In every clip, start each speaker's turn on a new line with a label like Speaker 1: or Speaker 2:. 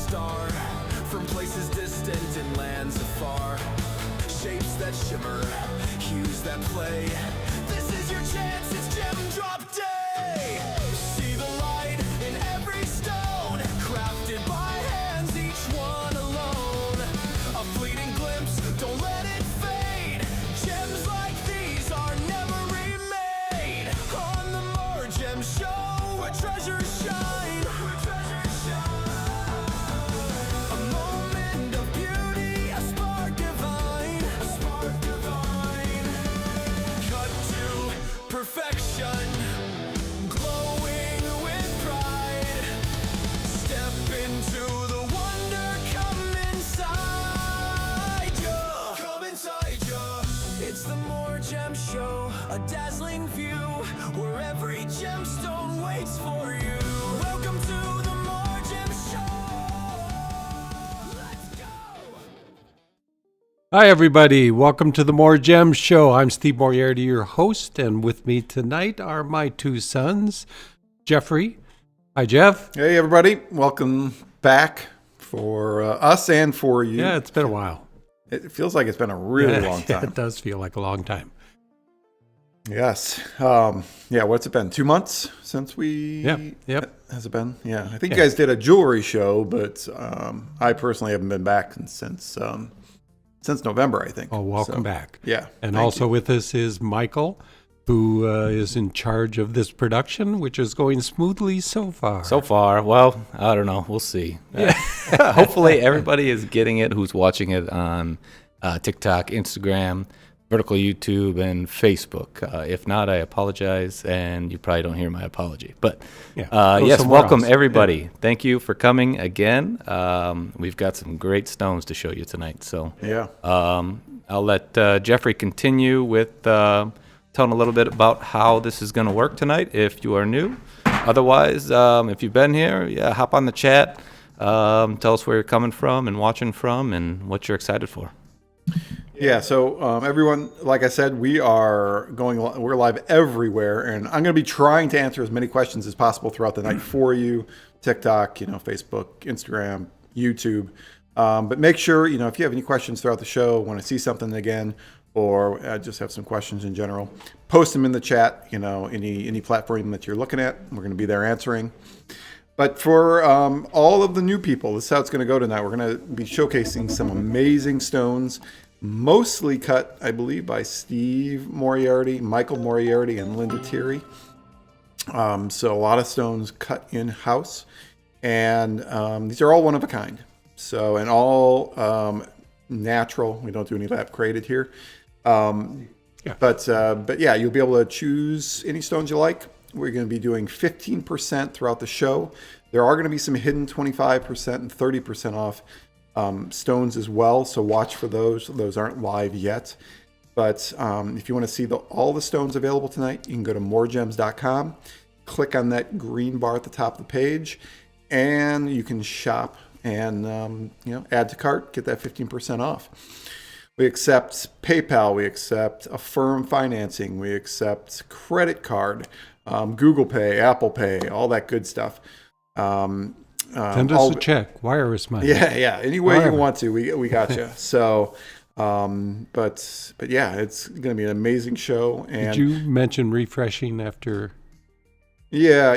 Speaker 1: star from places distant and lands afar. Shapes that shimmer, hues that play. This is your chance, it's Gem Drop Day. See the light in every stone, crafted by hands, each one alone. A fleeting glimpse, don't let it fade. Gems like these are never remade. On the MoreGems show, where treasures shine. A moment of beauty, a spark divine. Cut to perfection, glowing with pride. Step into the wonder, come inside ya. Come inside ya. It's the MoreGems show, a dazzling view where every gemstone waits for you. Welcome to the MoreGems show. Let's go.
Speaker 2: Hi, everybody. Welcome to the MoreGems show. I'm Steve Moriarty, your host, and with me tonight are my two sons, Jeffrey. Hi, Jeff.
Speaker 3: Hey, everybody. Welcome back for us and for you.
Speaker 2: Yeah, it's been a while.
Speaker 3: It feels like it's been a really long
Speaker 2: Yeah,
Speaker 3: time.
Speaker 2: it does feel like a long time.
Speaker 3: Yes. What's it been? 2 months since we...
Speaker 2: Yep.
Speaker 3: Has it been? Yeah. I think you guys did a jewelry show, but I personally haven't been back since November, I think.
Speaker 2: Oh, welcome
Speaker 3: So,
Speaker 2: back.
Speaker 3: Yeah.
Speaker 2: And
Speaker 3: thank
Speaker 2: also
Speaker 3: you.
Speaker 2: with us is Michael, who is in charge of this production, which is going smoothly so far.
Speaker 4: So far, well, I don't know. We'll see. Hopefully, everybody is getting it who's watching it on TikTok, Instagram, vertical YouTube, and Facebook. If not, I apologize, and you probably don't hear my apology. But
Speaker 2: Go
Speaker 4: yes,
Speaker 2: somewhere
Speaker 4: welcome
Speaker 2: else.
Speaker 4: everybody.
Speaker 2: Yeah.
Speaker 4: Thank you for coming again. We've got some great stones to show you tonight. So
Speaker 3: Yeah.
Speaker 4: I'll let Jeffrey continue with telling a little bit about how this is going to work tonight if you are new. Otherwise, if you've been here, hop on the chat. Tell us where you're coming from and watching from and what you're excited for.
Speaker 3: Yeah, so everyone, like I said, we're live everywhere, and I'm going to be trying to answer as many questions as possible throughout the night for you. TikTok, Facebook, Instagram, YouTube. But make sure, if you have any questions throughout the show, want to see something again, or just have some questions in general, post them in the chat, any platform that you're looking at. We're going to be there answering. But for all of the new people, this is how it's going to go tonight. We're going to be showcasing some amazing stones, mostly cut, I believe, by Steve Moriarty, Michael Moriarty, and Linda Thierry. So a lot of stones cut in-house. And these are all one of a kind. So, and all natural. We don't do any lab created here. But yeah, you'll be able to choose any stones you like. We're going to be doing 15% throughout the show. There are going to be some hidden 25% and 30% off stones as well. So watch for those. Those aren't live yet. But if you want to see all the stones available tonight, you can go to MoreGems.com, click on that green bar at the top of the page, and you can shop and add to cart, get that 15% off. We accept PayPal, we accept Affirm financing, we accept credit card, Google Pay, Apple Pay, all that good stuff.
Speaker 2: Send us a check, wire us money.
Speaker 3: Yeah, any way
Speaker 2: Whatever.
Speaker 3: you want to, we got you. So, but yeah, it's going to be an amazing show. And
Speaker 2: Did you mention refreshing after?
Speaker 3: Yeah.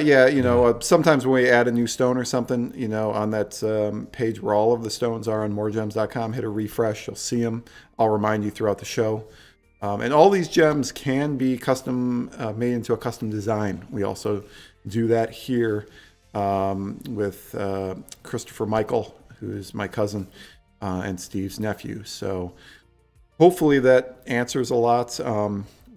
Speaker 3: Sometimes when we add a new stone or something, on that page where all of the stones are on MoreGems.com, hit a refresh. You'll see them. I'll remind you throughout the show. And all these gems can be custom made into a custom design. We also do that here with Christopher Michael, who is my cousin and Steve's nephew. So hopefully that answers a lot.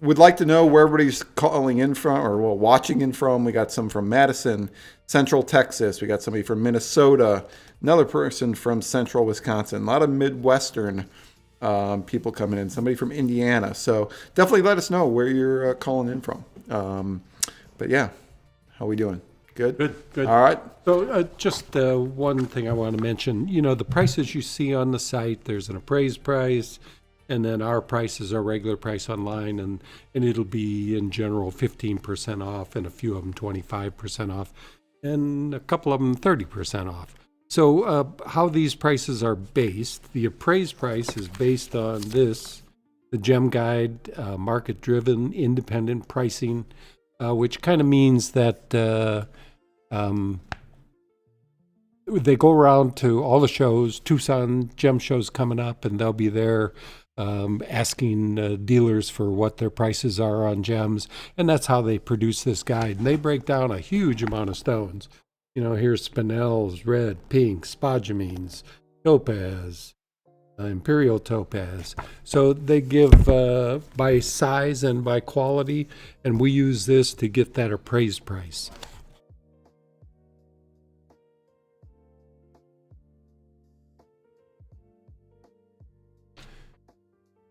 Speaker 3: Would like to know where everybody's calling in from or watching in from. We got some from Madison, Central Texas. We got somebody from Minnesota, another person from Central Wisconsin. A lot of Midwestern people coming in. Somebody from Indiana. So definitely let us know where you're calling in from. But yeah, how we doing? Good?
Speaker 2: Good.
Speaker 3: All right.
Speaker 2: So just one thing I want to mention. The prices you see on the site, there's an appraised price, and then our price is our regular price online, and it'll be in general 15% off, and a few of them 25% off, and a couple of them 30% off. So how these prices are based, the appraised price is based on this, the Gem Guide, market-driven independent pricing, which kind of means that they go around to all the shows, Tucson gem shows coming up, and they'll be there asking dealers for what their prices are on gems, and that's how they produce this guide. And they break down a huge amount of stones. Here's spinels, red, pink, spodumines, topaz, imperial topaz. So they give by size and by quality, and we use this to get that appraised price.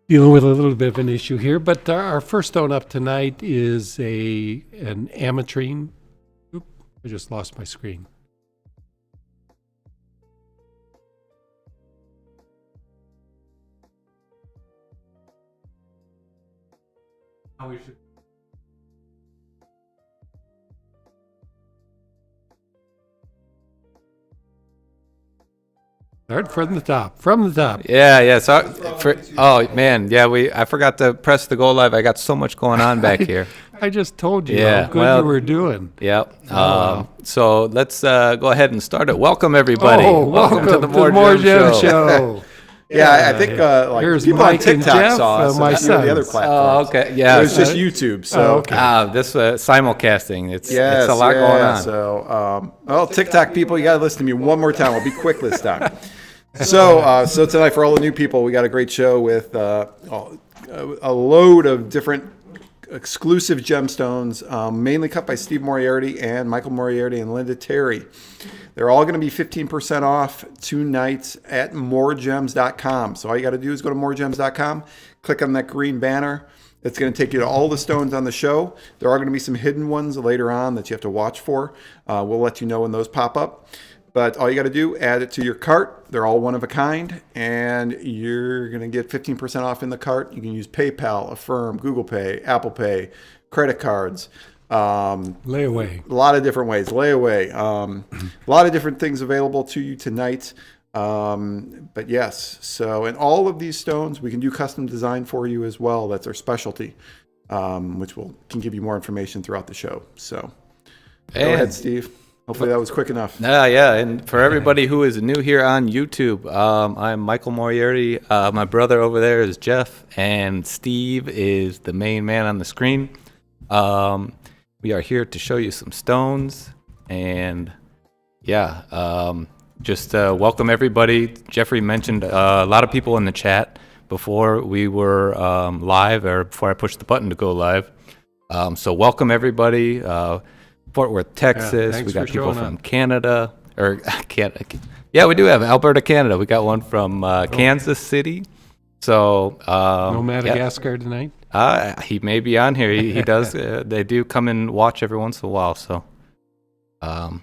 Speaker 2: Dealing with a little bit of an issue here, but our first stone up tonight is an Amitrine. Oop, I just lost my screen. Start from the top.
Speaker 4: Yeah. So, oh man, yeah. I forgot to press the go live. I got so much going on back here.
Speaker 2: I just told you
Speaker 4: Yeah,
Speaker 2: how good
Speaker 4: well,
Speaker 2: you were doing.
Speaker 4: Yep. So let's go ahead and start it. Welcome everybody.
Speaker 2: Welcome to the More Gems Show.
Speaker 3: Yeah, I think like
Speaker 2: Here's
Speaker 3: people
Speaker 2: Mike
Speaker 3: on
Speaker 2: and
Speaker 3: TikTok
Speaker 2: Jeff,
Speaker 3: saw us,
Speaker 2: my
Speaker 3: and a few of the other
Speaker 2: sons.
Speaker 3: platforms.
Speaker 4: Oh, okay. Yeah.
Speaker 3: It was just YouTube. So
Speaker 2: okay.
Speaker 4: This simulcasting. It's
Speaker 3: yes,
Speaker 4: a lot going on.
Speaker 3: So, well, TikTok people, you got to listen to me one more time. I'll be quick this time. So tonight, for all the new people, we got a great show with a load of different exclusive gemstones, mainly cut by Steve Moriarty and Michael Moriarty and Linda Terry. They're all going to be 15% off tonight at MoreGems.com. So all you got to do is go to MoreGems.com, click on that green banner. It's going to take you to all the stones on the show. There are going to be some hidden ones later on that you have to watch for. We'll let you know when those pop up. But all you got to do, add it to your cart. They're all one of a kind, and you're going to get 15% off in the cart. You can use PayPal, Affirm, Google Pay, Apple Pay, credit cards.
Speaker 2: Layaway.
Speaker 3: A lot of different ways. Layaway. A lot of different things available to you tonight. But yes, so in all of these stones, we can do custom design for you as well. That's our specialty, which can give you more information throughout the show. So go ahead, Steve. Hopefully that was quick enough.
Speaker 4: Yeah. And for everybody who is new here on YouTube, I'm Michael Moriarty. My brother over there is Jeff, and Steve is the main man on the screen. We are here to show you some stones, and just welcome everybody. Jeffrey mentioned a lot of people in the chat before we were live, or before I pushed the button to go live. So welcome everybody. Fort Worth, Texas. We got people from Canada, or Canada. Yeah, we do have Alberta, Canada. We got one from Kansas City. So
Speaker 2: No Madagascar tonight?
Speaker 4: he may be on here. He does. They do come and watch every once in a while. So, go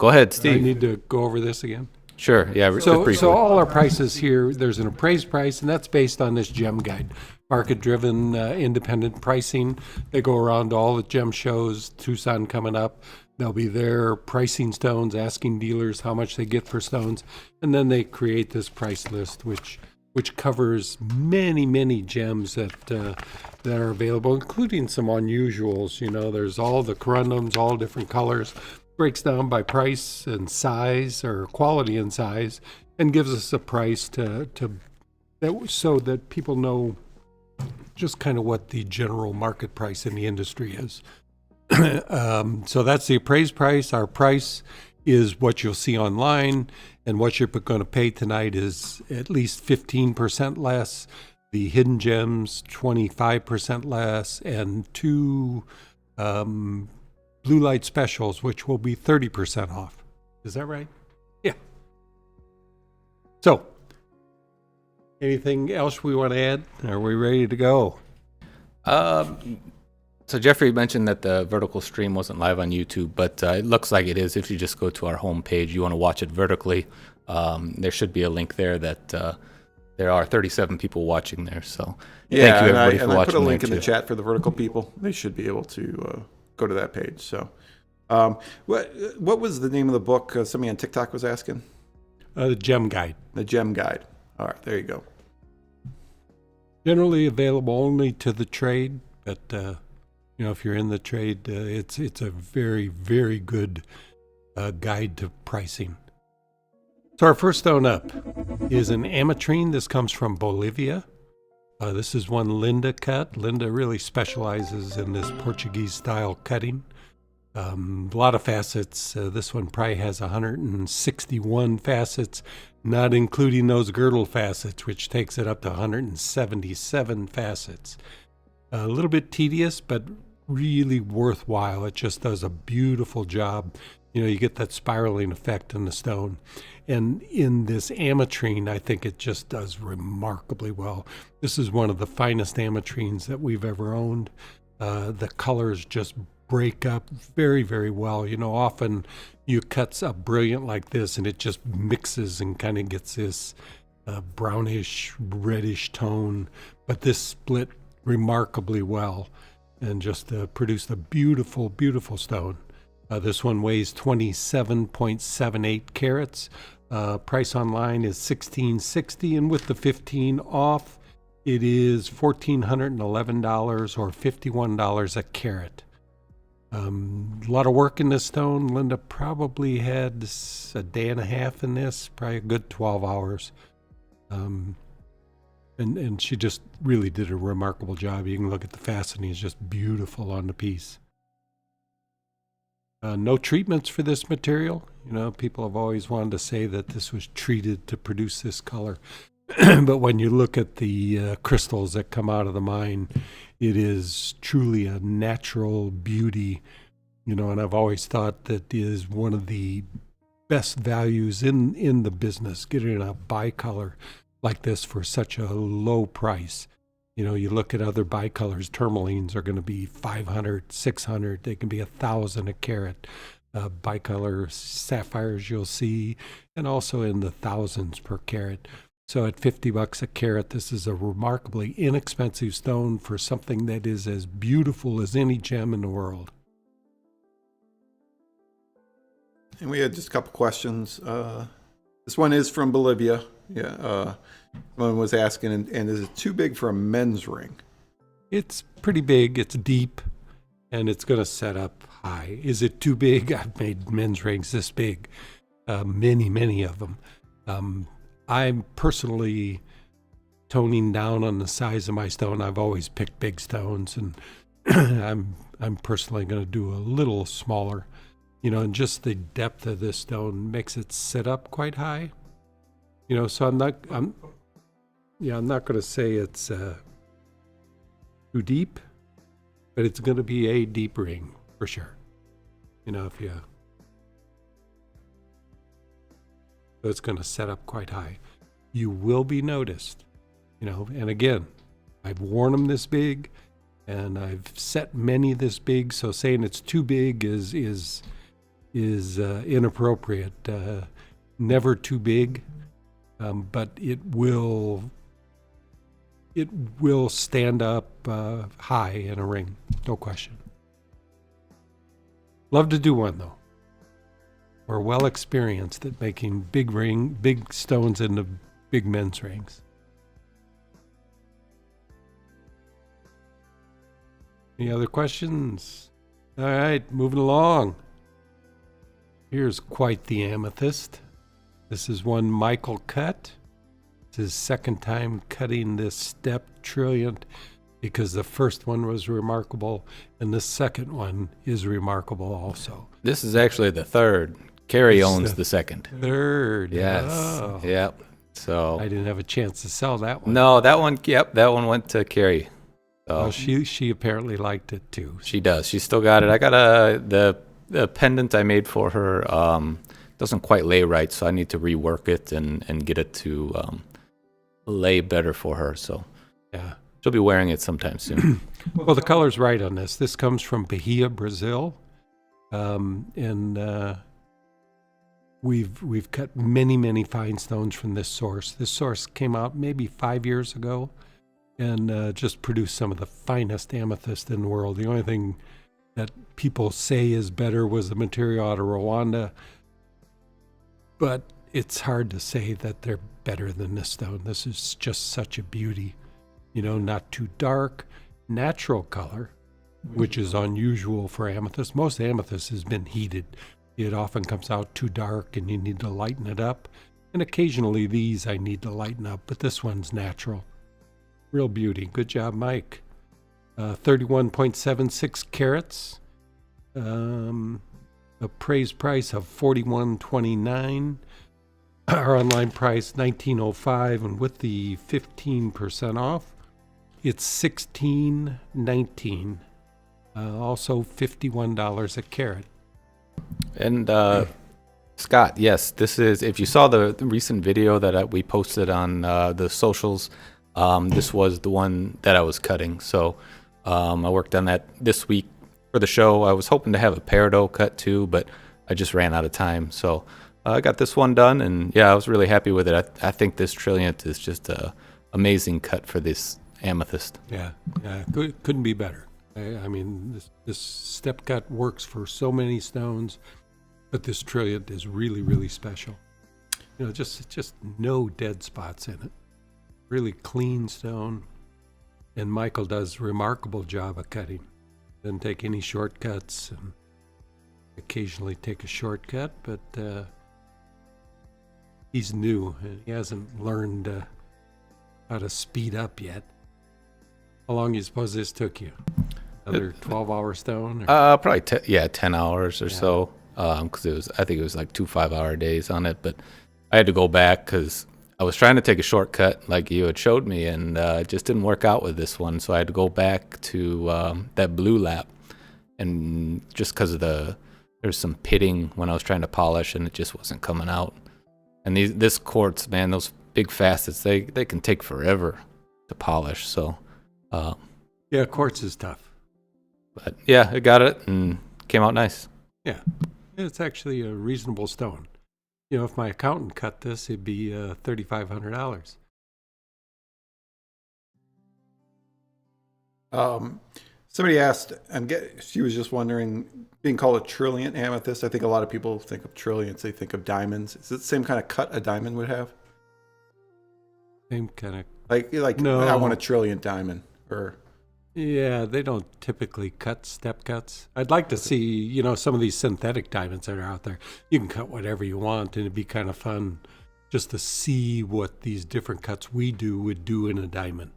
Speaker 4: ahead, Steve.
Speaker 2: I need to go over this again.
Speaker 4: Sure. Yeah. just
Speaker 2: So
Speaker 4: briefly.
Speaker 2: all our prices here, there's an appraised price, and that's based on this gem guide. Market-driven, independent pricing. They go around to all the gem shows, Tucson coming up. They'll be there pricing stones, asking dealers how much they get for stones, and then they create this price list, which covers many gems that are available, including some unusuals. There's all the corundums, all different colors. Breaks down by price and size, or quality and size, and gives us a price so that people know just kind of what the general market price in the industry is. So that's the appraised price. Our price is what you'll see online, and what you're going to pay tonight is at least 15% less. The hidden gems, 25% less, and two blue light specials, which will be 30% off. Is that right? Yeah. So, anything else we want to add? Are we ready to go?
Speaker 4: So Jeffrey mentioned that the vertical stream wasn't live on YouTube, but it looks like it is. If you just go to our homepage, you want to watch it vertically. There should be a link there that there are 37 people watching there. So thank you everybody for watching.
Speaker 3: I put a link in
Speaker 4: too.
Speaker 3: the chat for the vertical people. They should be able to go to that page. So, what was the name of the book? Somebody on TikTok was asking.
Speaker 2: The Gem Guide.
Speaker 3: The Gem Guide. All right, there you go.
Speaker 2: Generally available only to the trade, but if you're in the trade, it's a very, very good guide to pricing. So our first stone up is an Amitrine. This comes from Bolivia. This is one Linda cut. Linda really specializes in this Portuguese-style cutting. A lot of facets. This one probably has 161 facets, not including those girdle facets, which takes it up to 177 facets. A little bit tedious, but really worthwhile. It just does a beautiful job. You get that spiraling effect in the stone. And in this Amitrine, I think it just does remarkably well. This is one of the finest Amitrines that we've ever owned. The colors just break up very, very well. Often you cut a brilliant like this and it just mixes and kind of gets this brownish, reddish tone. But this split remarkably well and just produced a beautiful, beautiful stone. This one weighs 27.78 carats. Price online is $1,660, and with the 15 off, it is $1,411 or $51 a carat. A lot of work in this stone. Linda probably had a day and a half in this, probably a good 12 hours. And she just really did a remarkable job. You can look at the faceting, it's just beautiful on the piece. No treatments for this material. People have always wanted to say that this was treated to produce this color. But when you look at the crystals that come out of the mine, it is truly a natural beauty. And I've always thought that is one of the best values in the business, getting a bicolor like this for such a low price. You look at other bicolors, tourmalines are going to be $500, $600. They can be $1,000 a carat. Bicolor sapphires you'll see, and also in the thousands per carat. So at $50 a carat, this is a remarkably inexpensive stone for something that is as beautiful as any gem in the world.
Speaker 3: And we had just a couple questions. This one is from Bolivia. Yeah. One was asking, and is it too big for a men's ring?
Speaker 2: It's pretty big. It's deep, and it's going to set up high. Is it too big? I've made men's rings this big, many of them. I'm personally toning down on the size of my stone. I've always picked big stones, and I'm personally going to do a little smaller. And just the depth of this stone makes it sit up quite high. So I'm not going to say it's too deep, but it's going to be a deep ring for sure. So it's going to set up quite high. You will be noticed, and again, I've worn them this big and I've set many this big. So saying it's too big is inappropriate. Never too big. But it will stand up high in a ring, no question. Love to do one though. We're well experienced at making big stones into big men's rings. Any other questions? All right, moving along. Here's quite the amethyst. This is one Michael cut. It's his second time cutting this step trillion because the first one was remarkable and the second one is remarkable also.
Speaker 4: This is actually the third. Carrie owns the second.
Speaker 2: Third.
Speaker 4: Yes.
Speaker 2: Oh.
Speaker 4: Yep. So
Speaker 2: I didn't have a chance to sell that one.
Speaker 4: No, that one. Yep, that one went to Carrie. So
Speaker 2: Well, she apparently liked it too.
Speaker 4: she does. She still got it. I got the pendant I made for her. Doesn't quite lay right, so I need to rework it and get it to lay better for her. So
Speaker 2: Yeah.
Speaker 4: she'll be wearing it sometime soon.
Speaker 2: Well, the color's right on this. This comes from Bahia, Brazil, and we've cut many fine stones from this source. This source came out maybe 5 years ago, and just produced some of the finest amethyst in the world. The only thing that people say is better was the material out of Rwanda, but it's hard to say that they're better than this stone. This is just such a beauty. Not too dark, natural color, which is unusual for amethyst. Most amethyst has been heated. It often comes out too dark and you need to lighten it up. And occasionally these I need to lighten up, but this one's natural. Real beauty. Good job, Mike. 31.76 carats. Appraised price of $41.29. Our online price $19.05, and with the 15% off, it's $16.19. Also $51 a carat.
Speaker 4: And Scott, yes, this is, if you saw the recent video that we posted on the socials, this was the one that I was cutting. So I worked on that this week for the show. I was hoping to have a peridot cut too, but I just ran out of time. So I got this one done, and yeah, I was really happy with it. I think this Trilliant is just a amazing cut for this amethyst.
Speaker 2: Yeah, couldn't be better. I mean, this step cut works for so many stones, but this Trilliant is really, really special. Just no dead spots in it. Really clean stone, and Michael does a remarkable job of cutting. Doesn't take any shortcuts, and occasionally take a shortcut, but he's new and he hasn't learned how to speed up yet. How long do you suppose this took you? Another 12-hour stone? Or?
Speaker 4: Probably 10 hours or so. Because I think it was like 2 5-hour days on it. But I had to go back because I was trying to take a shortcut like you had showed me, and it just didn't work out with this one. So I had to go back to that blue lap, and just because of there's some pitting when I was trying to polish, and it just wasn't coming out. And this quartz, man, those big facets, they can take forever to polish. So
Speaker 2: yeah, quartz is tough.
Speaker 4: But yeah, I got it and came out nice.
Speaker 2: Yeah, it's actually a reasonable stone. If my accountant cut this, it'd be $3,500.
Speaker 3: Somebody asked, she was just wondering, being called a Trilliant amethyst, I think a lot of people think of Trilliants, they think of diamonds. Is it the same kind of cut a diamond would have?
Speaker 2: Same kind of...
Speaker 3: Like
Speaker 2: no.
Speaker 3: I want a Trilliant diamond, or...
Speaker 2: Yeah, they don't typically cut step cuts. I'd like to see, some of these synthetic diamonds that are out there. You can cut whatever you want, and it'd be kind of fun just to see what these different cuts we do would do in a diamond.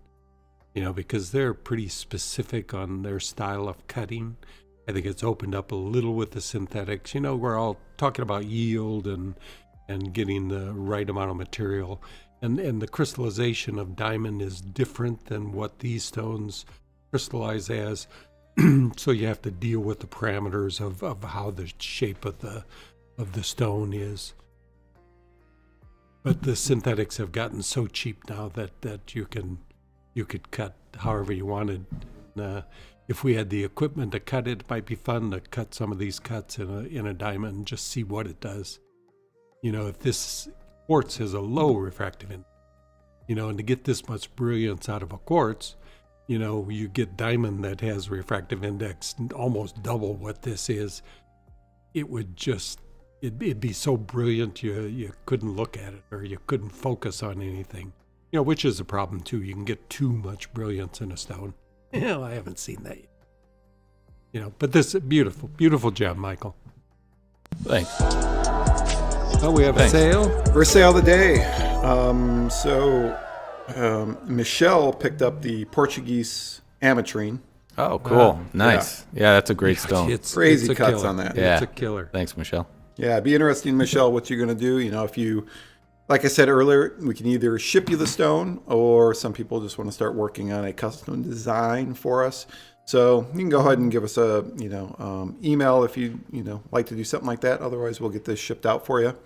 Speaker 2: Because they're pretty specific on their style of cutting. I think it's opened up a little with the synthetics. We're all talking about yield and getting the right amount of material. And the crystallization of diamond is different than what these stones crystallize as. So you have to deal with the parameters of how the shape of the stone is. But the synthetics have gotten so cheap now that you could cut however you wanted. If we had the equipment to cut it, it might be fun to cut some of these cuts in a diamond and just see what it does. If this quartz has a low refractive index, and to get this much brilliance out of a quartz, you get diamond that has refractive index almost double what this is. It'd be so brilliant you couldn't look at it, or you couldn't focus on anything. Which is a problem too. You can get too much brilliance in a stone. I haven't seen that yet. But this is beautiful, beautiful gem, Michael.
Speaker 4: Thanks.
Speaker 2: Oh, we have a sale.
Speaker 3: First sale of the day. Michelle picked up the Portuguese Amitrine.
Speaker 4: Oh, cool. Nice. Yeah, that's a great stone.
Speaker 3: Crazy
Speaker 2: a
Speaker 3: cuts
Speaker 2: killer.
Speaker 3: on that.
Speaker 4: Yeah.
Speaker 2: It's a killer.
Speaker 4: Thanks, Michelle.
Speaker 3: Yeah, it'd be interesting, Michelle, what you're going to do. If you, like I said earlier, we can either ship you the stone, or some people just want to start working on a custom design for us. So you can go ahead and give us a email if you like to do something like that. Otherwise, we'll get this shipped out for you.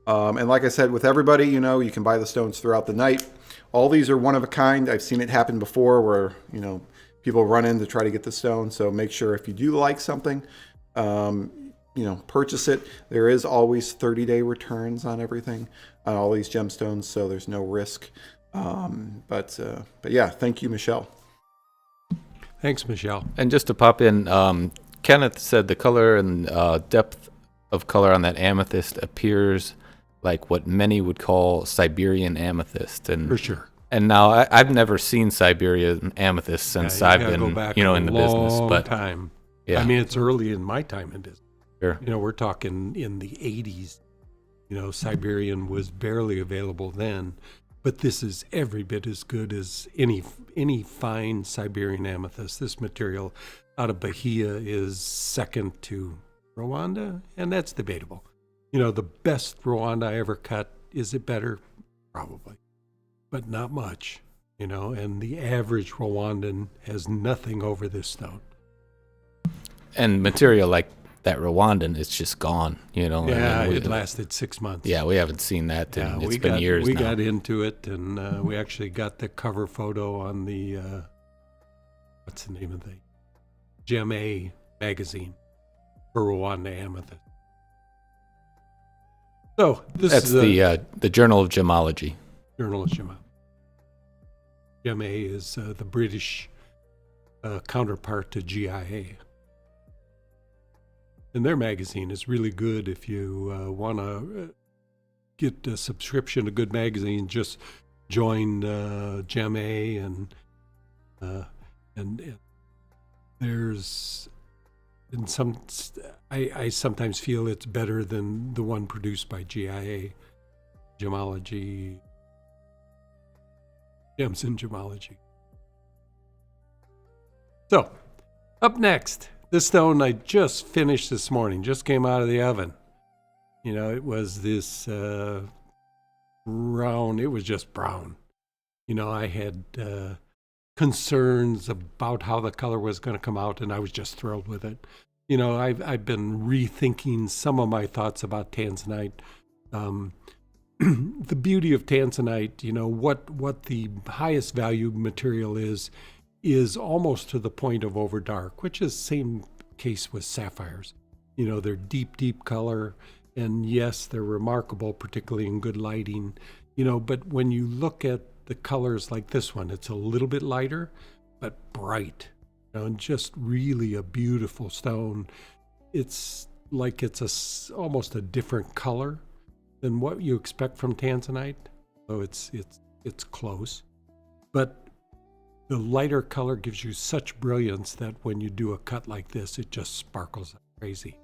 Speaker 3: And like I said, with everybody, you can buy the stones throughout the night. All these are one of a kind. I've seen it happen before where people run in to try to get the stone. So make sure if you do like something, purchase it. There is always 30-day returns on everything, on all these gemstones, so there's no risk. But yeah, thank you, Michelle.
Speaker 2: Thanks, Michelle.
Speaker 4: And just to pop in, Kenneth said the color and depth of color on that amethyst appears like what many would call Siberian amethyst. And
Speaker 2: For sure.
Speaker 4: And now I've never seen Siberian amethyst since
Speaker 2: Yeah, you
Speaker 4: I've
Speaker 2: gotta
Speaker 4: been,
Speaker 2: go back
Speaker 4: in the business.
Speaker 2: long
Speaker 4: But
Speaker 2: time.
Speaker 4: yeah,
Speaker 2: I mean, it's early in my time in business.
Speaker 4: sure.
Speaker 2: We're talking in the 80s. Siberian was barely available then, but this is every bit as good as any fine Siberian amethyst. This material out of Bahia is second to Rwanda, and that's debatable. The best Rwanda I ever cut, is it better? Probably, but not much. And the average Rwandan has nothing over this stone.
Speaker 4: And material like that Rwandan, it's just gone.
Speaker 2: Yeah,
Speaker 4: I mean,
Speaker 2: it lasted 6 months.
Speaker 4: Yeah, we haven't seen that. It's been years
Speaker 2: We
Speaker 4: now.
Speaker 2: got into it, and we actually got the cover photo on the, what's the name of the Gem A magazine for Rwanda Amethyst. So
Speaker 4: That's the Journal of Gemology.
Speaker 2: Journal of Gem. Gem A is the British counterpart to GIA. And their magazine is really good if you want to get a subscription to good magazine. Just join Gem A, and there's I sometimes feel it's better than the one produced by GIA, Gemology, Gems in Gemology. So, up next. This stone I just finished this morning, just came out of the oven. It was this brown, it was just brown. I had concerns about how the color was going to come out, and I was just thrilled with it. I've been rethinking some of my thoughts about Tanzanite. The beauty of Tanzanite, what the highest value material is almost to the point of overdark, which is same case with sapphires. They're deep color, and yes, they're remarkable, particularly in good lighting. But when you look at the colors like this one, it's a little bit lighter, but bright, and just really a beautiful stone. It's like it's almost a different color than what you expect from Tanzanite. So it's close, but the lighter color gives you such brilliance that when you do a cut like this, it just sparkles like crazy.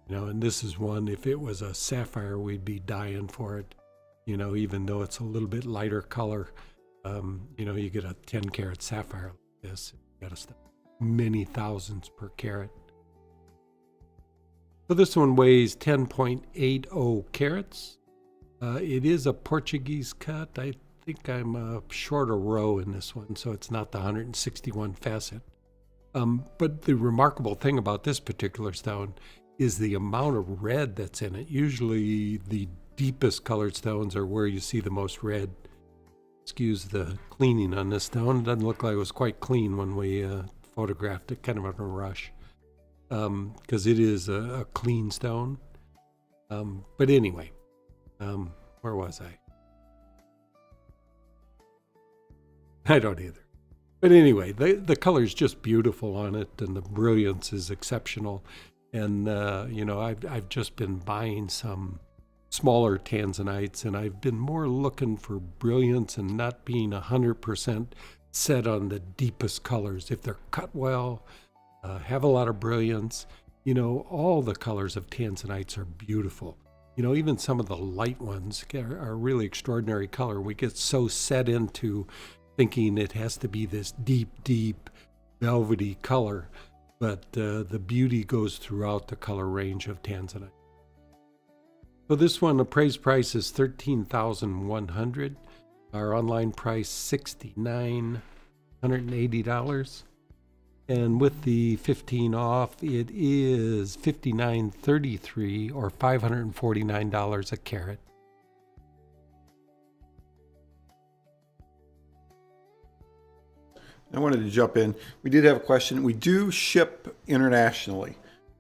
Speaker 2: And this is one, if it was a sapphire, we'd be dying for it. Even though it's a little bit lighter color, you get a 10 karat sapphire like this, you got to spend many thousands per carat. So this one weighs 10.80 carats. It is a Portuguese cut. I think I'm a shorter row in this one, so it's not the 161 facet. But the remarkable thing about this particular stone is the amount of red that's in it. Usually the deepest colored stones are where you see the most red. Excuse the cleaning on this stone. It doesn't look like it was quite clean when we photographed it, kind of in a rush, because it is a clean stone. But anyway, where was I? I don't either. But anyway, the color is just beautiful on it, and the brilliance is exceptional. And, I've just been buying some smaller Tanzanites, and I've been more looking for brilliance and not being 100% set on the deepest colors. If they're cut well, have a lot of brilliance, all the colors of Tanzanites are beautiful. Even some of the light ones are really extraordinary color. We get so set into thinking it has to be this deep, velvety color, but the beauty goes throughout the color range of Tanzanite. So this one, the appraised price is $13,100. Our online price $6,980, and with the 15 off, it is $5,933 or $549 a carat.
Speaker 3: I wanted to jump in. We did have a question. We do ship internationally.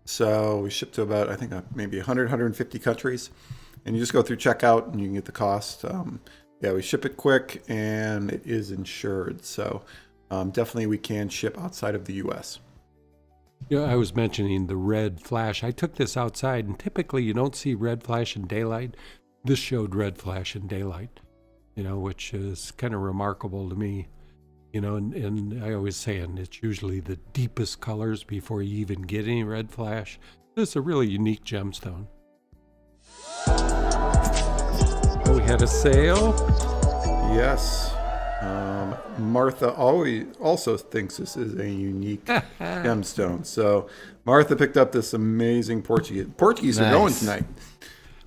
Speaker 3: So we ship to about, I think, maybe 100, 150 countries. And you just go through checkout and you can get the cost. We ship it quick and it is insured. So definitely we can ship outside of the U.S.
Speaker 2: I was mentioning the red flash. I took this outside, and typically you don't see red flash in daylight. this showed red flash in daylight, which is kind of remarkable to me. And I always say, and it's usually the deepest colors before you even get any red flash. This is a really unique gemstone. We had a sale.
Speaker 3: Yes. Martha also thinks this is a unique gemstone. So Martha picked up this amazing Portuguese. Portuguese are going tonight.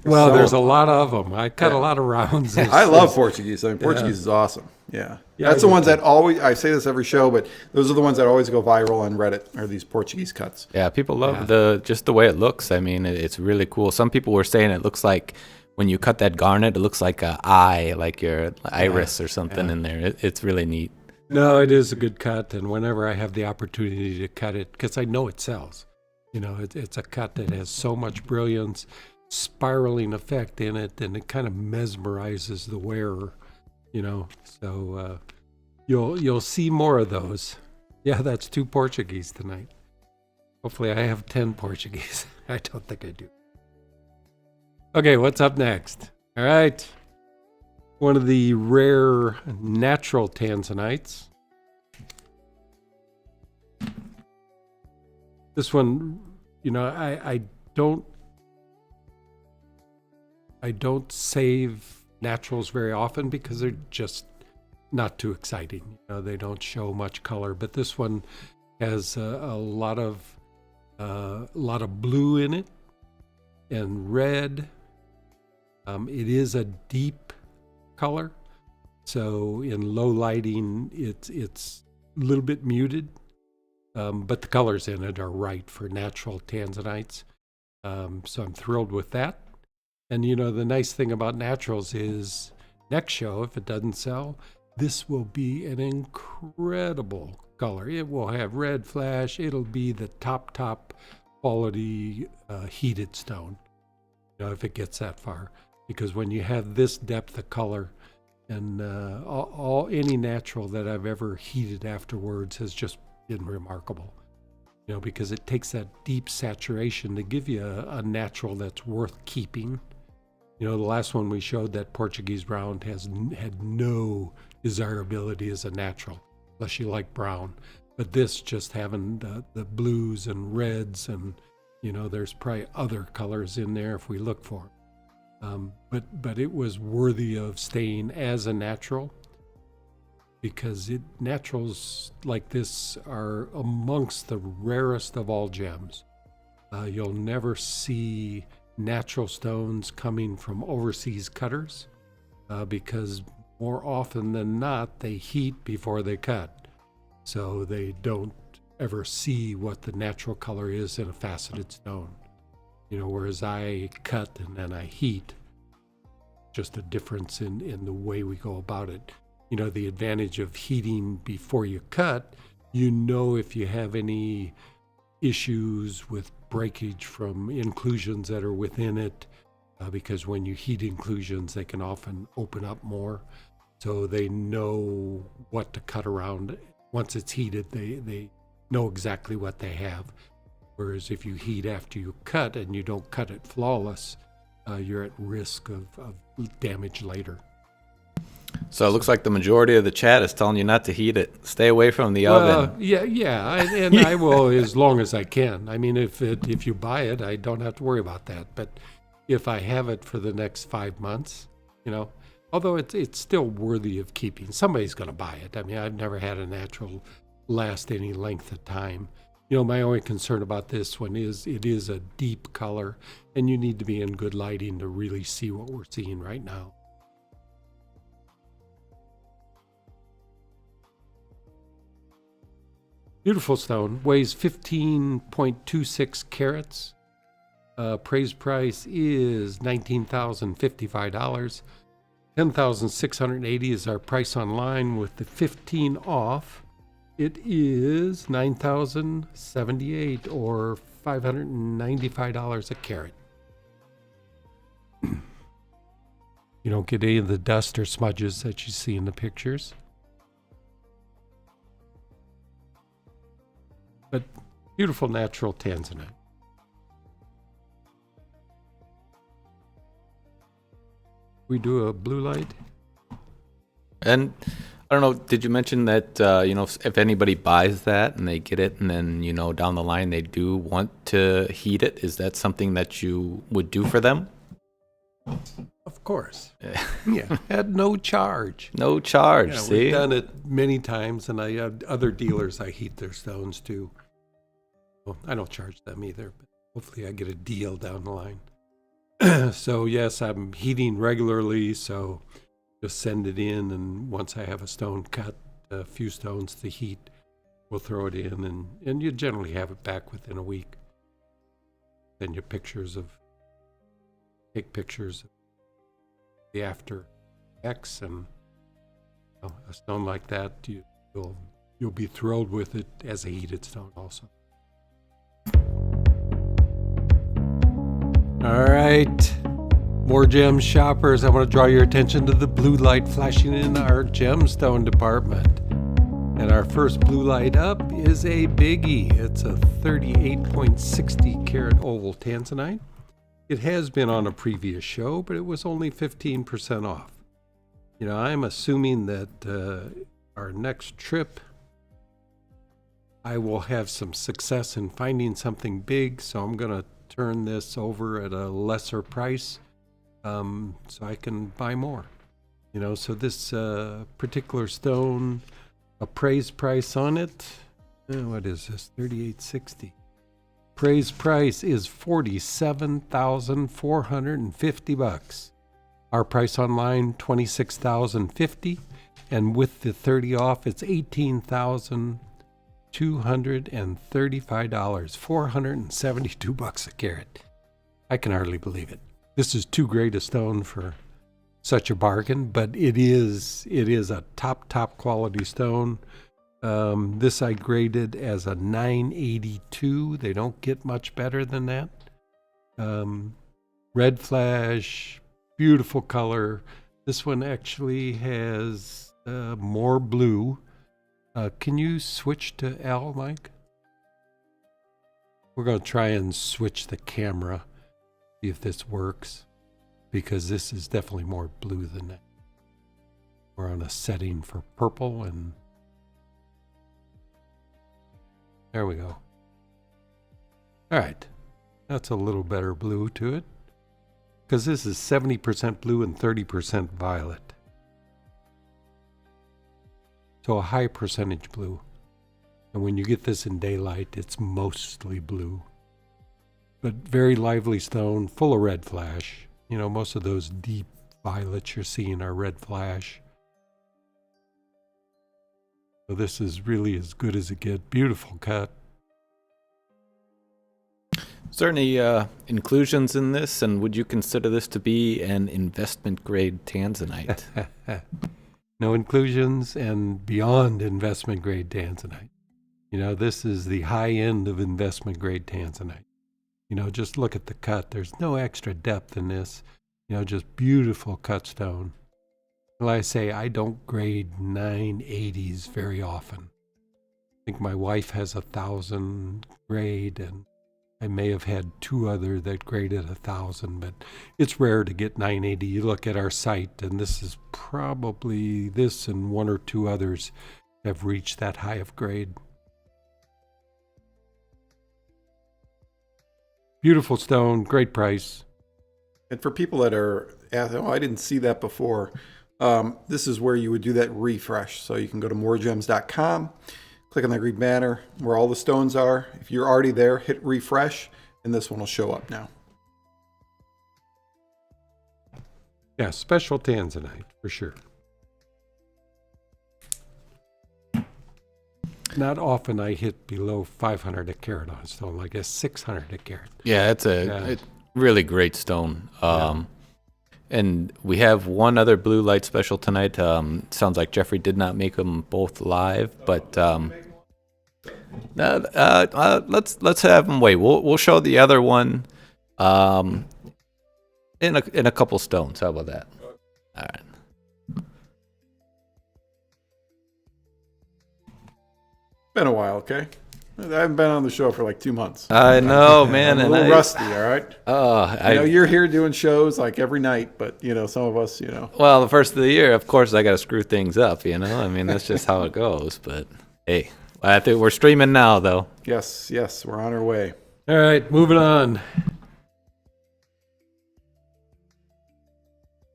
Speaker 2: Well,
Speaker 3: So-
Speaker 2: there's a lot of them. I cut a lot of rounds.
Speaker 3: I love Portuguese. I mean, Portuguese is awesome. Yeah.
Speaker 2: Yeah,
Speaker 3: That's
Speaker 2: I
Speaker 3: the
Speaker 2: do
Speaker 3: ones
Speaker 2: too.
Speaker 3: that always, I say this every show, but those are the ones that always go viral on Reddit, are these Portuguese cuts.
Speaker 4: Yeah, people love just the way it looks. I mean, it's really cool. Some people were saying it looks like when you cut that garnet, it looks like an eye, like your iris or something in there. It's really neat.
Speaker 2: No, it is a good cut, and whenever I have the opportunity to cut it, because I know it sells, it's a cut that has so much brilliance, spiraling effect in it, and it kind of mesmerizes the wearer, So you'll see more of those. Yeah, that's 2 Portuguese tonight. Hopefully, I have 10 Portuguese. I don't think I do. Okay, what's up next? All right. One of the rare natural Tanzanites. This one, I don't save naturals very often because they're just not too exciting. They don't show much color, but this one has a lot of blue in it and red. It is a deep color, so in low lighting it's a little bit muted, but the colors in it are right for natural Tanzanites, so I'm thrilled with that. And the nice thing about naturals is next show, if it doesn't sell, this will be an incredible color. It will have red flash. It'll be the top quality heated stone, if it gets that far. Because when you have this depth of color, and any natural that I've ever heated afterwards has just been remarkable, because it takes that deep saturation to give you a natural that's worth keeping. The last one we showed, that Portuguese round, had no desirability as a natural, unless you like brown. But this, just having the blues and reds, and there's probably other colors in there if we look for them. But it was worthy of staying as a natural, because naturals like this are amongst the rarest of all gems. You'll never see natural stones coming from overseas cutters, because more often than not they heat before they cut, so they don't ever see what the natural color is in a faceted stone. Whereas I cut and then I heat, just a difference in the way we go about it. The advantage of heating before you cut, if you have any issues with breakage from inclusions that are within it, because when you heat inclusions, they can often open up more. So they know what to cut around. Once it's heated, they know exactly what they have. Whereas if you heat after you cut and you don't cut it flawless, you're at risk of damage later.
Speaker 4: So it looks like the majority of the chat is telling you not to heat it. Stay away from the oven.
Speaker 2: Yeah, and I will as long as I can. I mean, if you buy it, I don't have to worry about that. But if I have it for the next 5 months, although it's still worthy of keeping, somebody's going to buy it. I mean, I've never had a natural last any length of time. My only concern about this one is it is a deep color, and you need to be in good lighting to really see what we're seeing right now. Beautiful stone, weighs 15.26 carats. Appraise price is $19,055. $10,680 is our price online with the 15 off. It is $9,078 or $595 a carat. You don't get any of the dust or smudges that you see in the pictures. But beautiful natural Tanzanite. We do a blue light.
Speaker 4: And I don't know, did you mention that, if anybody buys that and they get it and then, down the line they do want to heat it, is that something that you would do for them?
Speaker 2: Of course. Yeah, at no charge.
Speaker 4: No charge,
Speaker 2: Yeah,
Speaker 4: see?
Speaker 2: we've done it many times, and I have other dealers I heat their stones to. Well, I don't charge them either, but hopefully I get a deal down the line. So yes, I'm heating regularly, so just send it in, and once I have a stone cut, a few stones to heat, we'll throw it in, and you generally have it back within a week. Send you take pictures of the after X, and a stone like that, you'll be thrilled with it as a heated stone also. All right, more gem shoppers, I want to draw your attention to the blue light flashing in our gemstone department. And our first blue light up is a biggie. It's a 38.60 karat oval Tanzanite. It has been on a previous show, but it was only 15% off. I'm assuming that our next trip, I will have some success in finding something big, so I'm going to turn this over at a lesser price so I can buy more. So this particular stone, appraised price on it, what is this, $38.60. Appraised price is $47,450. Our price online, $26,050, and with the 30 off, it's $18,235, $472 a carat. I can hardly believe it. This is too great a stone for such a bargain, but it is a top quality stone. This I graded as a 982. They don't get much better than that. Red flash, beautiful color. This one actually has more blue. Can you switch to L, Mike? We're going to try and switch the camera, see if this works, because this is definitely more blue than that. We're on a setting for purple, and there we go. All right, that's a little better blue to it, because this is 70% blue and 30% violet. So a high percentage blue. And when you get this in daylight, it's mostly blue. But very lively stone, full of red flash. Most of those deep violets you're seeing are red flash. So this is really as good as it gets. Beautiful cut.
Speaker 4: Is there any inclusions in this, and would you consider this to be an investment grade Tanzanite?
Speaker 2: No inclusions, and beyond investment grade Tanzanite. This is the high end of investment grade Tanzanite. Just look at the cut. There's no extra depth in this. Just beautiful cut stone. Like I say, I don't grade 980s very often. I think my wife has 1,000 grade, and I may have had two other that graded 1,000, but it's rare to get 980. You look at our site, and this is probably, this and one or two others have reached that high of grade. Beautiful stone, great price.
Speaker 3: And for people that are asking, I didn't see that before, this is where you would do that refresh. So you can go to MoreGems.com, click on that green banner where all the stones are. If you're already there, hit refresh, and this one will show up now.
Speaker 2: Yeah, special Tanzanite for sure. Not often I hit below 500 a carat on a stone, like a 600 a carat.
Speaker 4: Yeah, it's a really great stone. And we have one other blue light special tonight. Sounds like Jeffrey did not make them both live, but let's have them wait. We'll show the other one in a couple stones. How about that? All right.
Speaker 3: Been a while, okay? I haven't been on the show for like 2 months.
Speaker 4: I know, man.
Speaker 3: I'm a little rusty, all right?
Speaker 4: Oh,
Speaker 3: You're here doing shows like every night, but, some of us,
Speaker 4: Well, the first of the year, of course, I got to screw things up, I mean, that's just how it goes. But, hey, I think we're streaming now, though.
Speaker 3: Yes, we're on our way.
Speaker 2: All right, moving on.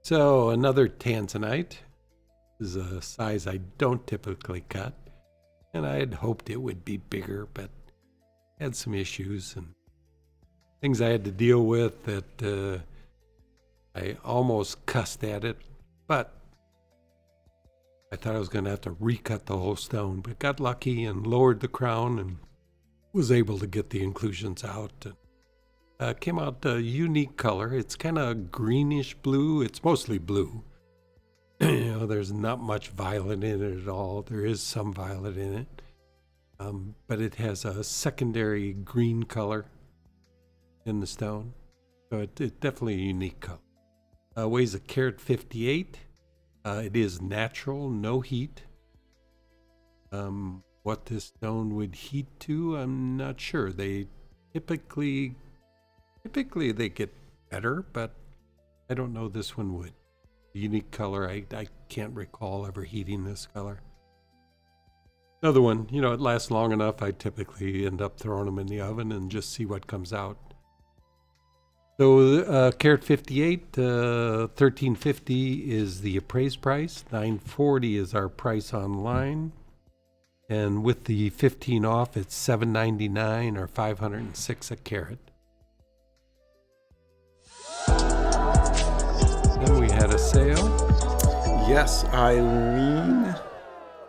Speaker 2: So another Tanzanite. This is a size I don't typically cut, and I had hoped it would be bigger, but had some issues and things I had to deal with that I almost cussed at it, but I thought I was going to have to recut the whole stone, but got lucky and lowered the crown and was able to get the inclusions out. And, came out a unique color. It's kind of greenish blue. It's mostly blue. There's not much violet in it at all. There is some violet in it. But it has a secondary green color in the stone. So it's definitely a unique color. Weighs a carat 58. It is natural, no heat. What this stone would heat to, I'm not sure. They typically they get better, but I don't know this one would. Unique color, I can't recall ever heating this color. Another one, it lasts long enough, I typically end up throwing them in the oven and just see what comes out. So carat 58, $13.50 is the appraised price. $9.40 is our price online. And with the 15 off, it's $7.99 or $506 a carat. Then we had a sale.
Speaker 3: Yes, Eileen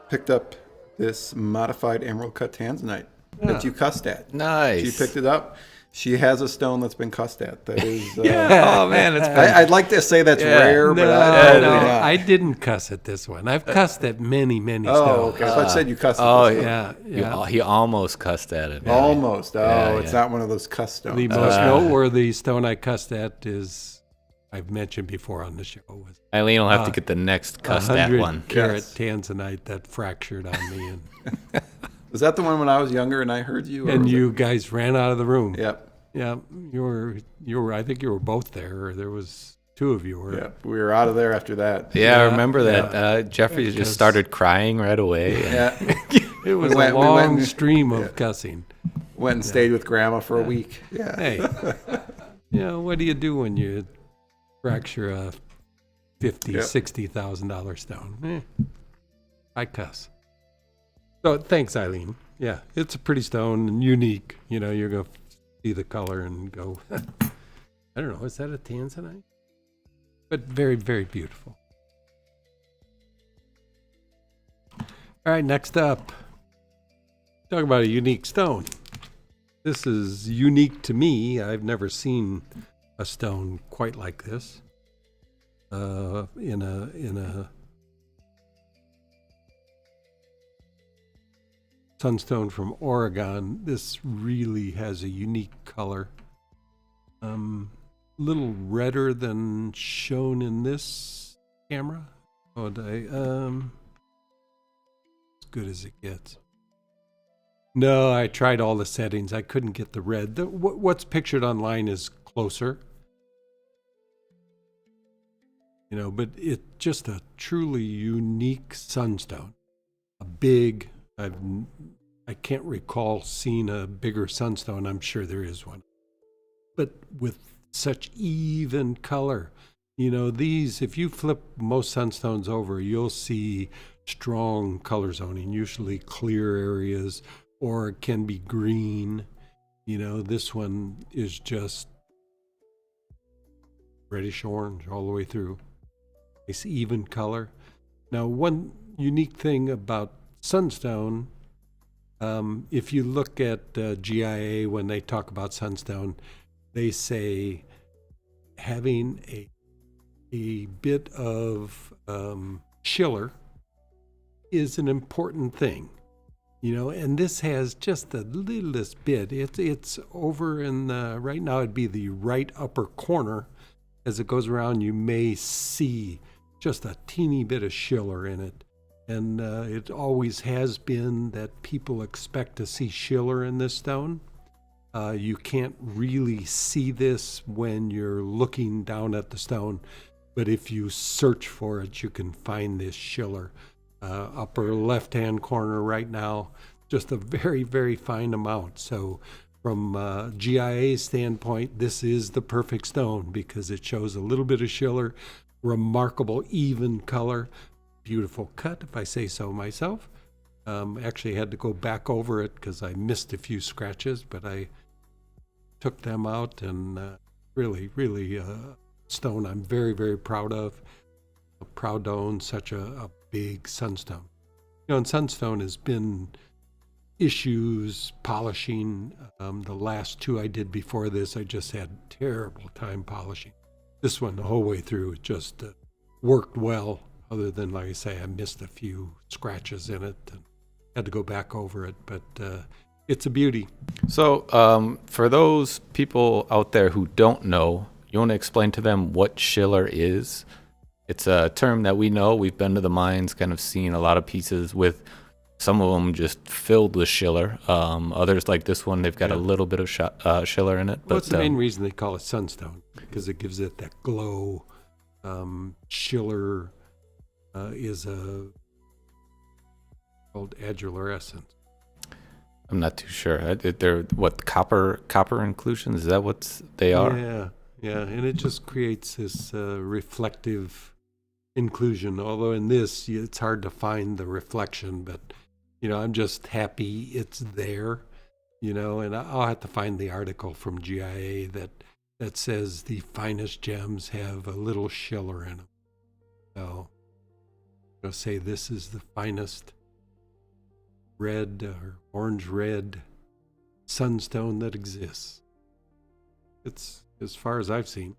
Speaker 3: picked up this modified emerald cut Tanzanite that you cussed at.
Speaker 4: Nice.
Speaker 3: She picked it up. She has a stone that's been cussed at. That is.
Speaker 4: Oh man, it's
Speaker 3: I'd like to say that's rare, but
Speaker 2: I didn't cuss at this one. I've cussed at many stones.
Speaker 3: Oh, okay. I thought you said you cussed at this one.
Speaker 2: Yeah.
Speaker 4: He almost cussed at it.
Speaker 3: Almost.
Speaker 4: Yeah,
Speaker 3: it's not one of those cuss stones.
Speaker 2: The most noteworthy stone I cussed at is, I've mentioned before on the show, was
Speaker 4: Eileen will have to get the next cussed at one.
Speaker 2: 100-carat Tanzanite that fractured on me, and
Speaker 3: Was that the one when I was younger and I heard you?
Speaker 2: and you guys ran out of the room.
Speaker 3: Yep.
Speaker 2: Yeah, you were. I think you were both there. Or there was two of you.
Speaker 3: Yep. We were out of there after that.
Speaker 4: Yeah, I remember that. Jeffrey just started crying right away.
Speaker 3: Yeah.
Speaker 2: It was a long stream of cussing.
Speaker 3: Went and stayed with Grandma for a week. Yeah.
Speaker 2: Hey, what do you do when you fracture a $50,000-$60,000 stone? I cuss. So thanks, Eileen. Yeah, it's a pretty stone and unique. You're going to see the color and go, I don't know, is that a Tanzanite? But very, very beautiful. All right, next up, talk about a unique stone. This is unique to me. I've never seen a stone quite like this in a sunstone from Oregon. This really has a unique color. Little redder than shown in this camera. As good as it gets. No, I tried all the settings. I couldn't get the red. What's pictured online is closer. But it's just a truly unique sunstone. A big, I can't recall seeing a bigger sunstone. I'm sure there is one. But with such even color. These, if you flip most sunstones over, you'll see strong color zoning, usually clear areas, or it can be green. This one is just reddish orange all the way through. Nice even color. Now, one unique thing about sunstone, if you look at GIA when they talk about sunstone, they say having a bit of schiller is an important thing, and this has just the littlest bit. It's over in right now it'd be the right upper corner. As it goes around, you may see just a teeny bit of schiller in it. And it always has been that people expect to see schiller in this stone. You can't really see this when you're looking down at the stone, but if you search for it, you can find this schiller. Upper left-hand corner right now, just a very, very fine amount. So from GIA standpoint, this is the perfect stone because it shows a little bit of schiller, remarkable even color, beautiful cut, if I say so myself. Actually had to go back over it because I missed a few scratches, but I took them out, and really stone I'm very, very proud of. Proud to own such a big sunstone. And sunstone has been issues polishing. The last two I did before this, I just had terrible time polishing. This one, the whole way through, it just worked well, other than, like I say, I missed a few scratches in it and had to go back over it, but it's a beauty.
Speaker 4: So for those people out there who don't know, you want to explain to them what schiller is? It's a term that we know. We've been to the mines, kind of seen a lot of pieces with some of them just filled with schiller. Others, like this one, they've got a little bit of schiller in it.
Speaker 2: But what's the main reason they call it sunstone? Because it gives it that glow. Schiller is called adulorescent.
Speaker 4: I'm not too sure. They're what, copper inclusions? Is that what they are?
Speaker 2: Yeah, and it just creates this reflective inclusion. Although in this, it's hard to find the reflection, but I'm just happy it's there. And I'll have to find the article from GIA that says the finest gems have a little schiller in them. So I'll say this is the finest red or orange red sunstone that exists. It's as far as I've seen.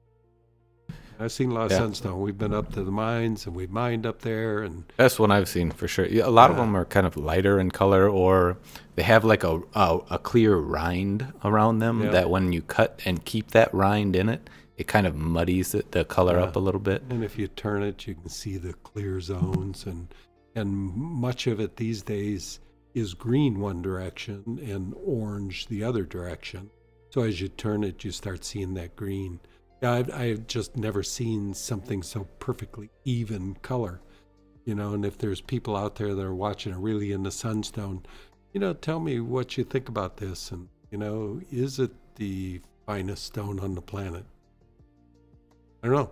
Speaker 2: I've seen a lot of sunstone. We've been up to the mines and we've mined up there, and
Speaker 4: that's one I've seen for sure. A lot of them are kind of lighter in color, or they have like a clear rind around them that when you cut and keep that rind in it, it kind of muddies the color up a little bit.
Speaker 2: And if you turn it, you can see the clear zones, and much of it these days is green one direction and orange the other direction. So as you turn it, you start seeing that green. I've just never seen something so perfectly even color, and if there's people out there that are watching are really into sunstone, tell me what you think about this, and, is it the finest stone on the planet? I don't know.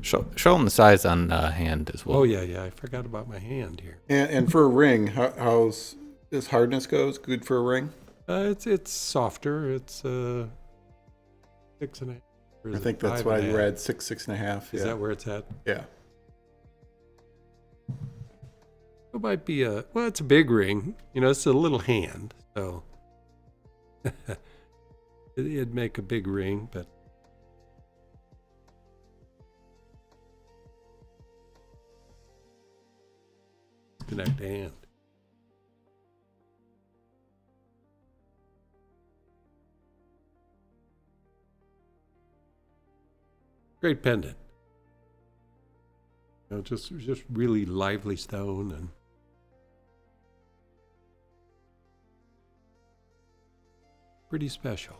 Speaker 4: Show them the size on hand as well.
Speaker 2: Oh, yeah, I forgot about my hand here.
Speaker 3: And for a ring, how's as hardness goes? Good for a ring?
Speaker 2: It's softer. It's 6.5.
Speaker 3: I think that's what I read, 6.5.
Speaker 2: Is that where it's at?
Speaker 3: Yeah.
Speaker 2: It might be it's a big ring. It's a little hand, so it'd make a big ring, but connect the hand. Great pendant. Just really lively stone, and pretty special.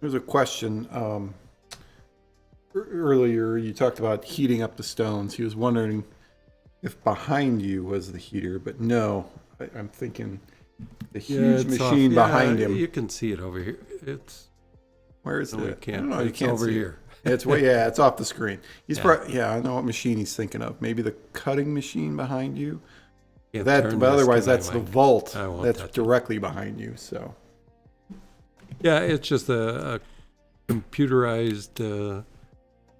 Speaker 3: There's a question. Earlier, you talked about heating up the stones. He was wondering if behind you was the heater, but no. I'm thinking the huge machine behind him.
Speaker 2: You can see it over here.
Speaker 3: Where is it?
Speaker 2: You can't.
Speaker 3: No, you
Speaker 2: It's
Speaker 3: can't
Speaker 2: over
Speaker 3: see
Speaker 2: here.
Speaker 3: It's it's off the screen. He's probably, I know what machine he's thinking of. Maybe the cutting machine behind you. But otherwise, that's the vault that's directly behind you. So.
Speaker 2: Yeah, it's just a computerized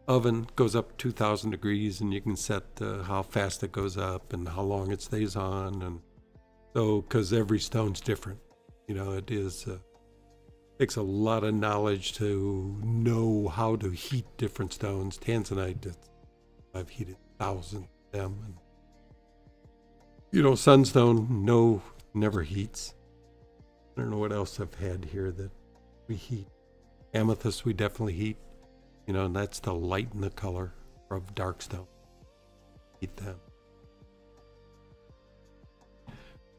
Speaker 2: oven. Goes up 2,000 degrees, and you can set how fast it goes up and how long it stays on, and so because every stone's different, it is. Takes a lot of knowledge to know how to heat different stones. Tanzanite, I've heated thousands of them. And, sunstone, never heats. I don't know what else I've had here that we heat. Amethyst, we definitely heat. And that's to lighten the color. of dark stone. Eat them.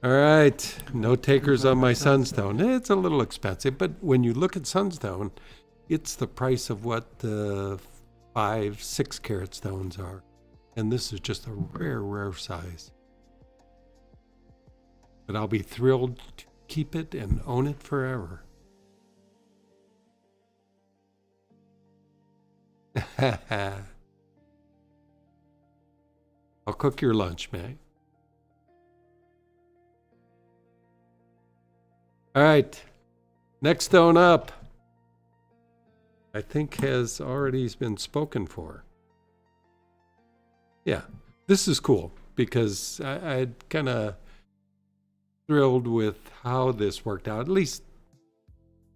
Speaker 2: All right, no takers on my sunstone. It's a little expensive, but when you look at sunstone, it's the price of what the 5-6 carat stones are. And this is just a rare size. But I'll be thrilled to keep it and own it forever. I'll cook your lunch, May. All right, next stone up, I think has already been spoken for. Yeah, this is cool because I'm kind of thrilled with how this worked out. At least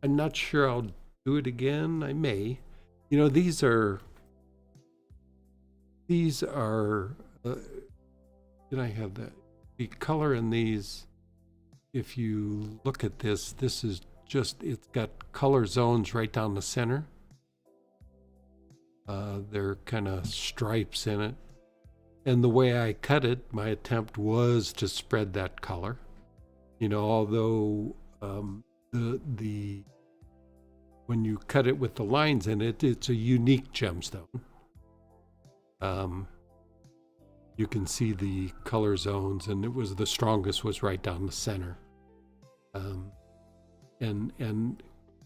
Speaker 2: I'm not sure I'll do it again. I may. You know, these are. Did I have that? The color in these. If you look at this is just, it's got color zones right down the center. They're kind of stripes in it. And the way I cut it, my attempt was to spread that color. You know, although when you cut it with the lines in it, it's a unique gemstone. You can see the color zones, and it was the strongest was right down the center. And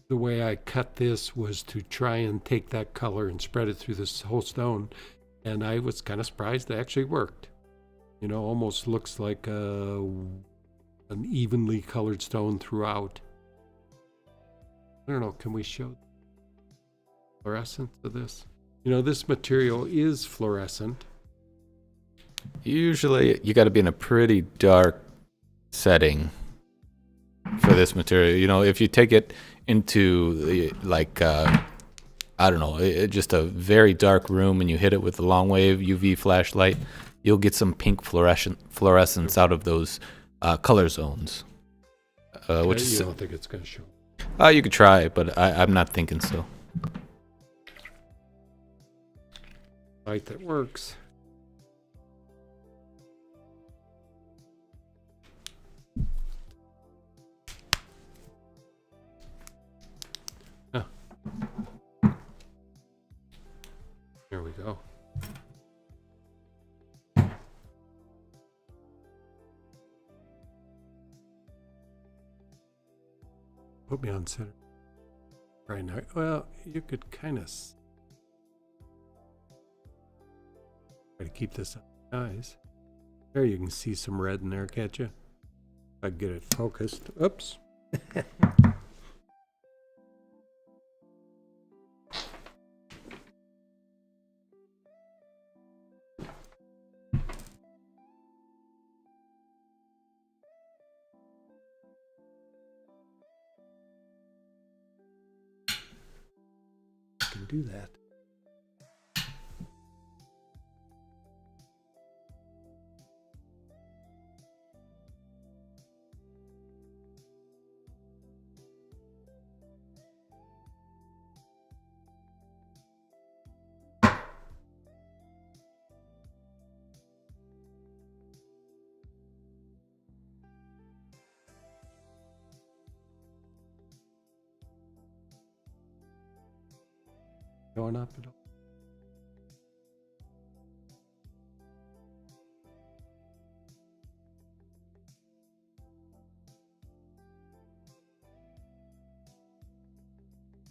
Speaker 2: the way I cut this was to try and take that color and spread it through this whole stone. And I was kind of surprised it actually worked. You know, almost looks like an evenly colored stone throughout. I don't know, can we show fluorescence of this? You know, this material is fluorescent.
Speaker 4: Usually, you got to be in a pretty dark setting for this material. You know, if you take it into the, like, I don't know, just a very dark room and you hit it with a long wave UV flashlight, you'll get some pink fluorescence out of those color zones. Which
Speaker 2: You don't think it's going to show?
Speaker 4: You could try, but I'm not thinking so.
Speaker 2: Light that works. Here we go. Put me on center right now. Well, you could kind of try to keep this up nice. There, you can see some red in there, can't you? If I get it focused. Oops. Do that. Going up at all?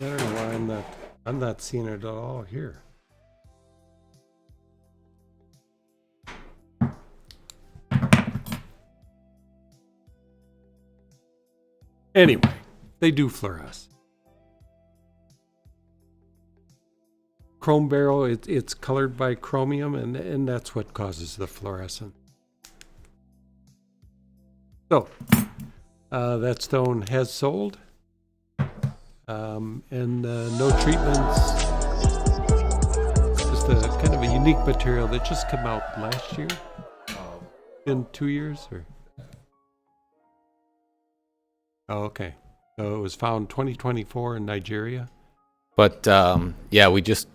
Speaker 2: I don't know why I'm not seeing it at all here. Anyway, they do fluoresce. Chrome beryl, it's colored by chromium, and that's what causes the fluorescence. So, that stone has sold, and no treatments. Just a kind of a unique material that just came out last year. In 2 years, or? Oh, okay. So it was found 2024 in Nigeria.
Speaker 4: But yeah, we just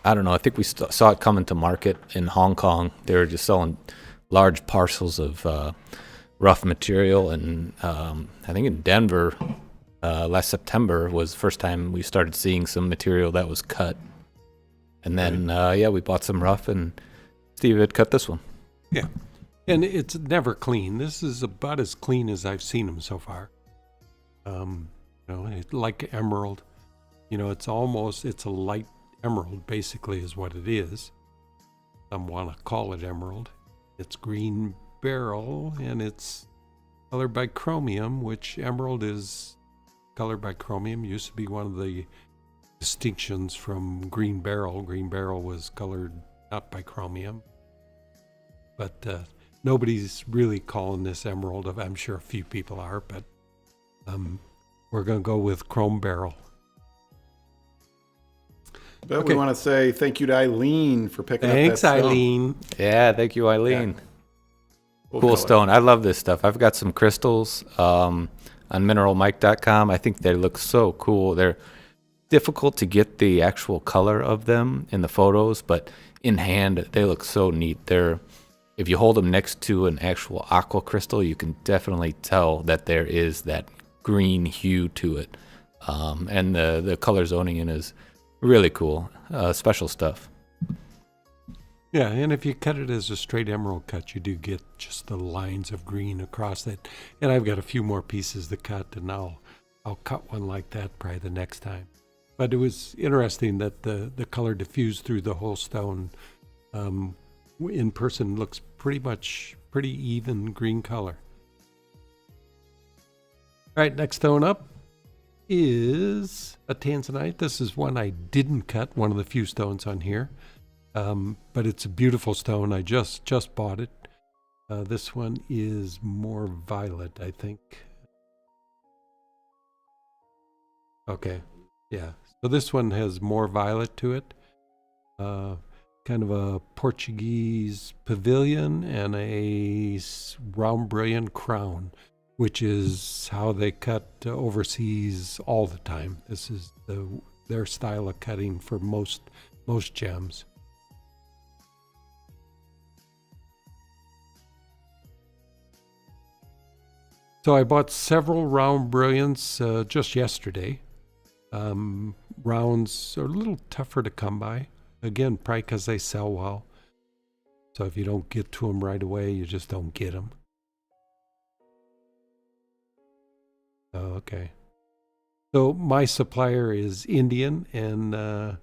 Speaker 4: I don't know. I think we saw it coming to market in Hong Kong. They were just selling large parcels of rough material, and I think in Denver last September was the first time we started seeing some material that was cut. And then we bought some rough, and Steve had cut this one.
Speaker 2: Yeah, and it's never clean. This is about as clean as I've seen them so far. Like emerald. It's a light emerald, basically, is what it is. Some want to call it emerald. It's green beryl, and it's colored by chromium, which emerald is colored by chromium. Used to be one of the distinctions from green beryl. Green beryl was colored not by chromium. But nobody's really calling this emerald. I'm sure a few people are, but we're going to go with chrome beryl.
Speaker 3: But
Speaker 2: Okay.
Speaker 3: we want to say thank you to Eileen for picking
Speaker 2: Thanks,
Speaker 3: up that stone.
Speaker 2: Eileen.
Speaker 4: Yeah, thank you, Eileen.
Speaker 3: Yeah. We'll
Speaker 4: Cool
Speaker 3: color.
Speaker 4: stone. I love this stuff. I've got some crystals on mineralmike.com. I think they look so cool. They're difficult to get the actual color of them in the photos, but in hand, they look so neat. If you hold them next to an actual aqua crystal, you can definitely tell that there is that green hue to it. And the color zoning in is really cool. Special stuff.
Speaker 2: Yeah, and if you cut it as a straight emerald cut, you do get just the lines of green across it. And I've got a few more pieces to cut, and I'll cut one like that probably the next time. But it was interesting that the color diffused through the whole stone. In person looks pretty even green color. All right, next stone up is a Tanzanite. This is one I didn't cut, one of the few stones on here. But it's a beautiful stone. I just bought it. This one is more violet, I think. Okay, yeah. So this one has more violet to it. Kind of a Portuguese pavilion and a round brilliant crown, which is how they cut overseas all the time. This is their style of cutting for most gems. So I bought several round brilliants just yesterday. Rounds are a little tougher to come by. Again, probably because they sell well. So if you don't get to them right away, you just don't get them. Okay. So my supplier is Indian, and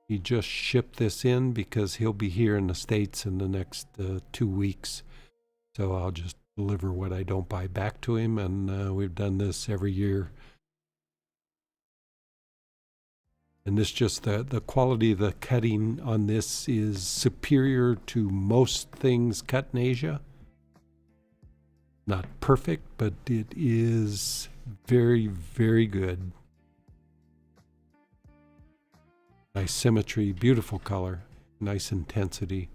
Speaker 2: he just shipped this in because he'll be here in the States in the next 2 weeks. So I'll just deliver what I don't buy back to him, and we've done this every year. And this just, the quality of the cutting on this is superior to most things cut in Asia. Not perfect, but it is very, very good. Nice symmetry, beautiful color, nice intensity,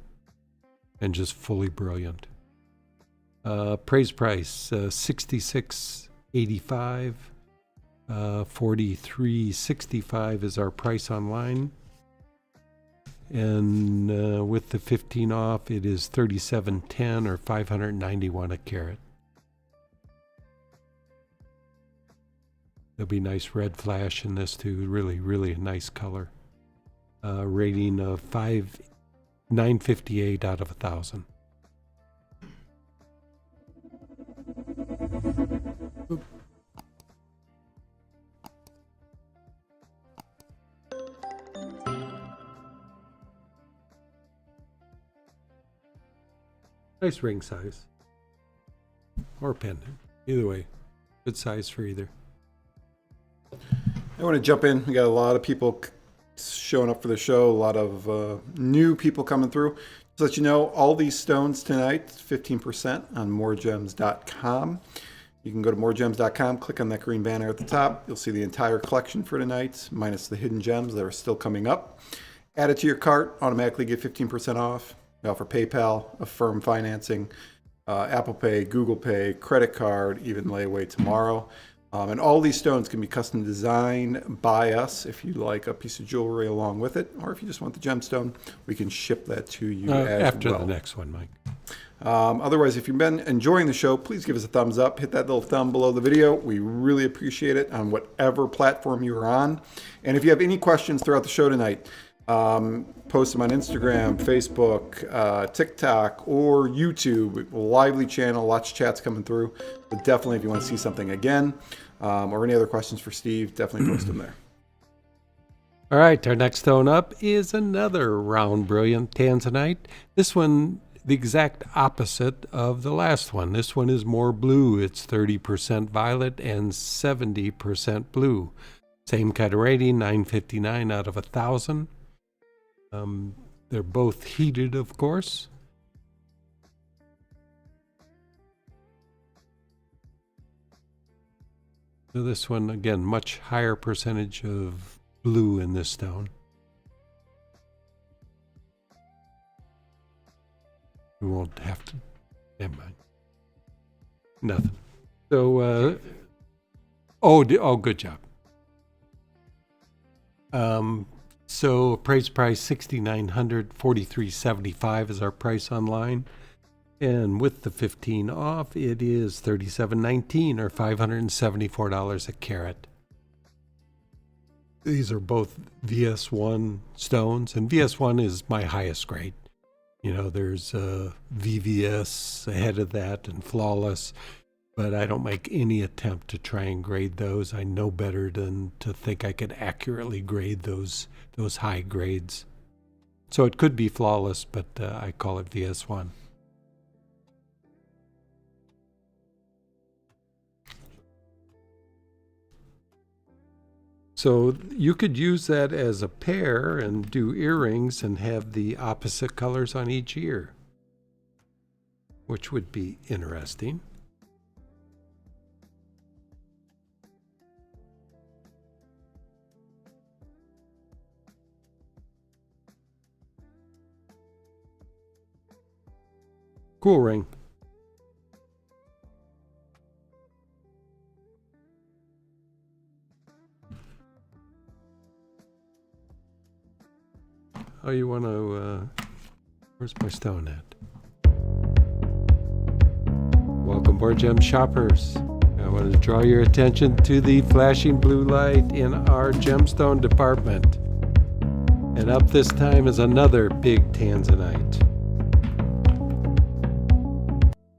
Speaker 2: and just fully brilliant. Praise price, $66.85. $43.65 is our price online, and with the 15 off, it is $37.10 or $591 a carat. There'll be nice red flash in this too. Really, really a nice color. Rating of 958 out of 1,000. Nice ring size. Or pendant. Either way. Good size for either.
Speaker 3: I want to jump in. We got a lot of people showing up for the show, a lot of new people coming through. Just to let you know, all these stones tonight, 15% on MoreGems.com. You can go to MoreGems.com, click on that green banner at the top. You'll see the entire collection for tonight, minus the hidden gems that are still coming up. Add it to your cart, automatically get 15% off. We offer PayPal, Affirm financing, Apple Pay, Google Pay, credit card, even layaway tomorrow. And all these stones can be custom designed by us if you like a piece of jewelry along with it, or if you just want the gemstone, we can ship that to you as
Speaker 2: after
Speaker 3: well.
Speaker 2: the next one, Mike.
Speaker 3: Otherwise, if you've been enjoying the show, please give us a thumbs up. Hit that little thumb below the video. We really appreciate it on whatever platform you're on. And if you have any questions throughout the show tonight, post them on Instagram, Facebook, TikTok, or YouTube. Lively channel, lots of chats coming through. But definitely, if you want to see something again, or any other questions for Steve, definitely post them there.
Speaker 2: All right, our next stone up is another round brilliant Tanzanite. This one, the exact opposite of the last one. This one is more blue. It's 30% violet and 70% blue. Same kind of rating, 959 out of 1,000. They're both heated, of course. So this one, again, much higher percentage of blue in this stone. We won't have to. Never mind. Nothing. So, good job. So appraised price $6,900, $43.75 is our price online, and with the 15 off, it is $37.19 or $574 a carat. These are both VS1 stones, and VS1 is my highest grade. You know, there's VVS ahead of that and flawless, but I don't make any attempt to try and grade those. I know better than to think I could accurately grade those high grades. So it could be flawless, but I call it VS1. So you could use that as a pair and do earrings and have the opposite colors on each ear, which would be interesting. Cool ring. Oh, you want to, where's my stone at? Welcome, MoreGems shoppers. I want to draw your attention to the flashing blue light in our gemstone department. And up this time is another big Tanzanite.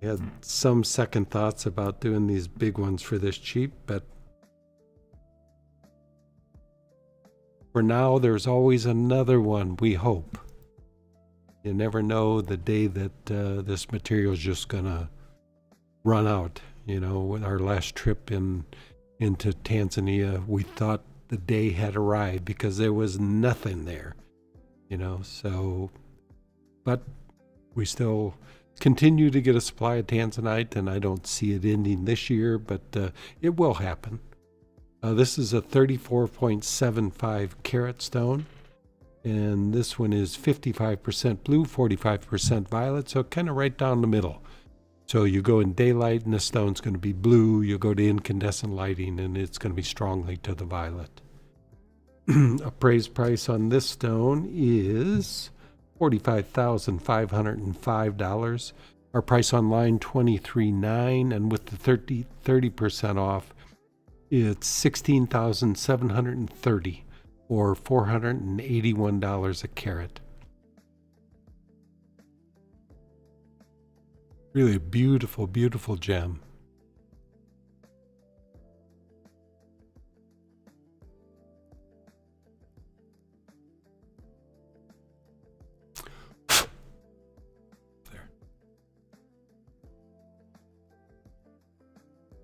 Speaker 2: I had some second thoughts about doing these big ones for this cheap, but for now, there's always another one, we hope. You never know the day that this material is just going to run out. You know, with our last trip into Tanzania, we thought the day had arrived because there was nothing there. You know, so, but we still continue to get a supply of Tanzanite, and I don't see it ending this year, but it will happen. This is a 34.75 carat stone, and this one is 55% blue, 45% violet, so kind of right down the middle. So you go in daylight and the stone's going to be blue, you go to incandescent lighting and it's going to be strongly to the violet. Appraised price on this stone is $45,505. Our price online $23,900, and with the 30% off, it's $16,730 or $481 a carat. Really a beautiful, beautiful gem.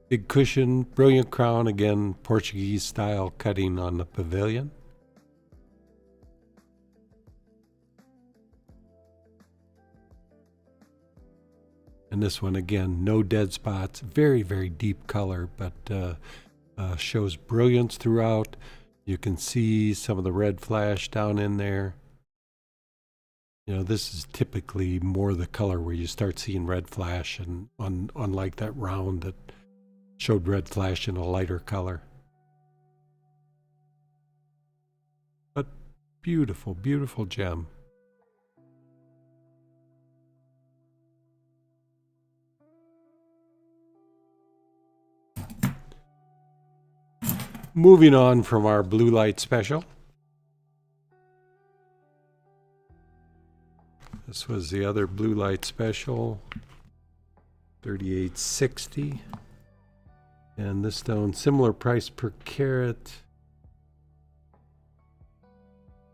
Speaker 2: Big cushion, brilliant crown, again, Portuguese style cutting on the pavilion. And this one, again, no dead spots, very, very deep color, but shows brilliance throughout. You can see some of the red flash down in there. You know, this is typically more the color where you start seeing red flash, and unlike that round that Showed red flash in a lighter color. But beautiful, beautiful gem. Moving on from our blue light special. This was the other blue light special, 38.60. And this stone, similar price per carat,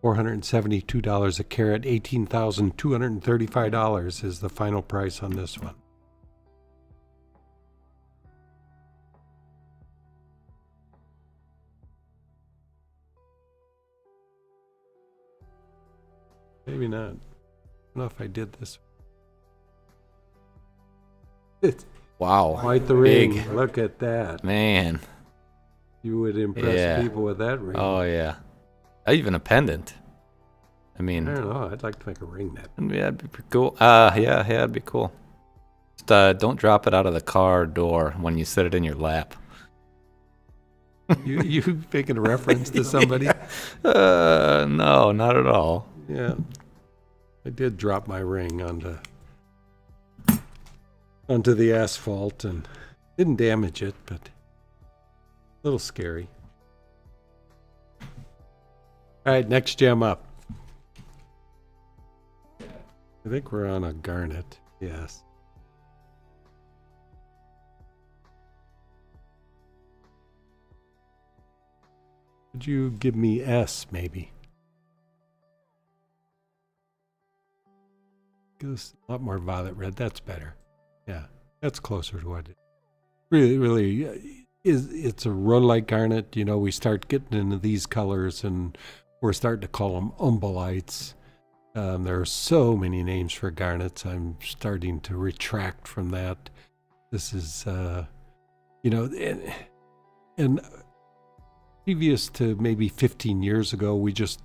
Speaker 2: $472 a carat, $18,235 is the final price on this one. Maybe not. I don't know if I did this.
Speaker 4: Wow.
Speaker 2: Quite the
Speaker 4: Big.
Speaker 2: ring. Look at that.
Speaker 4: Man.
Speaker 2: You would impress
Speaker 4: Yeah.
Speaker 2: people with that ring.
Speaker 4: Oh, yeah. Even a pendant. I mean,
Speaker 2: I don't know. I'd like to make a ring that.
Speaker 4: yeah, that'd be pretty cool. Yeah, it'd be cool. Just don't drop it out of the car door when you set it in your lap.
Speaker 2: You making a reference to somebody?
Speaker 4: No, not at all.
Speaker 2: Yeah. I did drop my ring onto the asphalt and didn't damage it, but a little scary. All right, next gem up. I think we're on a garnet. Yes. Could you give me S, maybe? Goes a lot more violet red. That's better. Yeah, that's closer to what it really is. It's a rhodolite garnet. You know, we start getting into these colors, and we're starting to call them umbellites. There are so many names for garnets. I'm starting to retract from that. This is, and previous to maybe 15 years ago, we just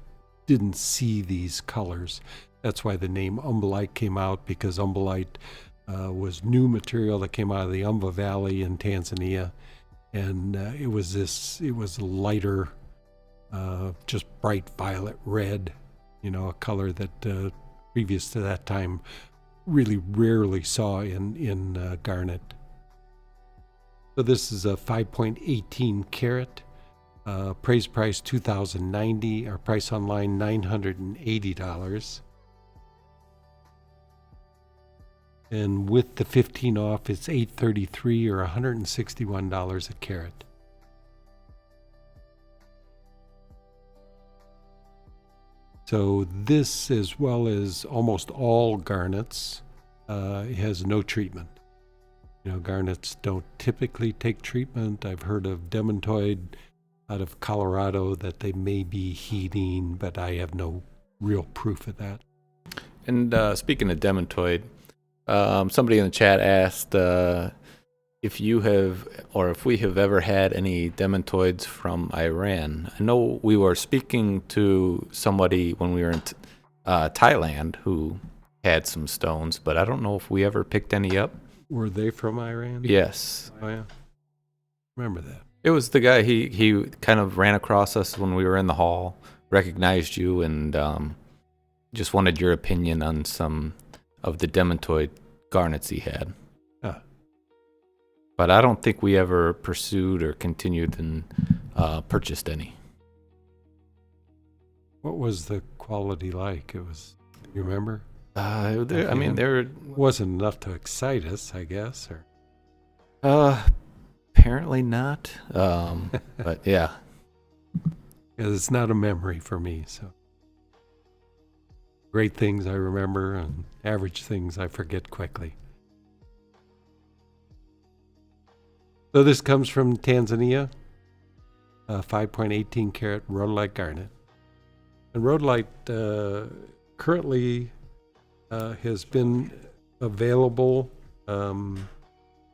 Speaker 2: didn't see these colors. That's why the name umbellite came out, because umbellite was new material that came out of the Umba Valley in Tanzania, and it was lighter, just bright violet red, a color that previous to that time really rarely saw in garnet. So this is a 5.18 carat. Appraised price $2,090. Our price online $980. And with the 15 off, it's $833 or $161 a carat. So this, as well as almost all garnets, has no treatment. Garnets don't typically take treatment. I've heard of demantoid out of Colorado that they may be heating, but I have no real proof of that.
Speaker 4: And speaking of demantoid, somebody in the chat asked if you have, or if we have ever had any demantoids from Iran. I know we were speaking to somebody when we were in Thailand who had some stones, but I don't know if we ever picked any up.
Speaker 2: Were they from Iran?
Speaker 4: Yes.
Speaker 2: Oh, yeah. Remember that.
Speaker 4: It was the guy, he kind of ran across us when we were in the hall, recognized you, and just wanted your opinion on some of the demantoid garnets he had. But I don't think we ever pursued or continued and purchased any.
Speaker 2: What was the quality like? You remember?
Speaker 4: There
Speaker 2: wasn't enough to excite us, I guess. Or
Speaker 4: apparently not. But yeah.
Speaker 2: It's not a memory for me. So great things I remember, and average things I forget quickly. So this comes from Tanzania, 5.18 carat rhodolite garnet. And rhodolite currently has been available, and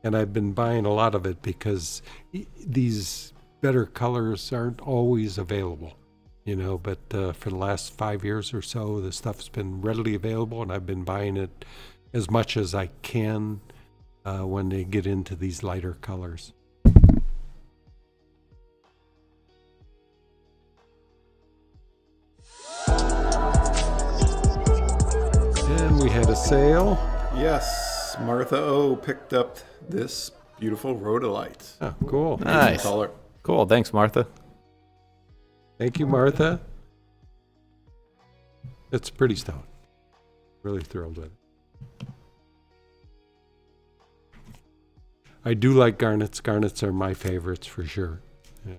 Speaker 2: I've been buying a lot of it because these better colors aren't always available, but for the last 5 years or so, the stuff's been readily available, and I've been buying it as much as I can when they get into these lighter colors. And we had a sale.
Speaker 3: Yes, Martha O picked up this beautiful rhodolite.
Speaker 2: Oh, cool.
Speaker 4: Nice.
Speaker 3: Color.
Speaker 4: Cool. Thanks, Martha.
Speaker 2: Thank you, Martha. It's a pretty stone. Really thrilled with it. I do like garnets. Garnets are my favorites for sure. Yeah,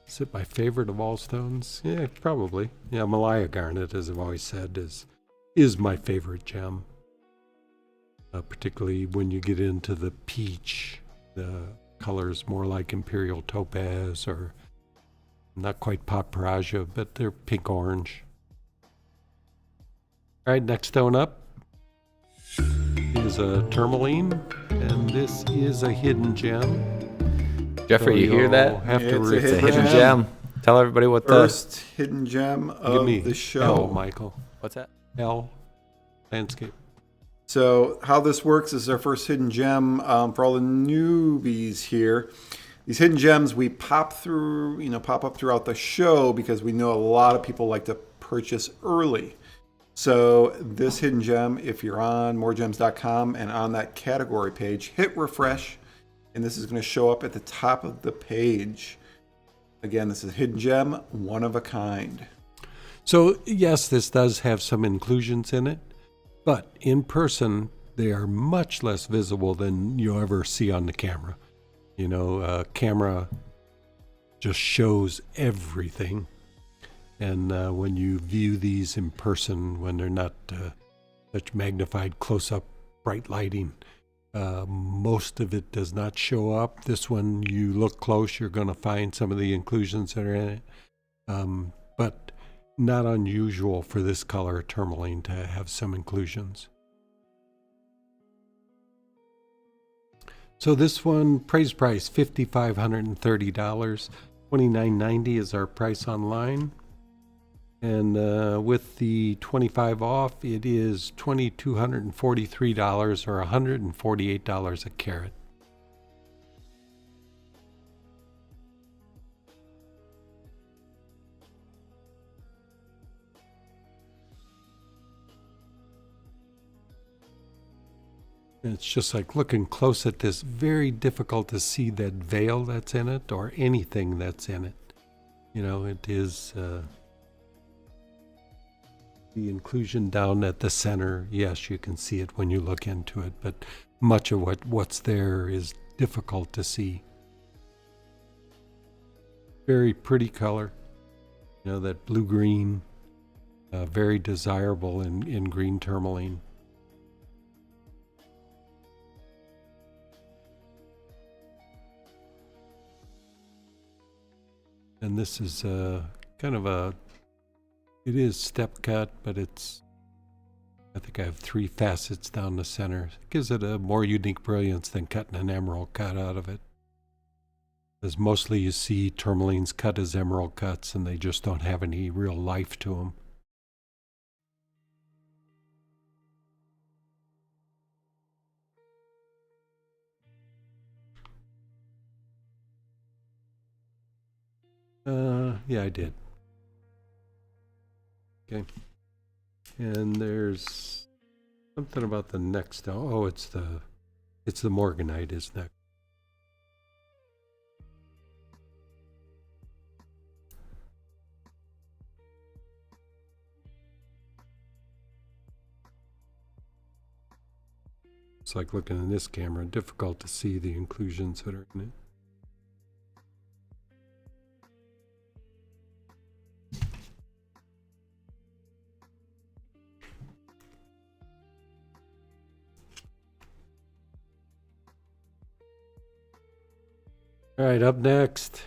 Speaker 2: is it my favorite of all stones? Yeah, probably. Yeah, Malaya garnet, as I've always said, is my favorite gem. Particularly when you get into the peach, the colors more like imperial topaz or not quite pot peragia, but they're pink orange. All right, next stone up is a tourmaline, and this is a hidden gem.
Speaker 4: Jeffrey,
Speaker 2: So
Speaker 4: you hear
Speaker 2: you'll
Speaker 4: that?
Speaker 2: have to
Speaker 3: It's a
Speaker 2: read
Speaker 4: It's a
Speaker 3: hidden
Speaker 4: hidden
Speaker 3: gem.
Speaker 4: gem. Tell everybody what the...
Speaker 3: First hidden gem
Speaker 2: Give
Speaker 3: of
Speaker 2: me
Speaker 3: the
Speaker 2: L,
Speaker 3: show.
Speaker 2: Michael.
Speaker 4: What's that?
Speaker 2: L, landscape.
Speaker 3: So how this works is our first hidden gem for all the newbies here. These hidden gems we pop up throughout the show because we know a lot of people like to purchase early. So this hidden gem, if you're on MoreGems.com and on that category page, hit refresh, and this is going to show up at the top of the page. Again, this is a hidden gem, one of a kind.
Speaker 2: So yes, this does have some inclusions in it, but in person, they are much less visible than you'll ever see on the camera. You know, camera just shows everything. And when you view these in person, when they're not such magnified close-up bright lighting, most of it does not show up. This one, you look close, you're going to find some of the inclusions that are in it. But not unusual for this color tourmaline to have some inclusions. So this one, price $5,530. $29.90 is our price online. And with the 25 off, it is $2,243 or $148 a carat. And it's just like looking close at this, very difficult to see that veil that's in it or anything that's in it. You know, it is the inclusion down at the center. Yes, you can see it when you look into it, but much of what's there is difficult to see. Very pretty color. You know, that blue-green, very desirable in green tourmaline. And this is kind of it is step cut, but I think I have 3 facets down the center. It gives it a more unique brilliance than cutting an emerald cut out of it. Because mostly you see tourmalines cut as emerald cuts and they just don't have any real life to them. Yeah, I did. Okay. And there's something about the next. Oh, it's the Morganite is next. It's like looking in this camera, difficult to see the inclusions that are in it. All right, up next,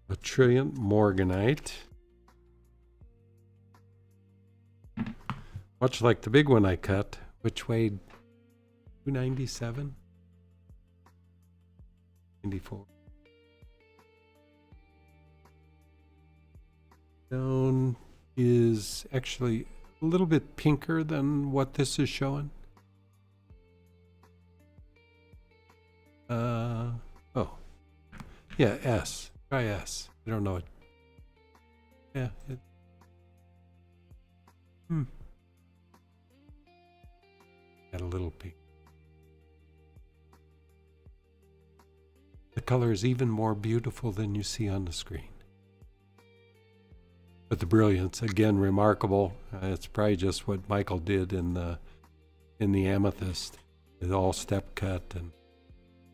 Speaker 2: a trillion Morganite. Much like the big one I cut, which weighed 297, 94. Stone is actually a little bit pinker than what this is showing. Oh, yeah, S. Try S. I don't know it. Yeah. got a little pink. The color is even more beautiful than you see on the screen. But the brilliance, again, remarkable. It's probably just what Michael did in the amethyst. It's all step cut, and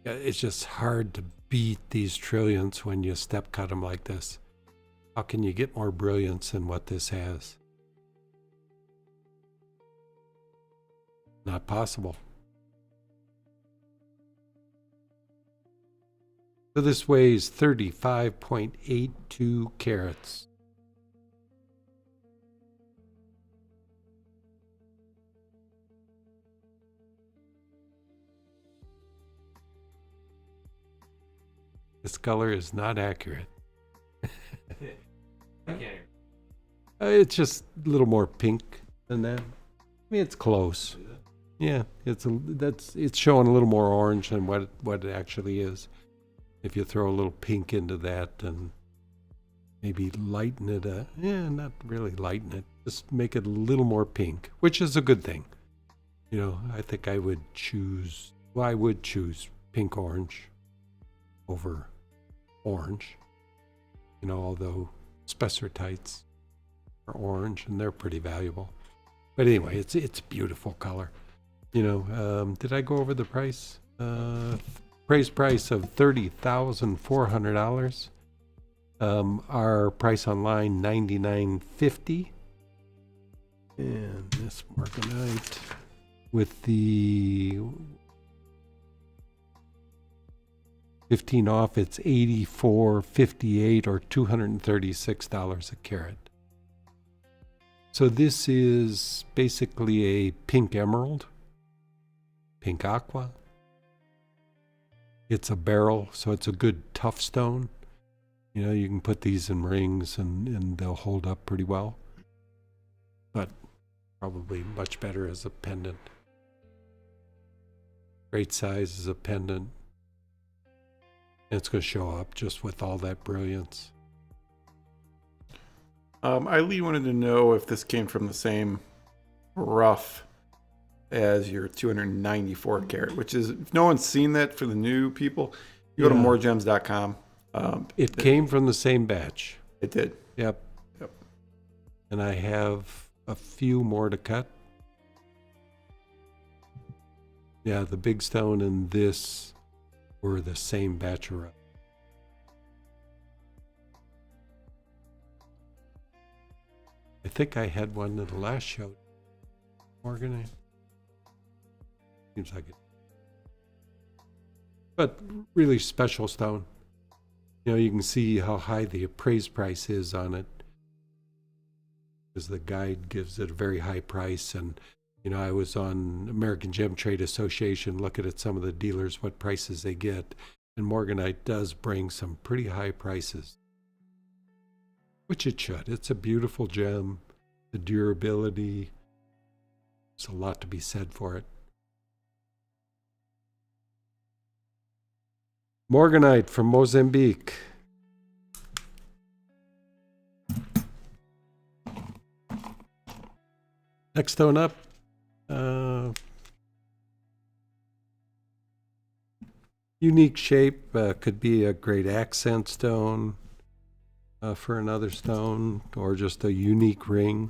Speaker 2: it's just hard to beat these trillions when you step cut them like this. How can you get more brilliance than what this has? Not possible. So this weighs 35.82 carats. This color is not accurate. It's just a little more pink than that. I mean, it's close. Yeah, it's showing a little more orange than what it actually is. If you throw a little pink into that and maybe lighten it, not really lighten it, just make it a little more pink, which is a good thing. You know, I think I would choose pink orange over orange. You know, although spessartites are orange and they're pretty valuable. But anyway, it's a beautiful color. You know, did I go over the price? Price of $30,400. Our price online $99.50. And this Morganite with the 15 off, it's $84.58 or $236 a carat. So this is basically a pink emerald, pink aqua. It's a beryl, so it's a good tough stone. You know, you can put these in rings and they'll hold up pretty well. But probably much better as a pendant. Great size as a pendant. And it's going to show up just with all that brilliance.
Speaker 3: Eileen wanted to know if this came from the same rough as your 294 carat, which is, if no one's seen that for the new people, you go to MoreGems.com.
Speaker 2: It came from the same batch.
Speaker 3: It did.
Speaker 2: Yep. And I have a few more to cut. Yeah, the big stone and this were the same batch of rough. I think I had one in the last show. Morganite. Seems like it. But really special stone. You know, you can see how high the appraised price is on it. Because the guide gives it a very high price. And, you know, I was on American Gem Trade Association looking at some of the dealers, what prices they get. And Morganite does bring some pretty high prices. Which it should. It's a beautiful gem. The durability. There's a lot to be said for it. Morganite from Mozambique. Next stone up. Unique shape. Could be a great accent stone for another stone, or just a unique ring.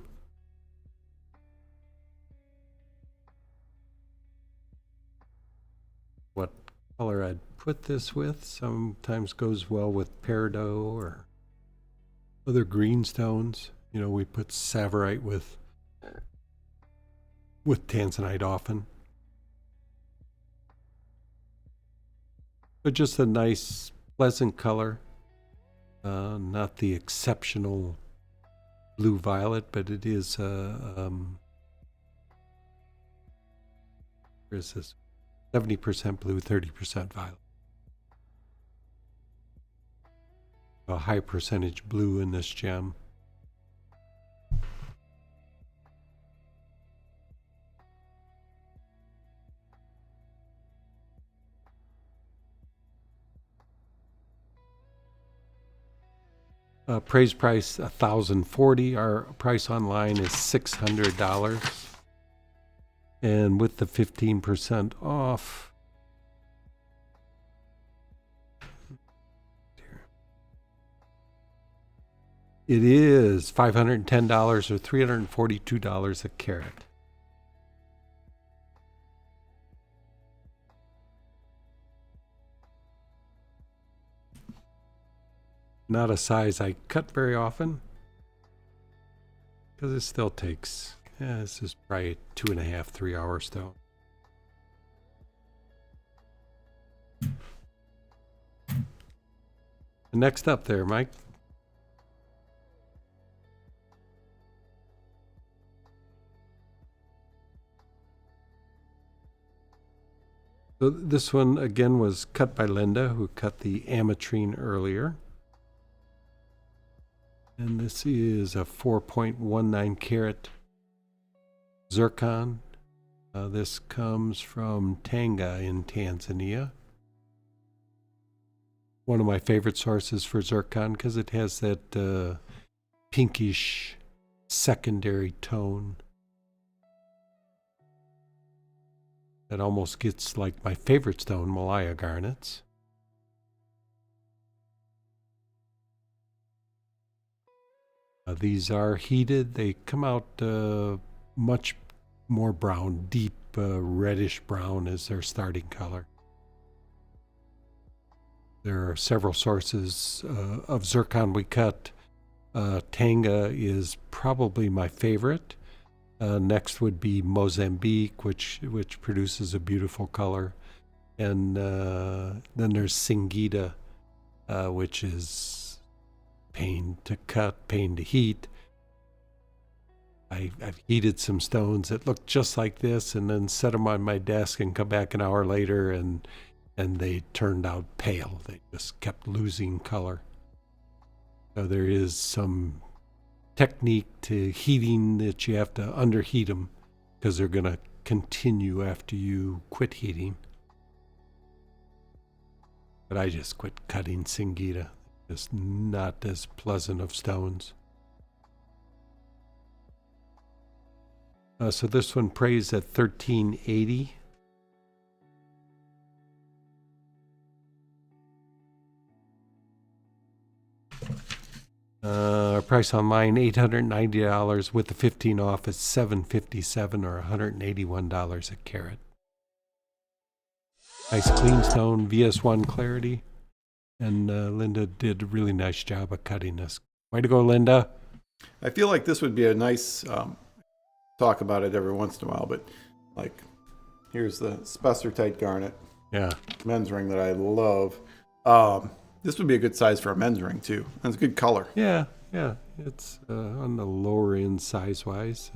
Speaker 2: What color I'd put this with sometimes goes well with peridot or other green stones. You know, we put Sapphire with Tanzanite often. But just a nice, pleasant color. Not the exceptional blue violet, but it is where is this? 70% blue, 30% violet. A high percentage blue in this gem. Appraised price $1,040. Our price online is $600. And with the 15% off, it is $510 or $342 a carat. Not a size I cut very often, because it still takes, this is probably 2.5, 3 hours though. Next up there, Mike. So this one again was cut by Linda, who cut the Amitrine earlier. And this is a 4.19 carat zircon. This comes from Tanga in Tanzania. One of my favorite sources for zircon because it has that pinkish secondary tone that almost gets like my favorite stone, Malaya garnets. These are heated. They come out much more brown, deep reddish brown is their starting color. There are several sources of zircon we cut. Tanga is probably my favorite. Next would be Mozambique, which produces a beautiful color. And then there's Singida, which is pain to cut, pain to heat. I've heated some stones that look just like this and then set them on my desk and come back an hour later and they turned out pale. They just kept losing color. So there is some technique to heating that you have to underheat them because they're going to continue after you quit heating. But I just quit cutting Singida. Just not as pleasant of stones. So this one prays at 1380. Our price online $890 with the 15 off is $757 or $181 a carat. Nice clean stone, VS1 clarity. And Linda did a really nice job of cutting this. Way to go, Linda.
Speaker 3: I feel like this would be a nice talk about it every once in a while, but like here's the Spessartite garnet.
Speaker 2: Yeah.
Speaker 3: Men's ring that I love. This would be a good size for a men's ring too. And it's a good color.
Speaker 2: Yeah. It's on the lower end size-wise.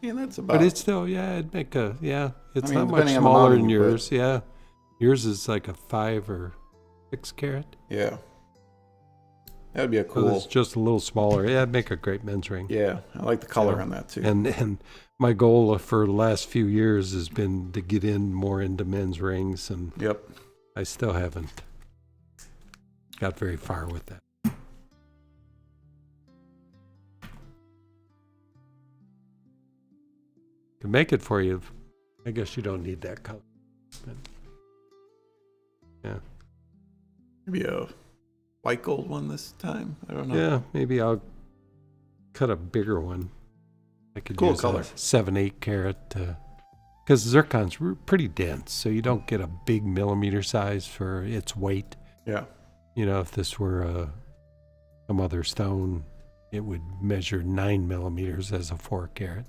Speaker 3: Yeah, that's about.
Speaker 2: But it's still, it'd make a, it's not much
Speaker 3: depending on the
Speaker 2: smaller
Speaker 3: model
Speaker 2: than
Speaker 3: you
Speaker 2: yours. Yeah. Yours is like a 5 or 6 carat.
Speaker 3: Yeah. That would be a
Speaker 2: So
Speaker 3: cool.
Speaker 2: it's just a little smaller. Yeah, it'd make a great men's ring.
Speaker 3: Yeah, I like the color on that too.
Speaker 2: And my goal for the last few years has been to get in more into men's rings, and
Speaker 3: Yep.
Speaker 2: I still haven't got very far with that. Can make it for you. I guess you don't need that color. But, yeah.
Speaker 3: Maybe a white gold one this time. I don't know.
Speaker 2: Yeah, maybe I'll cut a bigger one. I could
Speaker 3: Cool
Speaker 2: use
Speaker 3: color.
Speaker 2: a 7-8 carat because zircon's pretty dense, so you don't get a big millimeter size for its weight.
Speaker 3: Yeah.
Speaker 2: You know, if this were some other stone, it would measure 9 millimeters as a 4 carat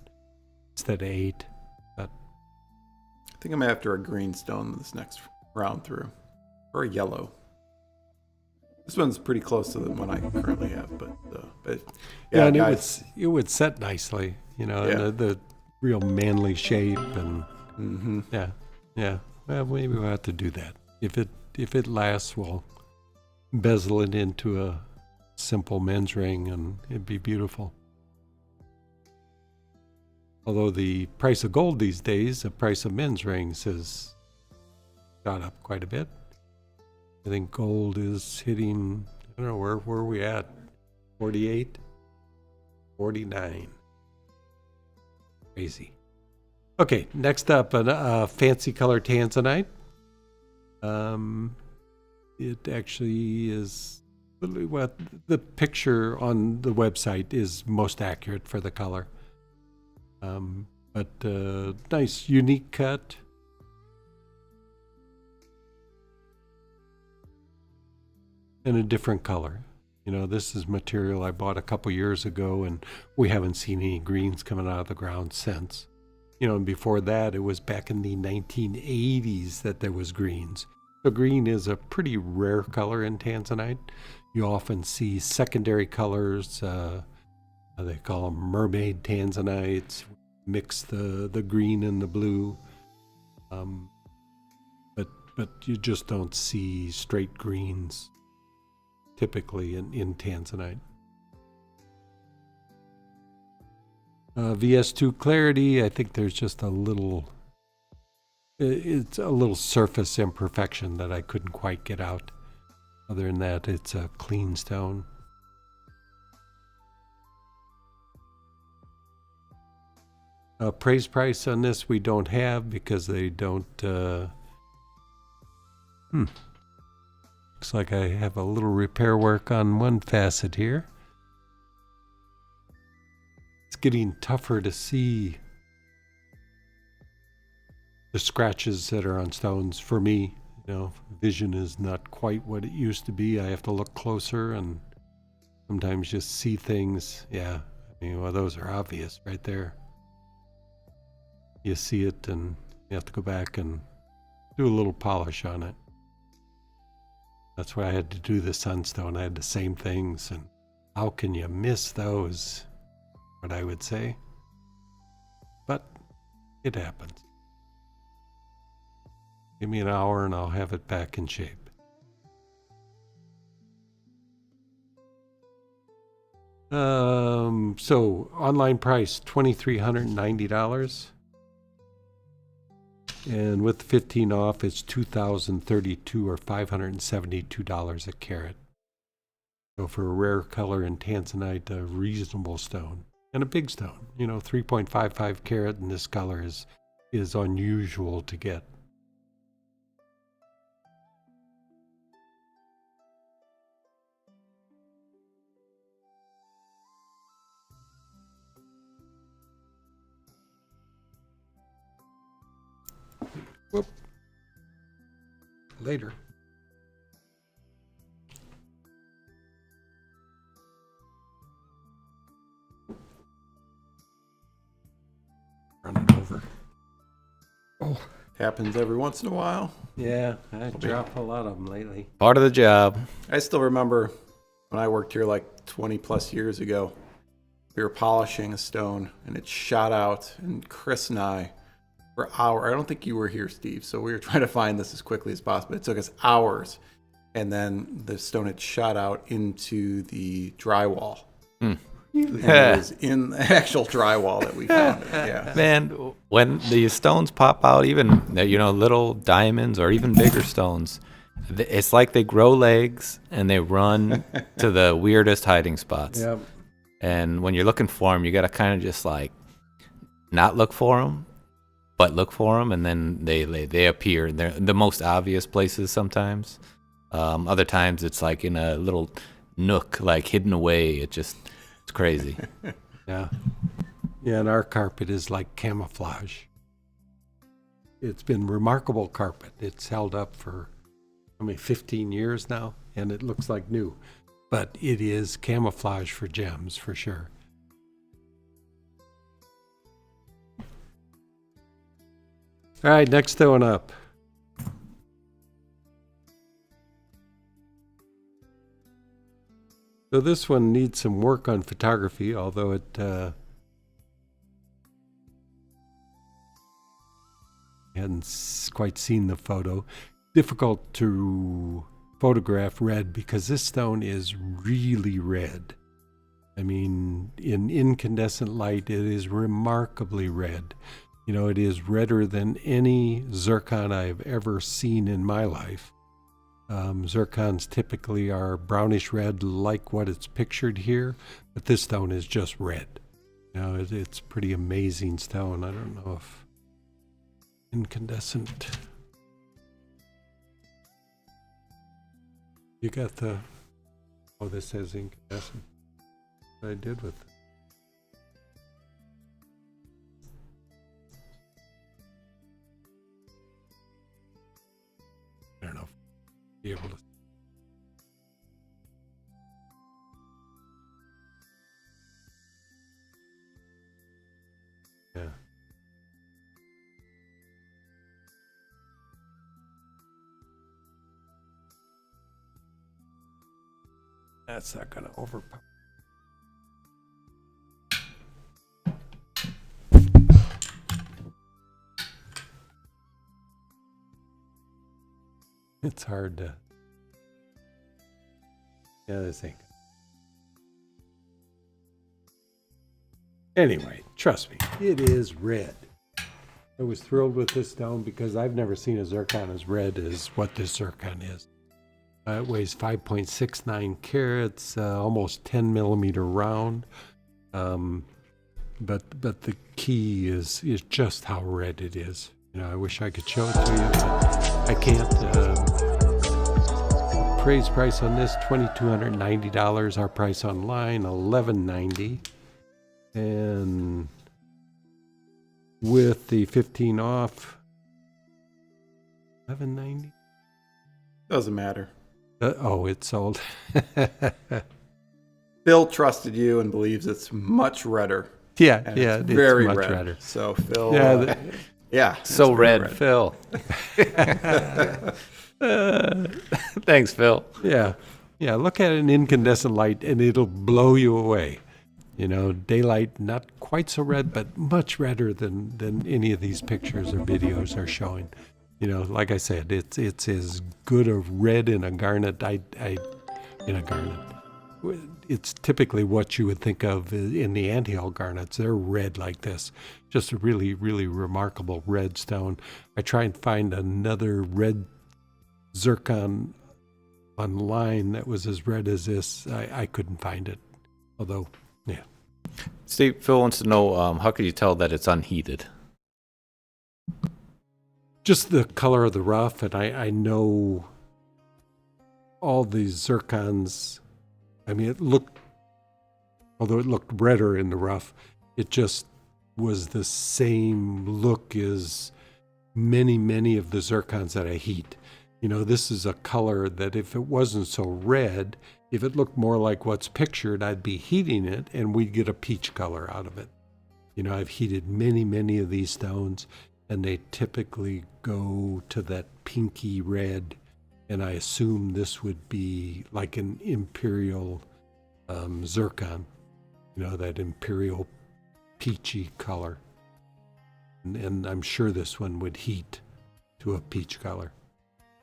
Speaker 2: instead of 8. But
Speaker 3: I think I'm after a green stone this next round through, or a yellow. This one's pretty close to the one I currently have, but
Speaker 2: yeah, and
Speaker 3: guys,
Speaker 2: it would set nicely, you know,
Speaker 3: Yeah.
Speaker 2: and the real manly shape and
Speaker 3: mm-hmm.
Speaker 2: yeah. Well, maybe we'll have to do that. If it lasts, we'll bezel it into a simple men's ring, and it'd be beautiful. Although the price of gold these days, the price of men's rings has gone up quite a bit. I think gold is hitting, I don't know, where are we at? 48? 49. Crazy. Okay, next up, a fancy color Tanzanite. It actually is, well, the picture on the website is most accurate for the color. But nice, unique cut. And a different color. You know, this is material I bought a couple years ago, and we haven't seen any greens coming out of the ground since. You know, and before that, it was back in the 1980s that there was greens. So green is a pretty rare color in Tanzanite. You often see secondary colors. They call them mermaid Tanzanites. Mix the green and the blue. But you just don't see straight greens typically in Tanzanite. VS2 clarity, I think there's just it's a little surface imperfection that I couldn't quite get out. Other than that, it's a clean stone. Praise price on this we don't have because they don't... Looks like I have a little repair work on one facet here. It's getting tougher to see the scratches that are on stones for me. You know, vision is not quite what it used to be. I have to look closer and sometimes just see things. Yeah, I mean, well, those are obvious right there. You see it and you have to go back and do a little polish on it. That's why I had to do the sunstone. I had the same things, and how can you miss those? What I would say. But it happens. Give me an hour and I'll have it back in shape. So online price $2,390. And with 15 off, it's $2,032 or $572 a carat. So for a rare color in Tanzanite, a reasonable stone. And a big stone, you know, 3.55 carat in this color is unusual to get. Whoop. Later. Run it over. Oh.
Speaker 3: Happens every once in a while.
Speaker 2: Yeah, I dropped a lot of them lately.
Speaker 4: Part of the job.
Speaker 3: I still remember when I worked here like 20 plus years ago, we were polishing a stone and it shot out, and Chris and I, for hours. I don't think you were here, Steve, so we were trying to find this as quickly as possible. It took us hours, and then the stone had shot out into the drywall. And it was in the actual drywall that we found it. Yeah.
Speaker 4: Man, when the stones pop out, even little diamonds or even bigger stones, it's like they grow legs and they run to the weirdest hiding spots.
Speaker 2: Yep.
Speaker 4: And when you're looking for them, you got to kind of just like not look for them, but look for them, and then they appear. They're the most obvious places sometimes. Other times it's like in a little nook, like hidden away. It's crazy.
Speaker 2: Yeah. Yeah, and our carpet is like camouflage. It's been remarkable carpet. It's held up for 15 years now, and it looks like new. But it is camouflage for gems, for sure. All right, next stone up. So this one needs some work on photography, although it hadn't quite seen the photo. Difficult to photograph red because this stone is really red. I mean, in incandescent light, it is remarkably red. You know, it is redder than any zircon I've ever seen in my life. Zircons typically are brownish red like what it's pictured here, but this stone is just red. You know, it's pretty amazing stone. I don't know if incandescent. You got the, oh, this says incandescent. What I did with it. I don't know if I'll be able to. Yeah. That's not going to overpower. It's hard to. Yeah, this ain't. Anyway, trust me, it is red. I was thrilled with this stone because I've never seen a zircon as red as what this zircon is. It weighs 5.69 carats, almost 10 millimeter round. But the key is just how red it is. You know, I wish I could show it to you, but I can't. Appraised price on this $2,290. Our price online $1,190, and with the 15 off $11.90.
Speaker 3: Doesn't matter.
Speaker 2: Oh, it's sold.
Speaker 3: Phil trusted you and believes it's much redder.
Speaker 2: Yeah,
Speaker 3: And
Speaker 2: yeah,
Speaker 3: it's very
Speaker 2: much
Speaker 3: red.
Speaker 2: redder.
Speaker 3: So Phil,
Speaker 2: Yeah,
Speaker 3: yeah,
Speaker 4: So
Speaker 3: it's very
Speaker 4: red, Phil. Thanks, Phil.
Speaker 2: Yeah, look at an incandescent light and it'll blow you away. You know, daylight, not quite so red, but much redder than any of these pictures or videos are showing. You know, like I said, it's as good a red in a garnet. In a garnet. It's typically what you would think of in the anthill garnets. They're red like this. Just a really, really remarkable red stone. I try and find another red zircon online that was as red as this. I couldn't find it. Although, yeah.
Speaker 4: Steve, Phil wants to know, how can you tell that it's unheated?
Speaker 2: Just the color of the rough, and I know all these zircons. I mean, although it looked redder in the rough, it just was the same look as many of the zircons that I heat. You know, this is a color that if it wasn't so red, if it looked more like what's pictured, I'd be heating it and we'd get a peach color out of it. You know, I've heated many of these stones, and they typically go to that pinky red, and I assume this would be like an imperial zircon, you know, that imperial peachy color. And I'm sure this one would heat to a peach color.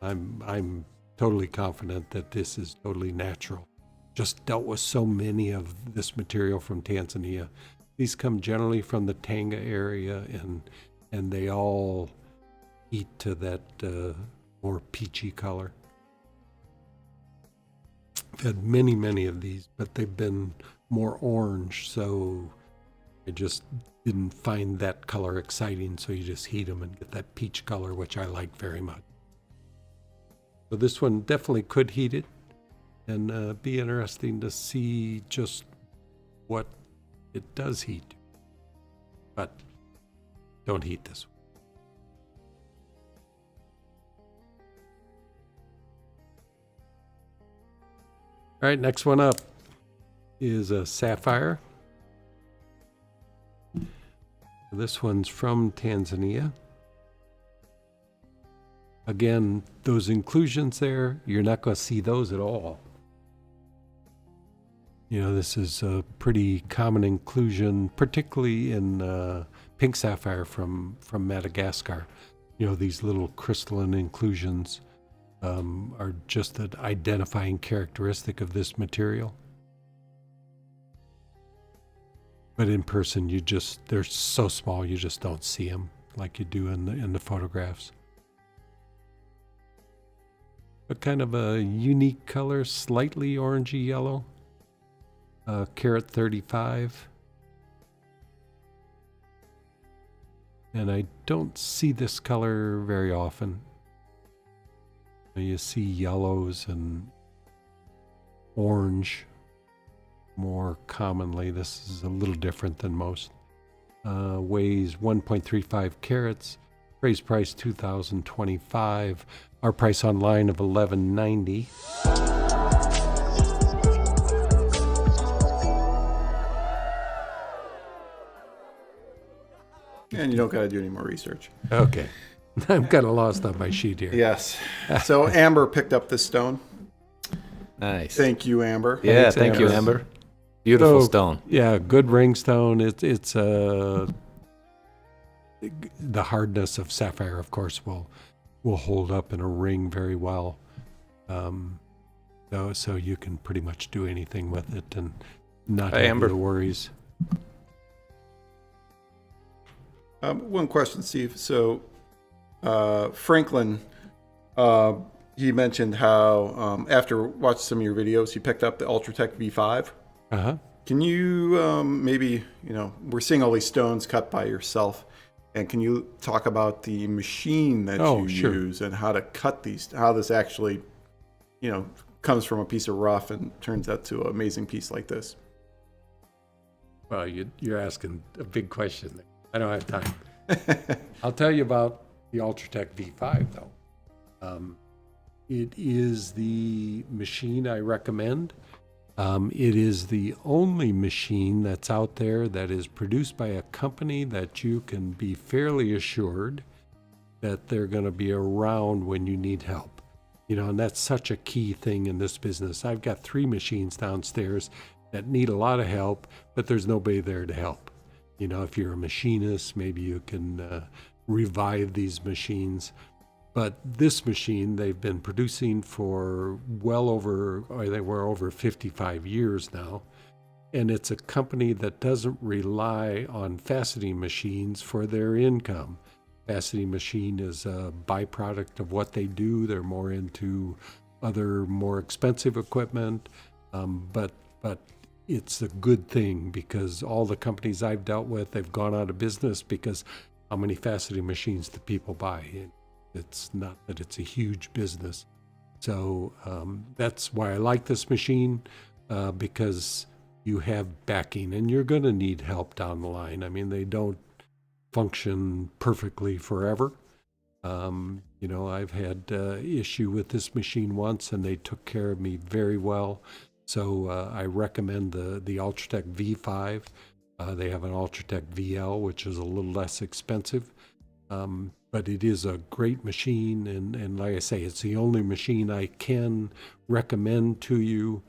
Speaker 2: I'm totally confident that this is totally natural. Just dealt with so many of this material from Tanzania. These come generally from the Tanga area, and they all heat to that more peachy color. I've had many of these, but they've been more orange, so I just didn't find that color exciting, so you just heat them and get that peach color, which I like very much. So this one definitely could heat it, and be interesting to see just what it does heat. But don't heat this one. All right, next one up is a sapphire. This one's from Tanzania. Again, those inclusions there, you're not going to see those at all. You know, this is a pretty common inclusion, particularly in pink sapphire from Madagascar. You know, these little crystalline inclusions are just an identifying characteristic of this material. But in person, they're so small, you just don't see them like you do in the photographs. But kind of a unique color, slightly orangey yellow. Carat 35. And I don't see this color very often. You see yellows and orange more commonly. This is a little different than most. Weighs 1.35 carats. Appraised price $2,025. Our price online of $1,190.
Speaker 3: And you don't got to do any more research.
Speaker 2: Okay. I'm kind of lost on my sheet here.
Speaker 3: Yes. So Amber picked up this stone.
Speaker 4: Nice.
Speaker 3: Thank you, Amber.
Speaker 4: Yeah, thank you, Amber. Beautiful stone.
Speaker 2: Yeah, good ring stone. It's the hardness of sapphire, of course, will hold up in a ring very well. So you can pretty much do anything with it and not have the worries.
Speaker 3: One question, Steve. So Franklin, he mentioned how after watching some of your videos, he picked up the Ultratech V5.
Speaker 2: Uh-huh.
Speaker 3: Can you maybe, we're seeing all these stones cut by yourself, and can you talk about the machine that you use and how to cut these, how this actually, comes from a piece of rough and turns out to an amazing piece like this?
Speaker 2: Well, you're asking a big question there. I don't have time. I'll tell you about the Ultratech V5, though. It is the machine I recommend. It is the only machine that's out there that is produced by a company that you can be fairly assured that they're going to be around when you need help. And that's such a key thing in this business. I've got 3 machines downstairs that need a lot of help, but there's nobody there to help. If you're a machinist, maybe you can revive these machines. But this machine, they've been producing for we're over 55 years now. And it's a company that doesn't rely on faceting machines for their income. Faceting machine is a byproduct of what they do. They're more into other more expensive equipment. But it's a good thing because all the companies I've dealt with, they've gone out of business because how many faceting machines do people buy? It's not that it's a huge business. So that's why I like this machine because you have backing and you're going to need help down the line. I mean, they don't function perfectly forever. I've had issue with this machine once and they took care of me very well. So I recommend the Ultratech V5. They have an Ultratech VL, which is a little less expensive. But it is a great machine, and like I say, it's the only machine I can recommend to you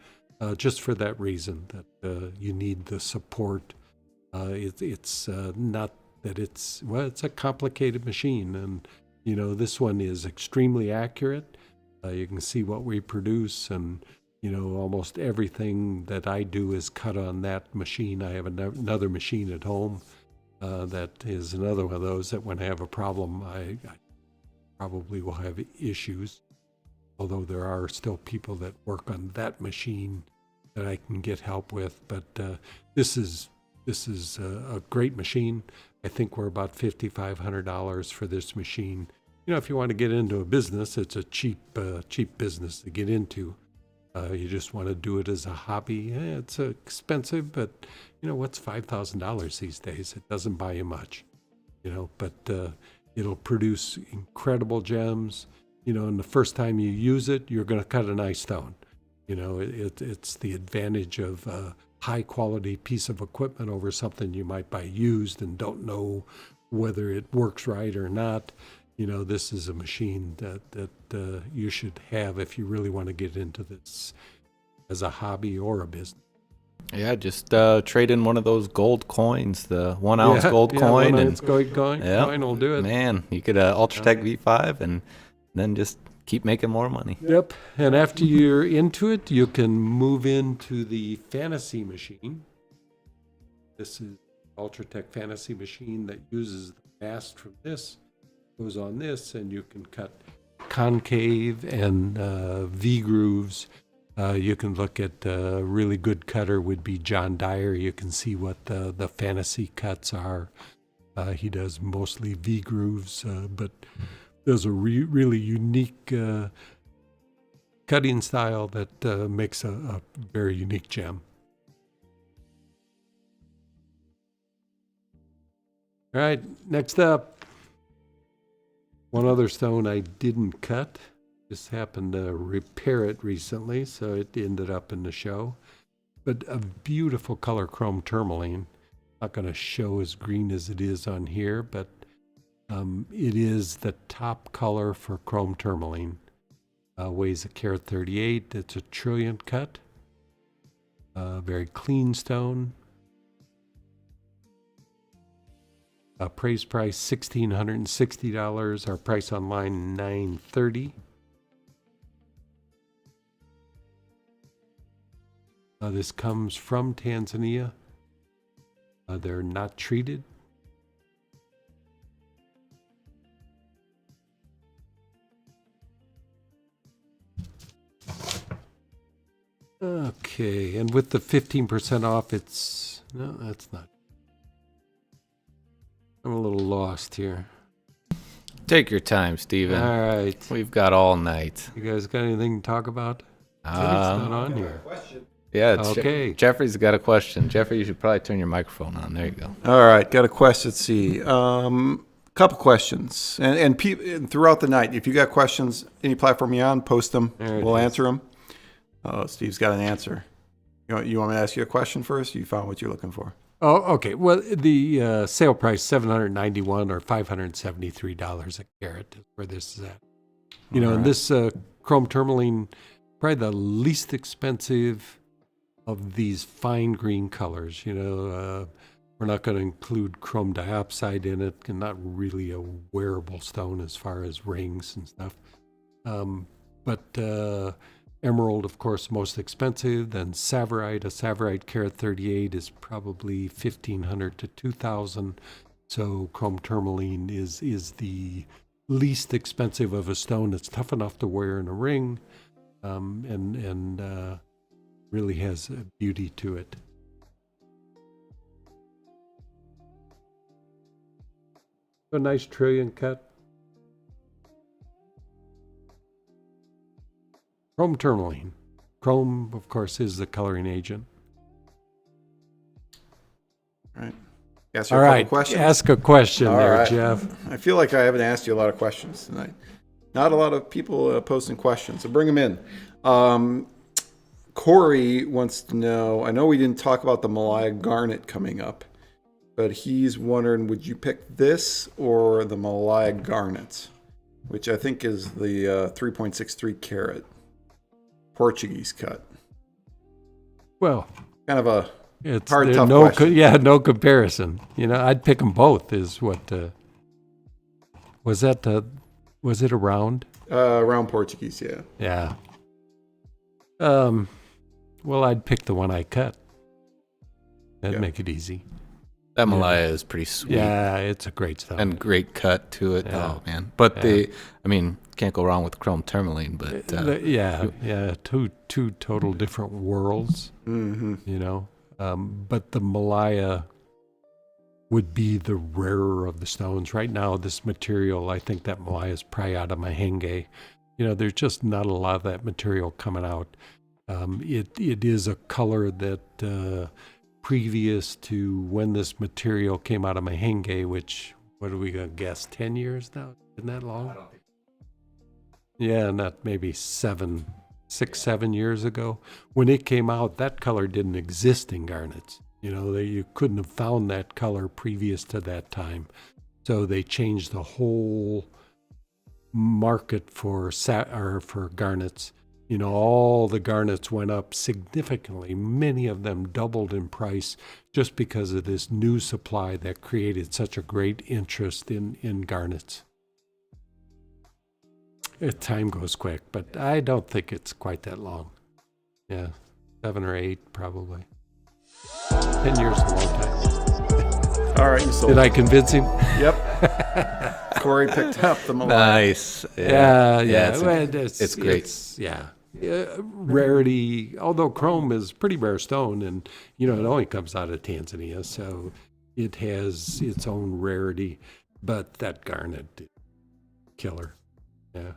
Speaker 2: just for that reason, that you need the support. It's not that it's a complicated machine, and this one is extremely accurate. You can see what we produce, and almost everything that I do is cut on that machine. I have another machine at home. That is another one of those that when I have a problem, I probably will have issues. Although there are still people that work on that machine that I can get help with. But this is a great machine. I think we're about $5,500 for this machine. If you want to get into a business, it's a cheap business to get into. You just want to do it as a hobby. It's expensive, but what's $5,000 these days? It doesn't buy you much, but it'll produce incredible gems, and the first time you use it, you're going to cut a nice stone. It's the advantage of a high quality piece of equipment over something you might buy used and don't know whether it works right or not. This is a machine that you should have if you really want to get into this as a hobby or a business.
Speaker 4: Yeah, just trade in one of those gold coins, the 1 ounce gold coin.
Speaker 2: 1 ounce gold coin will do it.
Speaker 4: Man, you could Ultratech V5 and then just keep making more money.
Speaker 2: Yep. And after you're into it, you can move into the fantasy machine. This is Ultratech fantasy machine that uses the mast from this. Goes on this, and you can cut concave and V grooves. You can look at a really good cutter would be John Dyer. You can see what the fantasy cuts are. He does mostly V grooves, but there's a really unique cutting style that makes a very unique gem. All right, next up, one other stone I didn't cut. Just happened to repair it recently, so it ended up in the show. But a beautiful color chrome tourmaline. Not going to show as green as it is on here, but it is the top color for chrome tourmaline. Weighs a carat 38. It's a trillion cut. Very clean stone. Appraised price $1,660. Our price online $930. This comes from Tanzania. They're not treated. Okay, and with the 15% off, it's... No, that's not... I'm a little lost here.
Speaker 4: Take your time, Steven.
Speaker 2: All right.
Speaker 4: We've got all night.
Speaker 2: You guys got anything to talk about? It's not on here.
Speaker 4: Yeah, it's
Speaker 2: Okay.
Speaker 4: Jeffrey's got a question. Jeffrey, you should probably turn your microphone on. There you go.
Speaker 3: All right, got a question. Let's see. Couple questions, and throughout the night, if you got questions, any platform you're on, post them. We'll answer them. Oh, Steve's got an answer. You want me to ask you a question first? You found what you're looking for.
Speaker 2: Oh, okay. Well, the sale price $791 or $573 a carat is where this is at. You know, and this chrome tourmaline, probably the least expensive of these fine green colors. You know, we're not going to include chrome dioxide in it, and not really a wearable stone as far as rings and stuff. But emerald, of course, most expensive. Then Tsavorite, a Tsavorite carat 38 is probably $1,500 to $2,000. So chrome tourmaline is the least expensive of a stone. It's tough enough to wear in a ring, and really has a beauty to it. A nice trillion cut. Chrome tourmaline. Chrome, of course, is the coloring agent.
Speaker 3: All right. Ask
Speaker 2: All right, ask a question
Speaker 3: All
Speaker 2: there,
Speaker 3: right.
Speaker 2: Jeff.
Speaker 3: I feel like I haven't asked you a lot of questions tonight. Not a lot of people posting questions, so bring them in. Corey wants to know, I know we didn't talk about the Malaya Garnet coming up, but he's wondering, would you pick this or the Malaya Garnet, which I think is the 3.63 carat Portuguese cut?
Speaker 2: Well,
Speaker 3: Kind of a
Speaker 2: it's
Speaker 3: hard,
Speaker 2: there
Speaker 3: tough
Speaker 2: no
Speaker 3: question.
Speaker 2: no comparison. You know, I'd pick them both. Is what was that? Was it a round?
Speaker 3: Round Portuguese, yeah.
Speaker 2: Yeah. Well, I'd pick the one I cut. That'd
Speaker 3: Yeah.
Speaker 2: make it easy.
Speaker 4: That Malaya is pretty sweet.
Speaker 2: Yeah, it's a great stone.
Speaker 4: And great cut to it.
Speaker 2: Yeah.
Speaker 4: Oh, man. But can't go wrong with chrome tourmaline, but...
Speaker 2: two total different worlds,
Speaker 3: Mm-hmm.
Speaker 2: you know. But the Malaya would be the rarer of the stones. Right now, this material, I think that Malaya is probably out of Mahenge. You know, there's just not a lot of that material coming out. It is a color that previous to when this material came out of Mahenge, which, what are we going to guess, 10 years now? Isn't that long? Yeah, not maybe 6, 7 years ago. When it came out, that color didn't exist in garnets. You know, you couldn't have found that color previous to that time. So they changed the whole market for garnets. You know, all the garnets went up significantly. Many of them doubled in price just because of this new supply that created such a great interest in garnets. Time goes quick, but I don't think it's quite that long. Yeah, 7 or 8 probably. 10 years is a long time.
Speaker 3: All right, you sold
Speaker 2: Did
Speaker 3: it.
Speaker 2: I convince him?
Speaker 3: Yep. Corey picked up the Malaya.
Speaker 4: Nice.
Speaker 2: Yeah.
Speaker 4: It's great.
Speaker 2: Rarity, although chrome is a pretty rare stone, and, you know, it only comes out of Tanzania, so it has its own rarity, but that Garnet, killer. Yeah.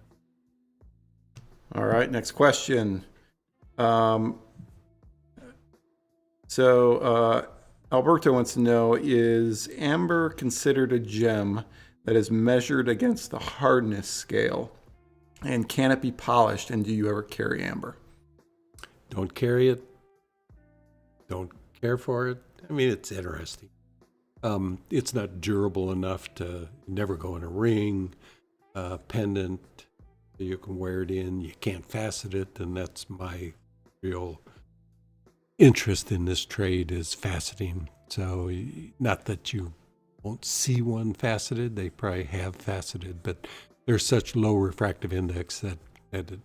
Speaker 3: All right, next question. Alberto wants to know, is amber considered a gem that is measured against the hardness scale? And can it be polished? And do you ever carry amber?
Speaker 2: Don't carry it. Don't care for it. I mean, it's interesting. It's not durable enough to never go in a ring, pendant. You can wear it in. You can't facet it, and that's my real interest in this trade is faceting. So not that you won't see one faceted. They probably have faceted, but there's such low refractive index that it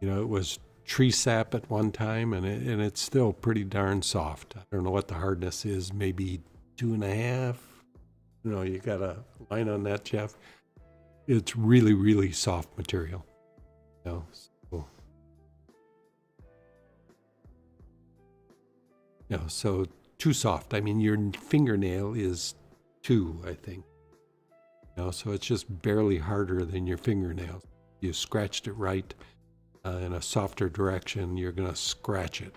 Speaker 2: was tree sap at one time, and it's still pretty darn soft. I don't know what the hardness is, maybe 2.5. You got a line on that, Jeff? It's really, really soft material. So too soft. I mean, your fingernail is 2, I think. So it's just barely harder than your fingernail. You scratched it right in a softer direction, you're going to scratch it.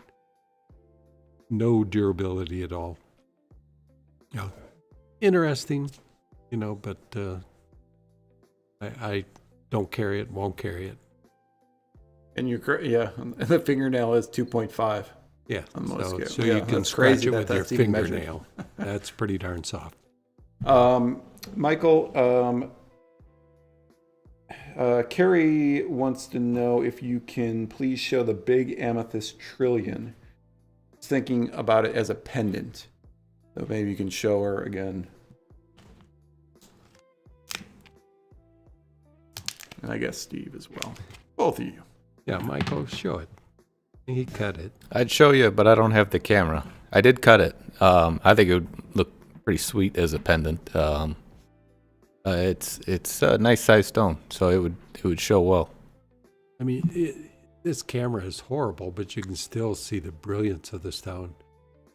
Speaker 2: No durability at all. Interesting, but I don't carry it, won't carry it.
Speaker 3: And the fingernail is 2.5.
Speaker 2: Yeah,
Speaker 3: on most scales.
Speaker 2: So you can scratch it with your fingernail. That's pretty darn soft.
Speaker 3: Michael, Carrie wants to know if you can please show the big amethyst trillion. Thinking about it as a pendant. So maybe you can show her again. And I guess Steve as well. Both of you.
Speaker 2: Yeah, Michael, show it. He cut it.
Speaker 4: I'd show you, but I don't have the camera. I did cut it. I think it would look pretty sweet as a pendant. It's a nice size stone, so it would show well.
Speaker 2: I mean, this camera is horrible, but you can still see the brilliance of the stone.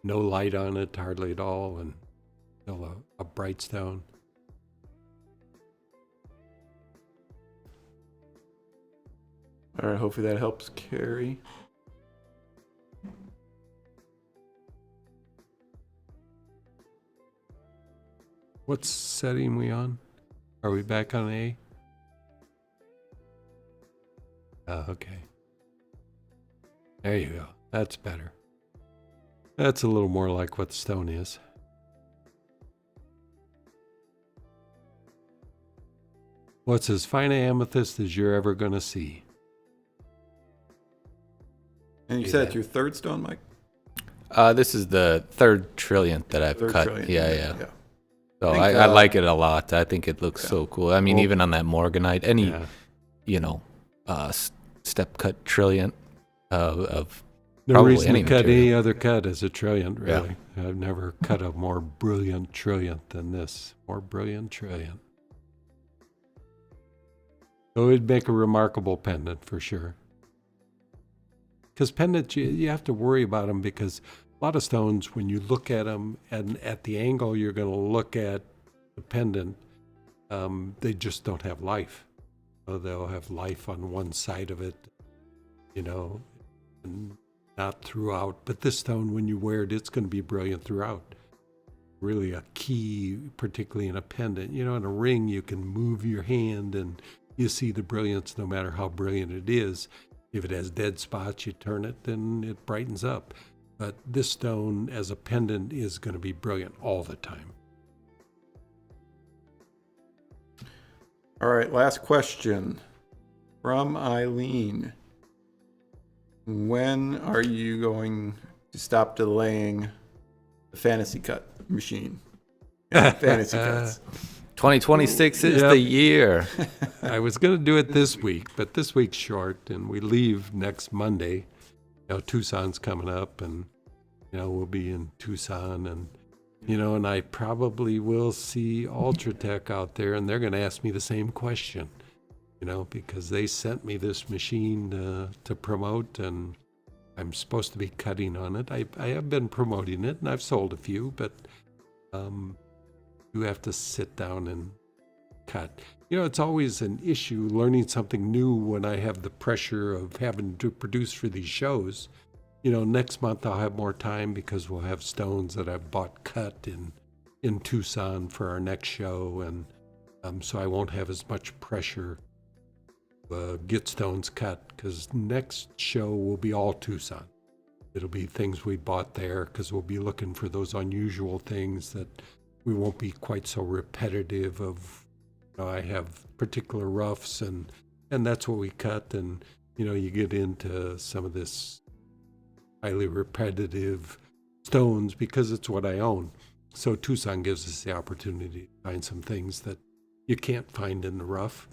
Speaker 2: No light on it, hardly at all, and still a bright stone.
Speaker 3: All right, hopefully that helps Carrie.
Speaker 2: What setting we on? Are we back on A? Oh, okay. There you go. That's better. That's a little more like what the stone is. What's as fine an amethyst as you're ever going to see?
Speaker 3: And you said it's your third stone, Mike?
Speaker 4: This is the third trillionth that I've cut.
Speaker 3: Trillion.
Speaker 4: Yeah. So I like it a lot. I think it looks so cool. I mean, even on that Morganite, any, step cut trillion of
Speaker 2: no
Speaker 4: probably
Speaker 2: reason
Speaker 4: any
Speaker 2: to cut
Speaker 4: material.
Speaker 2: any other cut as a trillionth, really. Yeah. I've never cut a more brilliant trillionth than this. More brilliant trillionth. So it'd make a remarkable pendant for sure. Because pendants, you have to worry about them because a lot of stones, when you look at them and at the angle you're going to look at the pendant, they just don't have life. So they'll have life on one side of it, and not throughout. But this stone, when you wear it, it's going to be brilliant throughout. Really a key, particularly in a pendant. In a ring, you can move your hand and you see the brilliance no matter how brilliant it is. If it has dead spots, you turn it, then it brightens up. But this stone as a pendant is going to be brilliant all the time.
Speaker 3: All right, last question from Eileen. When are you going to stop delaying the fantasy cut machine? Fantasy cuts.
Speaker 4: 2026 is the year.
Speaker 2: I was going to do it this week, but this week's short, and we leave next Monday. Tucson's coming up, and we'll be in Tucson, and and I probably will see Ultratech out there, and they're going to ask me the same question, because they sent me this machine to promote, and I'm supposed to be cutting on it. I have been promoting it, and I've sold a few, but you have to sit down and cut. It's always an issue learning something new when I have the pressure of having to produce for these shows. Next month I'll have more time because we'll have stones that I've bought cut in Tucson for our next show, and so I won't have as much pressure to get stones cut, because next show will be all Tucson. It'll be things we bought there, because we'll be looking for those unusual things that we won't be quite so repetitive of. I have particular roughs, and that's what we cut, and you get into some of this highly repetitive stones because it's what I own. So Tucson gives us the opportunity to find some things that you can't find in the rough.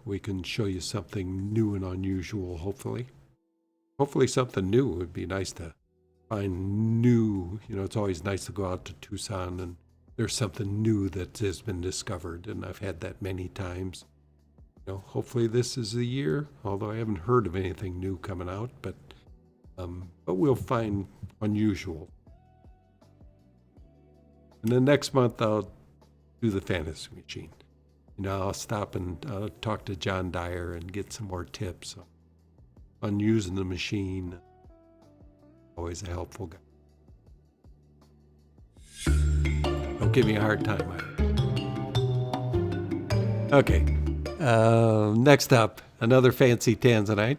Speaker 2: We can show you something new and unusual, hopefully. Hopefully something new. It would be nice to find new. It's always nice to go out to Tucson and there's something new that has been discovered, and I've had that many times. Hopefully this is the year, although I haven't heard of anything new coming out, but we'll find unusual. And then next month I'll do the fantasy machine. I'll stop and talk to John Dyer and get some more tips on using the machine. Always a helpful guy. Don't give me a hard time. Okay. Next up, another fancy Tanzanite.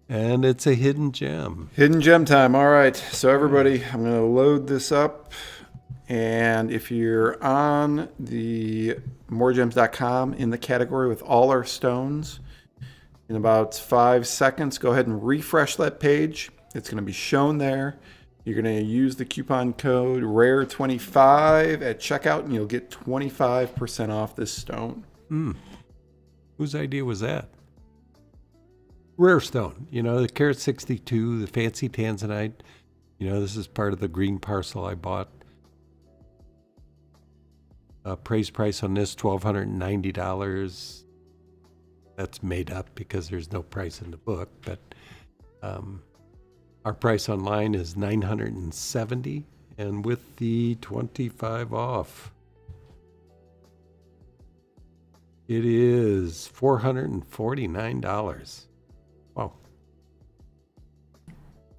Speaker 2: And it's a hidden gem.
Speaker 3: Hidden gem time. All right. So everybody, I'm going to load this up. And if you're on the MoreGems.com in the category with all our stones, in about 5 seconds, go ahead and refresh that page. It's going to be shown there. You're going to use the coupon code RARE25 at checkout, and you'll get 25% off this stone.
Speaker 2: Whose idea was that? Rare stone. The Carat 62, the fancy Tanzanite. This is part of the green parcel I bought. Appraised price on this, $1,290. That's made up because there's no price in the book, but our price online is $970, and with the 25 off, it is $449. Wow.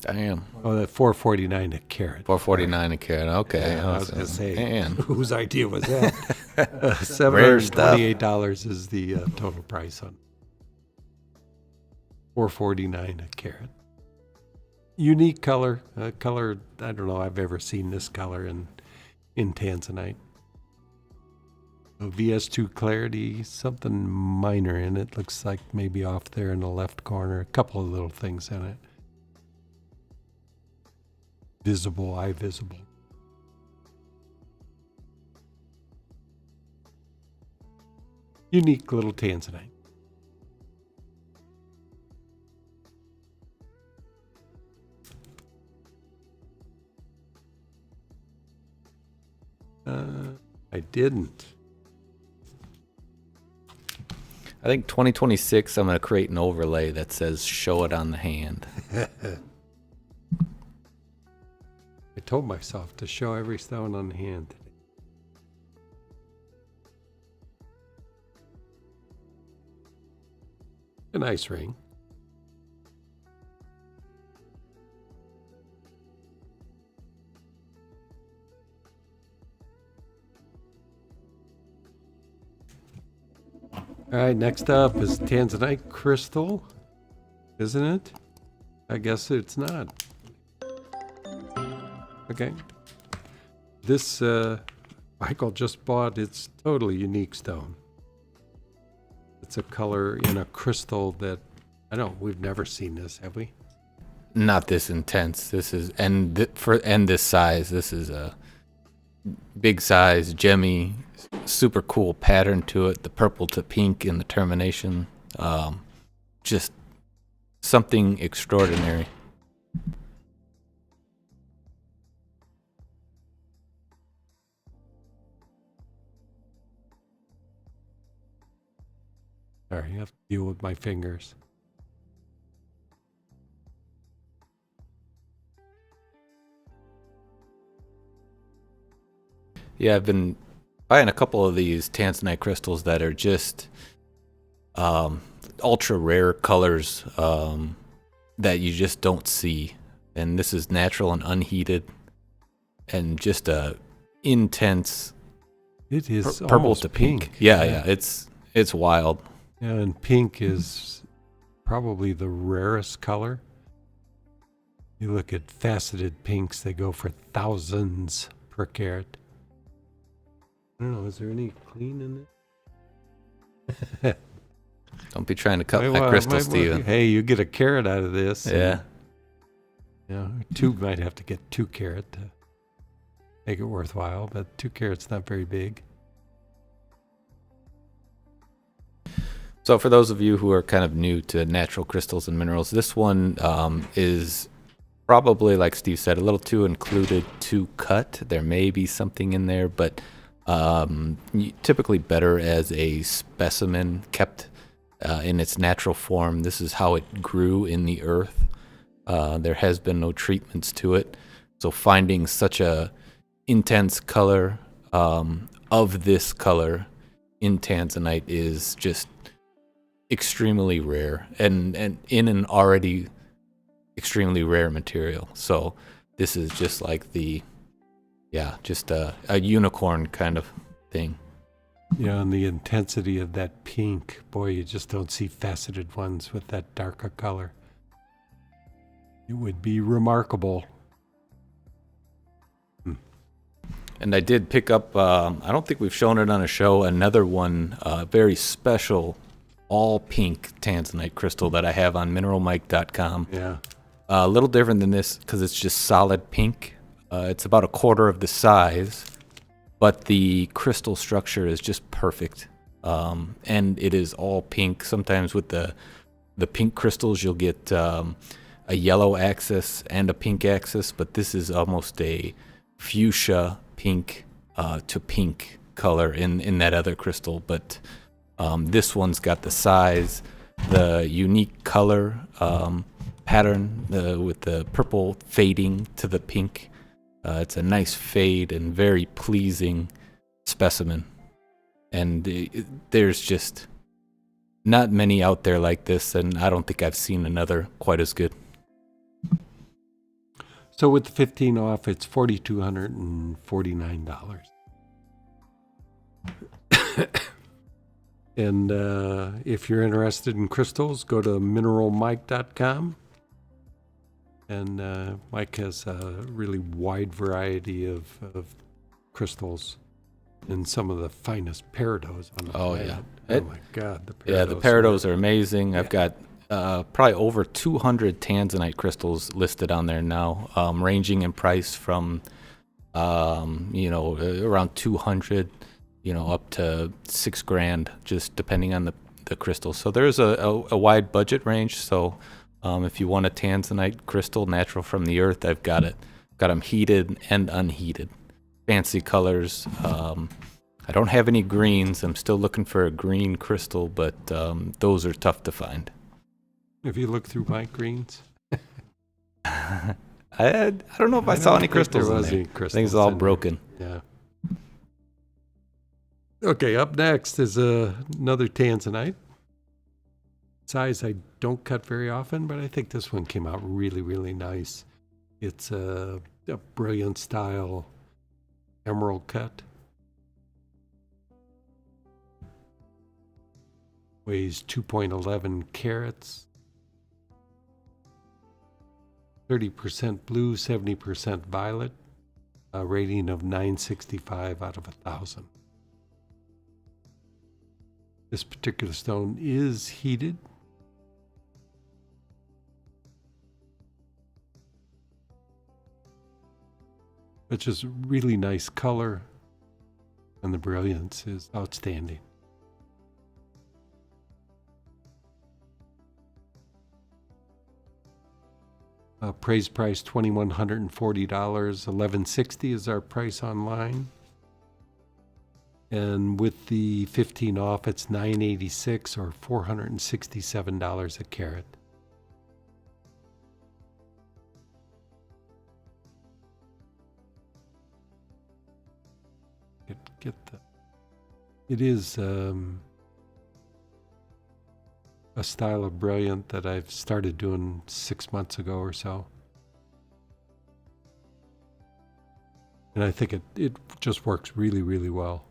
Speaker 4: Damn.
Speaker 2: Oh, that $449 a carat.
Speaker 4: $449 a carat. Okay.
Speaker 2: I was going to say,
Speaker 4: man.
Speaker 2: Whose idea was that?
Speaker 4: Rare stuff.
Speaker 2: $728 is the total price on $449 a carat. Unique color. Color, I don't know I've ever seen this color in Tanzanite. VS2 clarity, something minor in it. Looks like maybe off there in the left corner. A couple of little things in it. Visible, eye visible. Unique little Tanzanite. I didn't.
Speaker 4: I think 2026, I'm going to create an overlay that says show it on the hand.
Speaker 2: I told myself to show every stone on the hand today. A nice ring. All right, next up is Tanzanite crystal, isn't it? I guess it's not. Okay. This Michael just bought. It's totally unique stone. It's a color in a crystal that we've never seen this, have we?
Speaker 4: Not this intense. This is and this size. This is a big size, gemmy, super cool pattern to it. The purple to pink in the termination. Just something extraordinary.
Speaker 2: Sorry, I have to deal with my fingers.
Speaker 4: Yeah, I've been buying a couple of these Tanzanite crystals that are just ultra rare colors that you just don't see. And this is natural and unheated and just a intense
Speaker 2: It is
Speaker 4: purple
Speaker 2: almost
Speaker 4: to pink. Yeah, it's wild.
Speaker 2: Yeah, and pink is probably the rarest color. You look at faceted pinks, they go for thousands per carat. I don't know, is there any clean in it?
Speaker 4: Don't be trying to cut my crystal, Steven.
Speaker 2: Hey, you get a carat out of this.
Speaker 4: Yeah.
Speaker 2: Two might have to get 2 carat to make it worthwhile, but 2 carat's not very big.
Speaker 4: So for those of you who are kind of new to natural crystals and minerals, this one is probably, like Steve said, a little too included to cut. There may be something in there, but typically better as a specimen kept in its natural form. This is how it grew in the earth. There has been no treatments to it. So finding such a intense color of this color in Tanzanite is just extremely rare and in an already extremely rare material. So this is just like just a unicorn kind of thing.
Speaker 2: Yeah, and the intensity of that pink, boy, you just don't see faceted ones with that darker color. It would be remarkable.
Speaker 4: And I did pick up, I don't think we've shown it on a show, another one, very special all pink Tanzanite crystal that I have on MoreGems.com.
Speaker 2: Yeah.
Speaker 4: A little different than this because it's just solid pink. It's about a quarter of the size, but the crystal structure is just perfect. And it is all pink. Sometimes with the pink crystals, you'll get a yellow axis and a pink axis, but this is almost a fuchsia pink to pink color in that other crystal. But this one's got the size, the unique color pattern with the purple fading to the pink. It's a nice fade and very pleasing specimen. And there's just not many out there like this, and I don't think I've seen another quite as good.
Speaker 2: So with the 15 off, it's $4,249. And if you're interested in crystals, go to mineralmike.com. And Mike has a really wide variety of crystals and some of the finest peridots on the planet.
Speaker 4: Yeah.
Speaker 2: Oh my God, the peridots.
Speaker 4: Yeah, the peridots are amazing. Yeah. I've got probably over 200 Tanzanite crystals listed on there now, ranging in price from around 200, up to $6,000, just depending on the crystal. So there's a wide budget range. So if you want a Tanzanite crystal natural from the earth, I've got it. Got them heated and unheated, fancy colors. I don't have any greens. I'm still looking for a green crystal, but those are tough to find.
Speaker 2: Have you looked through my greens?
Speaker 4: I don't know if I saw any crystals in there. I think it's all broken.
Speaker 2: Yeah. Okay, up next is another Tanzanite. Size I don't cut very often, but I think this one came out really, really nice. It's a brilliant style emerald cut. Weighs 2.11 carats. 30% blue, 70% violet. A rating of 965 out of 1,000. This particular stone is heated. It's just really nice color, and the brilliance is outstanding. Praise price $2,140. $1,160 is our price online. And with the 15 off, it's $986 or $467 a carat. get the. It is a style of brilliant that I've started doing 6 months ago or so. And I think it just works really, really well.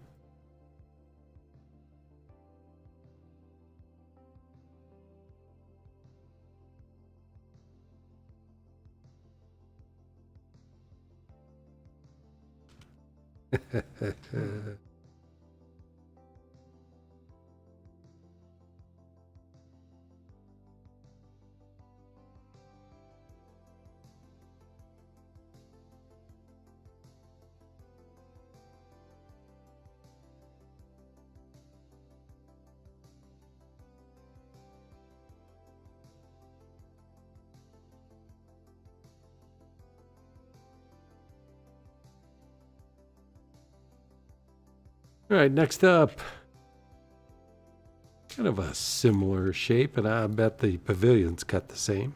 Speaker 2: All right, next up, kind of a similar shape, and I bet the pavilion's cut the same.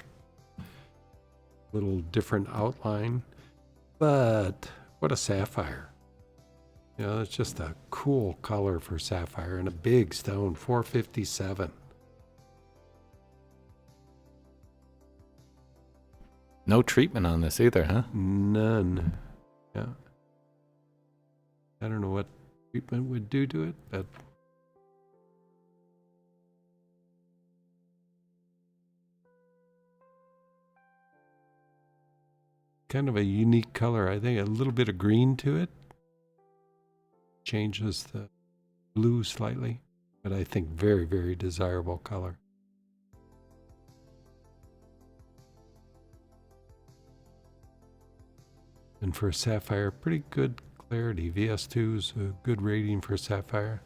Speaker 2: Little different outline, but what a sapphire. You know, it's just a cool color for sapphire and a big stone, 457.
Speaker 4: No treatment on this either, huh?
Speaker 2: None. Yeah. I don't know what treatment would do to it, but kind of a unique color. I think a little bit of green to it changes the blue slightly, but I think very, very desirable color. And for sapphire, pretty good clarity. VS2 is a good rating for sapphire.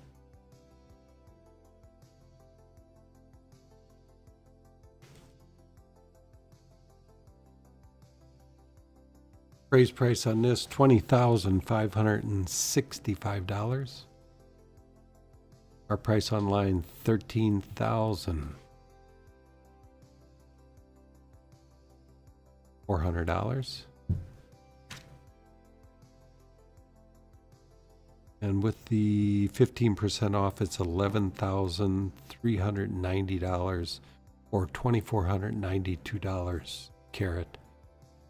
Speaker 2: Appraised price on this, $20,565. Our price online, $13,400. And with the 15% off, it's $11,390 or $2,492 carat,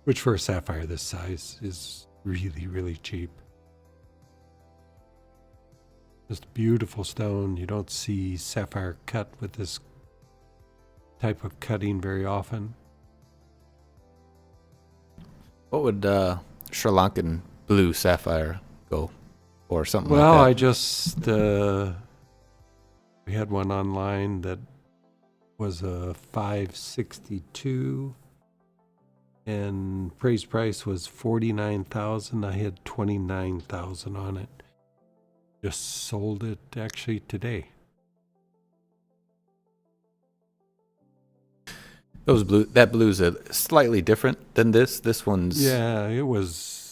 Speaker 2: which for a sapphire this size is really, really cheap. Just a beautiful stone. You don't see sapphire cut with this type of cutting very often.
Speaker 4: What would Sri Lankan blue sapphire go? Or something
Speaker 2: Well,
Speaker 4: like
Speaker 2: I just, we had one online that was a 562 and appraised price was 49,000. I had 29,000 on it. Just sold it actually today.
Speaker 4: that blue's a slightly different than this. This one's
Speaker 2: Yeah, it was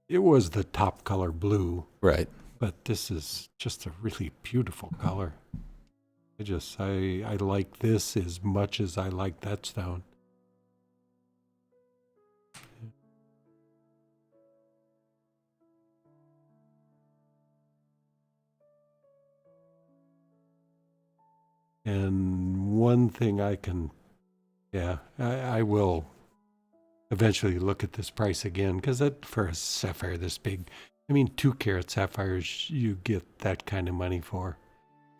Speaker 2: the top color blue.
Speaker 4: right.
Speaker 2: But this is just a really beautiful color. I like this as much as I like that stone. And one thing I will eventually look at this price again, because for a sapphire this big, 2-carat sapphires, you get that kind of money for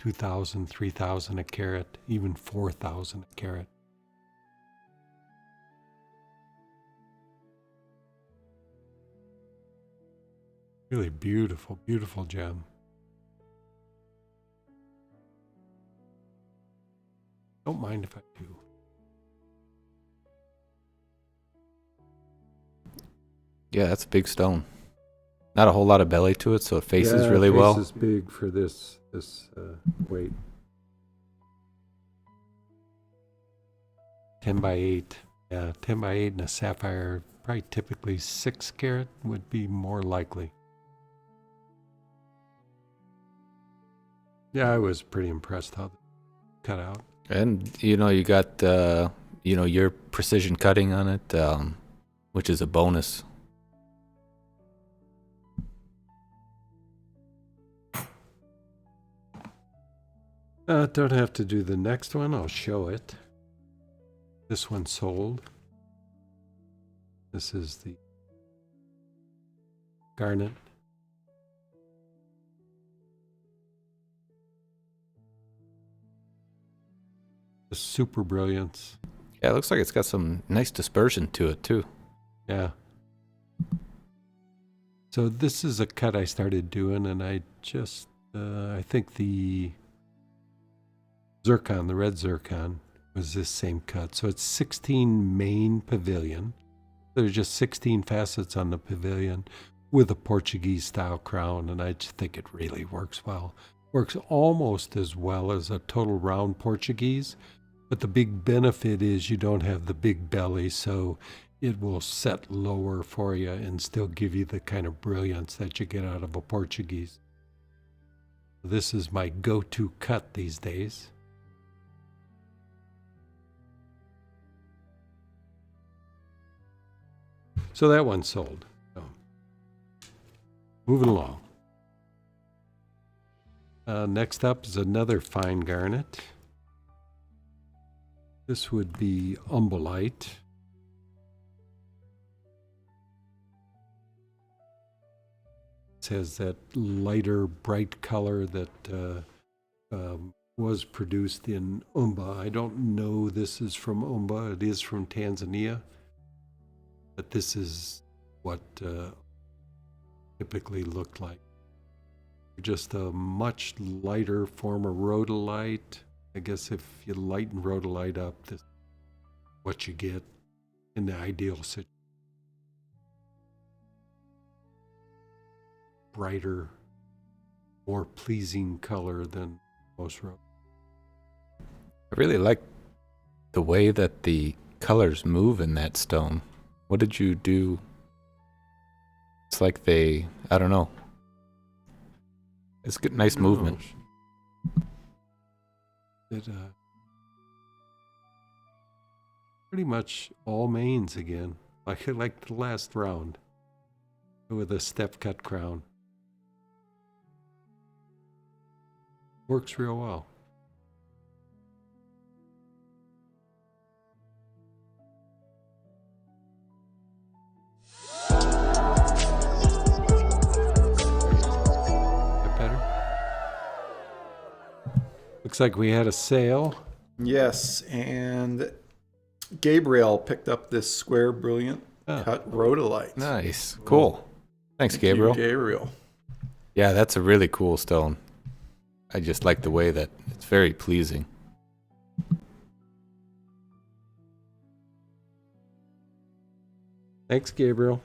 Speaker 2: $2,000, $3,000 a carat, even $4,000 a carat. Really beautiful, beautiful gem. Don't mind if I do.
Speaker 4: Yeah, that's a big stone. Not a whole lot of belly to it, so it faces really well.
Speaker 2: This is big for this weight. 10 by 8. Yeah, 10 by 8 and a sapphire, probably typically 6 carat would be more likely. Yeah, I was pretty impressed how they cut out.
Speaker 4: And you got your precision cutting on it, which is a bonus.
Speaker 2: Don't have to do the next one. I'll show it. This one sold. This is the Garnet. The super brilliance.
Speaker 4: Yeah, it looks like it's got some nice dispersion to it too.
Speaker 2: Yeah. So this is a cut I started doing, and I just, I think the zircon, the red zircon, was this same cut. So it's 16 main pavilion. There's just 16 facets on the pavilion with a Portuguese style crown, and I just think it really works well. Works almost as well as a total round Portuguese, but the big benefit is you don't have the big belly, so it will set lower for you and still give you the kind of brilliance that you get out of a Portuguese. This is my go-to cut these days. So that one sold. So, moving along. Next up is another fine garnet. This would be umbellite. It has that lighter, bright color that was produced in Umba. I don't know this is from Umba. It is from Tanzania. But this is what typically looked like. Just a much lighter form of rhodolite. I guess if you lighten rhodolite up, this is what you get in the ideal situation. Brighter, more pleasing color than most rhodolite.
Speaker 4: I really like the way that the colors move in that stone. What did you do? It's like they, I don't know. It's good, nice movement.
Speaker 2: It pretty much all mains again, like the last round, with a step cut crown. Works real well. Looks like we had a sale.
Speaker 3: Yes, and Gabriel picked up this square brilliant cut rhodolite.
Speaker 4: Nice. Cool. Thanks,
Speaker 3: Thank
Speaker 4: Gabriel.
Speaker 3: you, Gabriel.
Speaker 4: Yeah, that's a really cool stone. I just like the way that it's very pleasing.
Speaker 2: Thanks, Gabriel.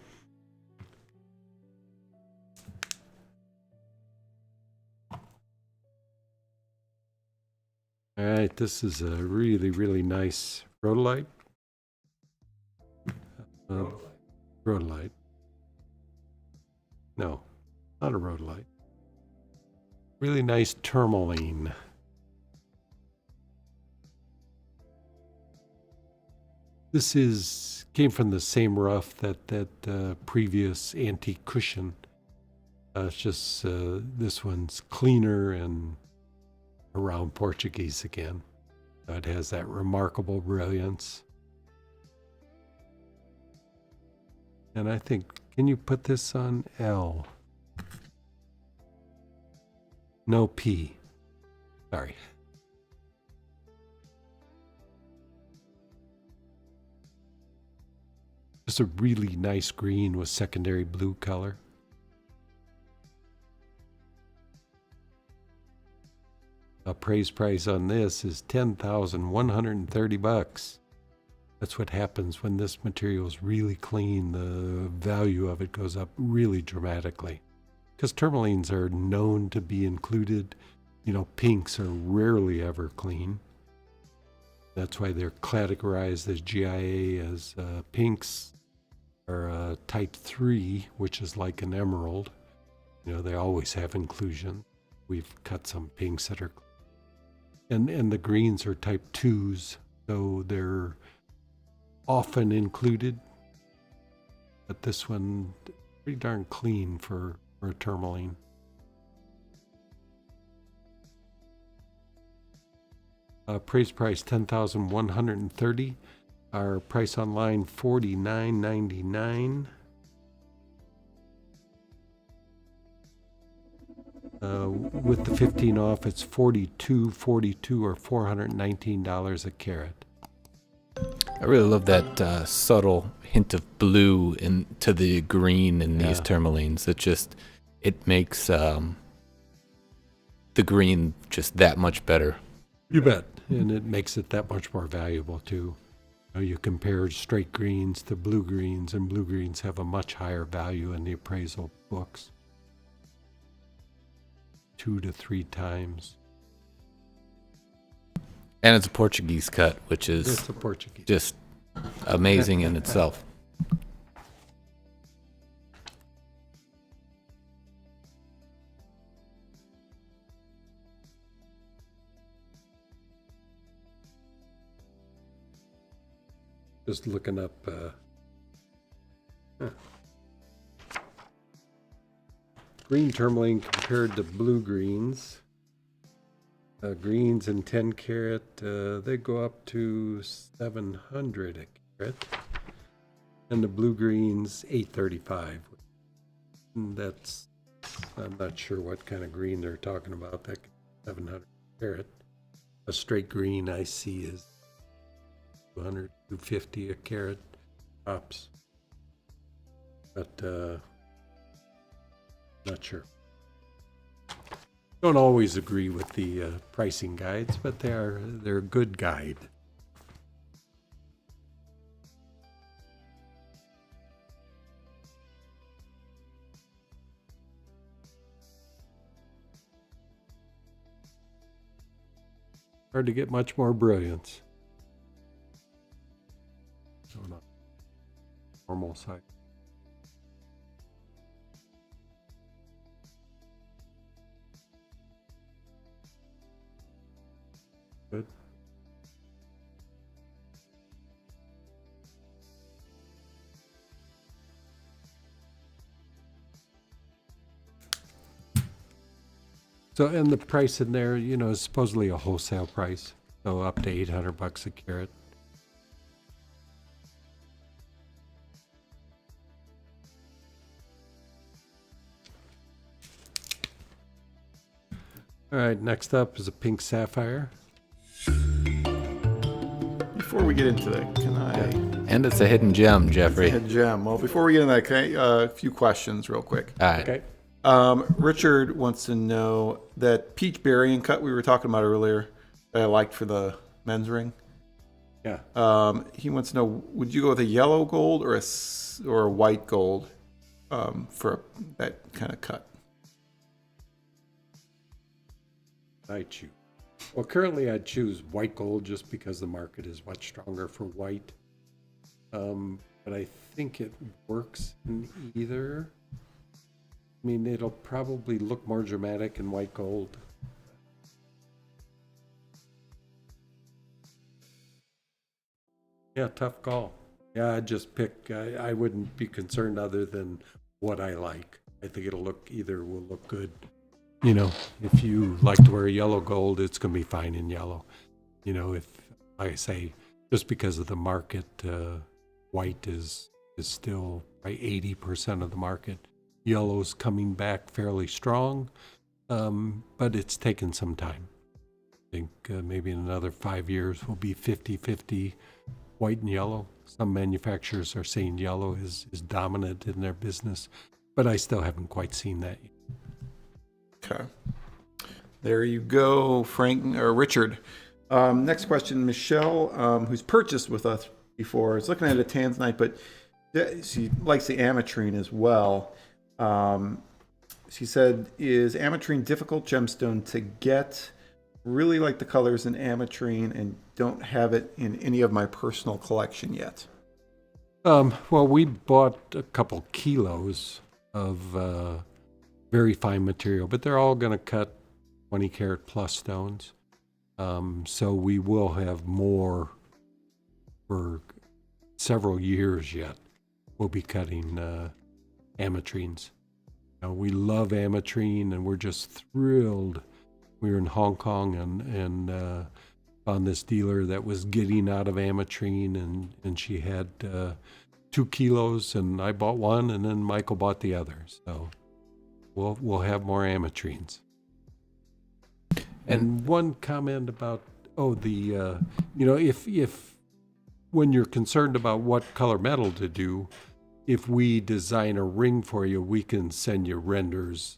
Speaker 2: All right, this is a really, really nice rhodolite. Rhodolite. No, not a rhodolite. Really nice tourmaline. This came from the same rough that previous antique cushion. It's just this one's cleaner and around Portuguese again. It has that remarkable brilliance. And I think, can you put this on L? No, P. Sorry. Just a really nice green with secondary blue color. Appraised price on this is $10,130. That's what happens when this material is really clean. The value of it goes up really dramatically. Because tourmalines are known to be included. You know, pinks are rarely ever clean. That's why they're categorized as GIA as pinks are type 3, which is like an emerald. You know, they always have inclusion. We've cut some pinks that are and the greens are type 2s, so they're often included. But this one, pretty darn clean for a tourmaline. Appraised price $10,130. Our price online $49.99. With the 15 off, it's $42.42 or $419 a carat.
Speaker 4: I really love that subtle hint of blue into the green in these tourmalines. It makes the green just that much better.
Speaker 2: You bet. And it makes it that much more valuable too. You compare straight greens to blue greens, and blue greens have a much higher value in the appraisal books. 2 to 3 times.
Speaker 4: And it's a Portuguese cut, which is
Speaker 2: It's a Portuguese.
Speaker 4: just amazing in itself.
Speaker 2: Just looking up green tourmaline compared to blue greens. Greens in 10 carat, they go up to $700 a carat. And the blue greens, $835. And that's, I'm not sure what kind of green they're talking about. That $700 a carat. A straight green I see is $200, $250 a carat tops. But not sure. Don't always agree with the pricing guides, but they're a good guide. Hard to get much more brilliance. So not normal size. Good. So, and the price in there, is supposedly a wholesale price, so up to $800 a carat. All right, next up is a pink sapphire.
Speaker 3: Before we get into that, can I?
Speaker 4: And it's a hidden gem, Jeffrey.
Speaker 3: A gem. Well, before we get into that, can I, a few questions real quick.
Speaker 4: All right.
Speaker 2: Okay.
Speaker 3: Richard wants to know that peach berrien cut we were talking about earlier that I liked for the men's ring.
Speaker 2: Yeah.
Speaker 3: He wants to know, would you go with a yellow gold or a white gold for that kind of cut?
Speaker 2: I choose. Well, currently I'd choose white gold just because the market is much stronger for white. But I think it works in either. I mean, it'll probably look more dramatic in white gold. Yeah, tough call. Yeah, I'd just pick, I wouldn't be concerned other than what I like. I think it'll look, either will look good. If you like to wear yellow gold, it's going to be fine in yellow. If, like I say, just because of the market, white is still by 80% of the market. Yellow's coming back fairly strong, but it's taken some time. I think maybe in another 5 years will be 50-50 white and yellow. Some manufacturers are saying yellow is dominant in their business, but I still haven't quite seen that yet.
Speaker 3: Okay. There you go, Frank or Richard. Next question, Michelle, who's purchased with us before, is looking at a Tanzanite, but she likes the Amitrine as well. She said, is Amitrine difficult gemstone to get? Really like the colors in Amitrine and don't have it in any of my personal collection yet.
Speaker 2: Well, we bought a couple kilos of very fine material, but they're all going to cut 20 karat plus stones. So we will have more for several years yet. We'll be cutting Amitrines. We love Amitrine and we're just thrilled. We were in Hong Kong and found this dealer that was getting out of Amitrine, and she had 2 kilos, and I bought one, and then Michael bought the other. So we'll have more Amitrines. And one comment about if when you're concerned about what color metal to do, if we design a ring for you, we can send you renders,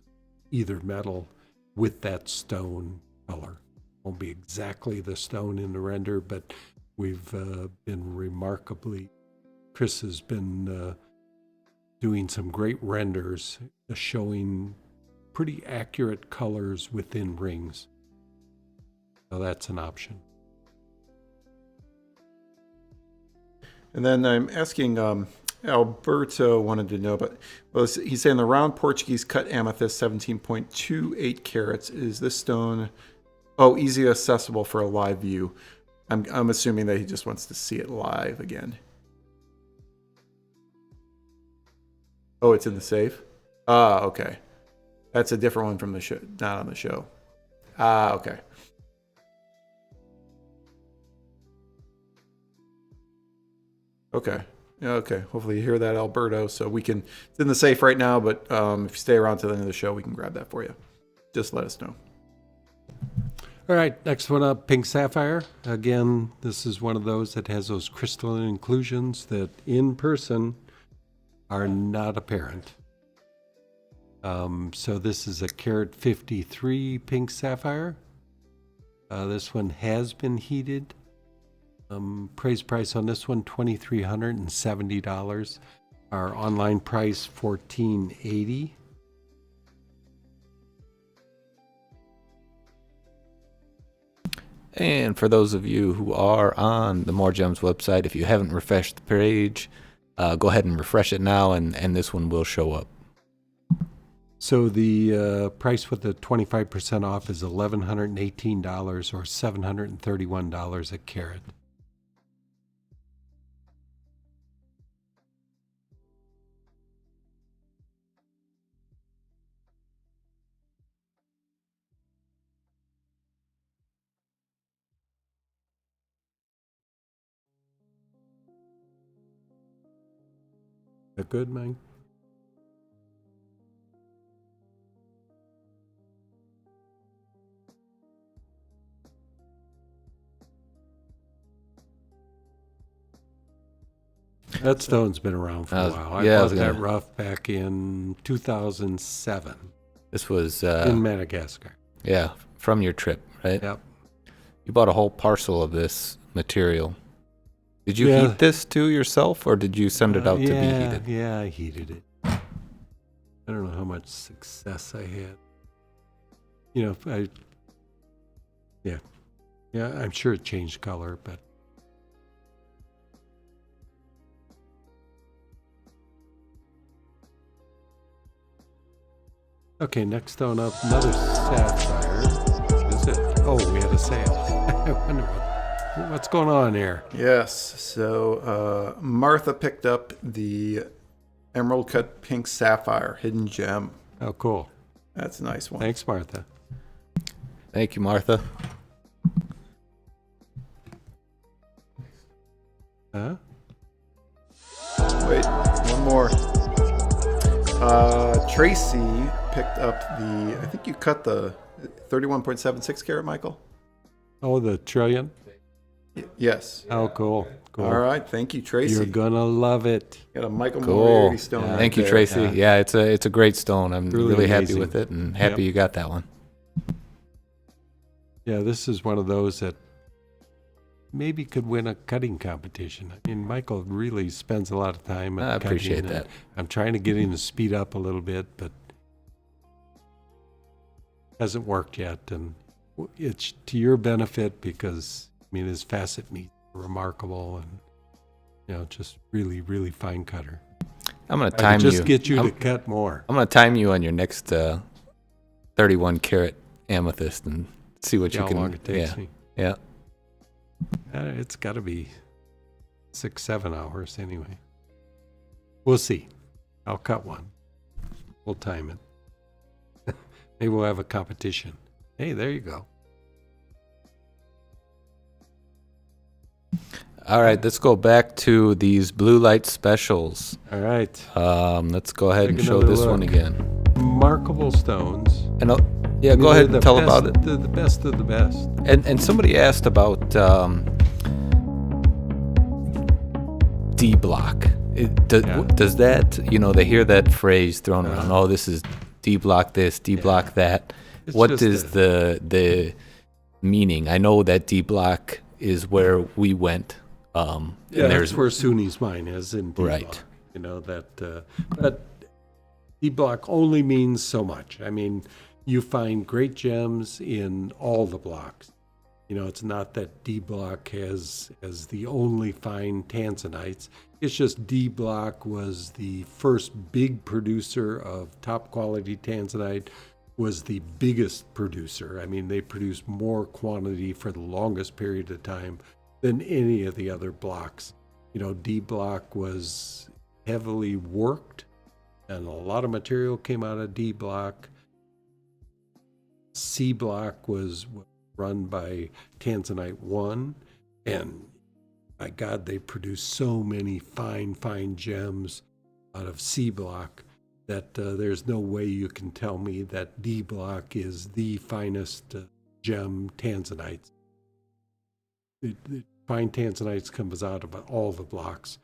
Speaker 2: either metal with that stone color. Won't be exactly the stone in the render, but we've been remarkably. Chris has been doing some great renders showing pretty accurate colors within rings. So that's an option.
Speaker 3: And then I'm asking, Alberto wanted to know, he's saying the round Portuguese cut amethyst, 17.28 carats. Is this stone, easy accessible for a live view? I'm assuming that he just wants to see it live again. Oh, it's in the safe? Okay. That's a different one from the show, not on the show. Okay. Okay. Okay. Hopefully you hear that, Alberto. So it's in the safe right now, but if you stay around to the end of the show, we can grab that for you. Just let us know.
Speaker 2: All right, next one up, pink sapphire. Again, this is one of those that has those crystalline inclusions that in person are not apparent. So this is a carat 53 pink sapphire. This one has been heated. Praise price on this one, $2,370. Our online price, $1,480.
Speaker 4: And for those of you who are on the More Gems website, if you haven't refreshed the page, go ahead and refresh it now, and this one will show up.
Speaker 2: So the price with the 25% off is $1,118 or $731 a carat. That good, Mike? That stone's been around for a while. I bought that rough back in 2007.
Speaker 4: This was
Speaker 2: in Madagascar.
Speaker 4: Yeah, from your trip, right?
Speaker 2: Yep.
Speaker 4: You bought a whole parcel of this material. Did you heat this too yourself, or did you send it out to be heated?
Speaker 2: Yeah, I heated it. I don't know how much success I had. I'm sure it changed color, but. Okay, next stone up, another sapphire. Is it? Oh, we had a sale. I wonder what's going on here.
Speaker 3: Yes, so Martha picked up the emerald cut pink sapphire hidden gem.
Speaker 2: Oh, cool.
Speaker 3: That's a nice one.
Speaker 2: Thanks, Martha.
Speaker 4: Thank you, Martha.
Speaker 2: Huh?
Speaker 3: Wait, one more. Tracy picked up I think you cut the 31.76 carat, Michael?
Speaker 2: Oh, the trillion?
Speaker 3: Yes.
Speaker 2: Oh, cool.
Speaker 3: All right. Thank you, Tracy.
Speaker 2: You're going to love it.
Speaker 3: Got a Michael Moriarty stone right
Speaker 4: Thank you,
Speaker 3: there.
Speaker 4: Tracy. Yeah, it's a great stone. I'm really happy
Speaker 2: amazing.
Speaker 4: with it and happy you got that one.
Speaker 2: Yeah, this is one of those that maybe could win a cutting competition. I mean, Michael really spends a lot of time at
Speaker 4: I appreciate that.
Speaker 2: I'm trying to get him to speed up a little bit, but hasn't worked yet. And it's to your benefit because, I mean, his facet meat are remarkable and, just really, really fine cutter.
Speaker 4: I'm going to time you.
Speaker 2: Just get you to cut more.
Speaker 4: I'm going to time you on your next 31 carat amethyst and see what you can.
Speaker 2: How long it takes me.
Speaker 4: Yeah.
Speaker 2: It's got to be 6-7 hours anyway. We'll see. I'll cut one. We'll time it. Maybe we'll have a competition. Hey, there you go.
Speaker 4: All right, let's go back to these blue light specials.
Speaker 2: All right.
Speaker 4: Let's go ahead
Speaker 2: Take
Speaker 4: and show
Speaker 2: another
Speaker 4: this one
Speaker 2: look.
Speaker 4: again.
Speaker 2: Remarkable stones.
Speaker 4: And yeah, go ahead and tell about it.
Speaker 2: The best of the best.
Speaker 4: And somebody asked about D block. Does that, they hear that phrase thrown around? Oh, this is D block this, D block that.
Speaker 2: It's
Speaker 4: What
Speaker 2: just
Speaker 4: is the meaning? I know that D block is where we went. And
Speaker 2: that's where SUNY's mine is in D
Speaker 4: Right.
Speaker 2: block. But D block only means so much. I mean, you find great gems in all the blocks. It's not that D block has as the only fine tanzanites. It's just D block was the first big producer of top quality tanzanite, was the biggest producer. I mean, they produced more quantity for the longest period of time than any of the other blocks. D block was heavily worked, and a lot of material came out of D block. C block was run by Tanzanite 1, and my God, they produced so many fine gems out of C block that there's no way you can tell me that D block is the finest gem tanzanites. The fine tanzanites comes out of all the blocks.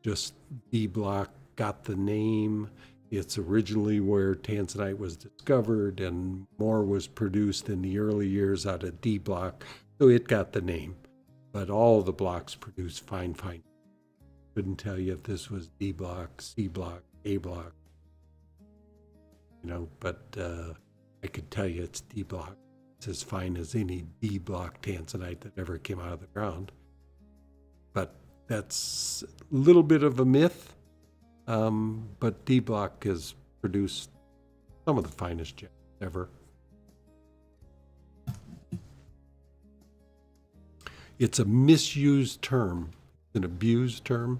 Speaker 2: Just D block got the name. It's originally where tanzanite was discovered, and more was produced in the early years out of D block, so it got the name. But all the blocks produce fine. Couldn't tell you if this was D block, C block, A block. But I could tell you it's D block. It's as fine as any D block tanzanite that ever came out of the ground. But that's a little bit of a myth. But D block has produced some of the finest gems ever. It's a misused term, an abused term.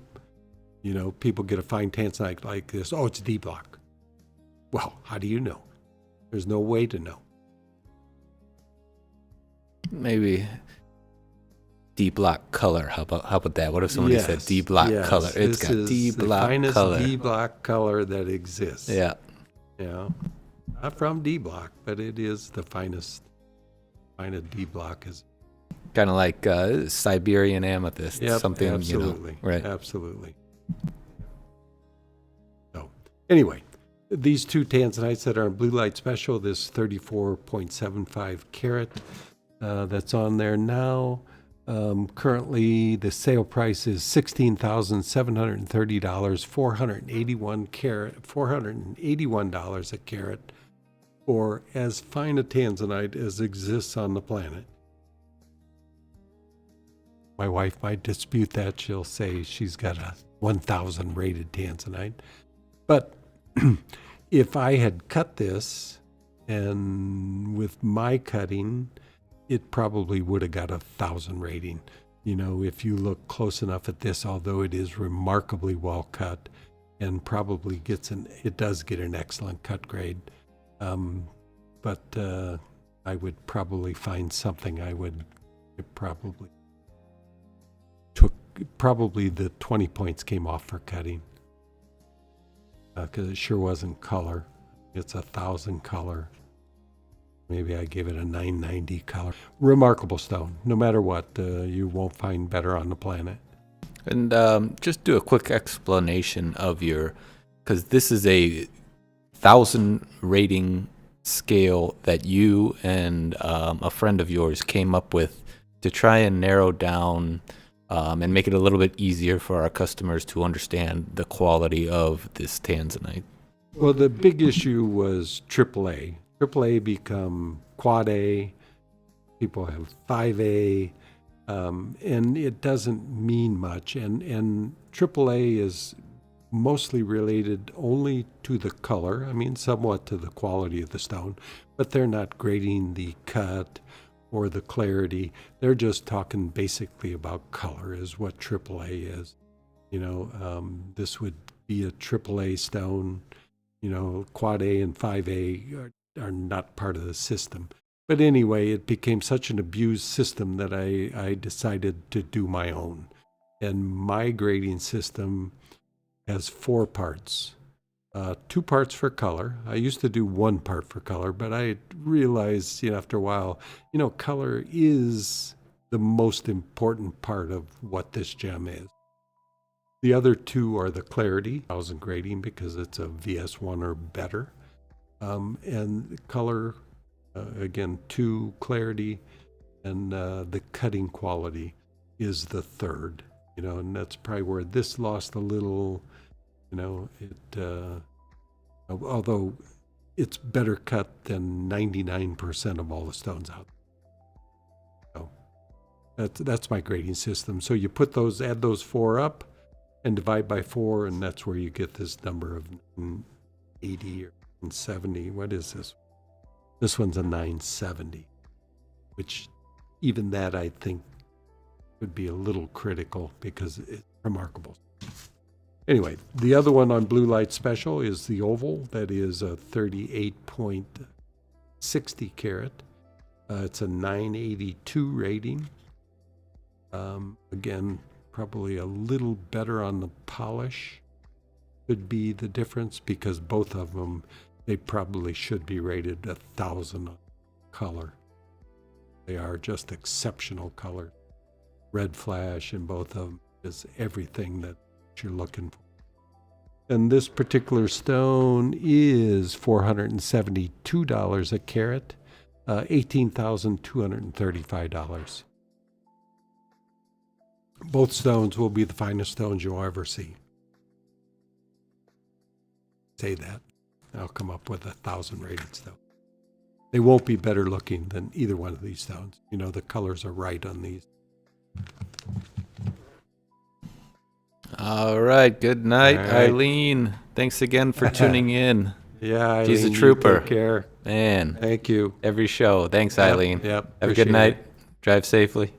Speaker 2: People get a fine tanzanite like this. Oh, it's D block. Well, how do you know? There's no way to know.
Speaker 4: Maybe D block color. How about that? What if somebody said D block color? It's got D block color.
Speaker 2: Finest D block color that exists.
Speaker 4: Yeah.
Speaker 2: Not from D block, but it is the finest D block is.
Speaker 4: Kind of like Siberian amethyst.
Speaker 2: Yep,
Speaker 4: something,
Speaker 2: absolutely.
Speaker 4: Right.
Speaker 2: Absolutely. So, anyway, these two tanzanites that are in blue light special, this 34.75 carat that's on there now. Currently, the sale price is $16,730, 481 carat, $481 a carat, for as fine a tanzanite as exists on the planet. My wife might dispute that. She'll say she's got a 1,000 rated tanzanite. But if I had cut this, and with my cutting, it probably would have got 1,000 rating. If you look close enough at this, although it is remarkably well cut and probably it does get an excellent cut grade. But I would probably find something probably the 20 points came off for cutting, because it sure wasn't color. It's 1,000 color. Maybe I gave it a 990 color. Remarkable stone. No matter what, you won't find better on the planet.
Speaker 4: And just do a quick explanation of because this is a 1,000 rating scale that you and a friend of yours came up with to try and narrow down and make it a little bit easier for our customers to understand the quality of this tanzanite.
Speaker 2: Well, the big issue was AAA. AAA become quad A. People have 5A. And it doesn't mean much. And AAA is mostly related only to the color. I mean, somewhat to the quality of the stone. But they're not grading the cut or the clarity. They're just talking basically about color is what AAA is. This would be a AAA stone. Quad A and 5A are not part of the system. But anyway, it became such an abused system that I decided to do my own. And my grading system has 4 parts. 2 parts for color. I used to do 1 part for color, but I realized, after a while, color is the most important part of what this gem is. The other 2 are the clarity, 1000 grading because it's a VS1 or better. And color, again, 2 clarity, and the cutting quality is the 3rd. And that's probably where this lost a little. Although it's better cut than 99% of all the stones out there. So that's my grading system. So you add those 4 up and divide by 4, and that's where you get this number of 80 or 70. What is this? This one's a 970, which even that I think would be a little critical because it's remarkable. Anyway, the other one on Blue Light Special is the oval. That is a 38.60 carat. It's a 982 rating. Again, probably a little better on the polish could be the difference, because both of them, they probably should be rated 1,000 on color. They are just exceptional colors. Red flash in both of them is everything that you're looking for. And this particular stone is $472 a carat, $18,235. Both stones will be the finest stones you'll ever see. Say that. I'll come up with 1,000 rated stones. They won't be better looking than either one of these stones. The colors are right on these.
Speaker 4: All right. Good night,
Speaker 2: All right.
Speaker 4: Eileen. Thanks again for tuning in.
Speaker 2: Yeah, Eileen,
Speaker 4: She's a trooper.
Speaker 2: Take care.
Speaker 4: Man.
Speaker 2: Thank you.
Speaker 4: Every show. Thanks, Eileen.
Speaker 2: Yep.
Speaker 4: Have a
Speaker 2: Appreciate
Speaker 4: good night.
Speaker 2: it.
Speaker 4: Drive safely.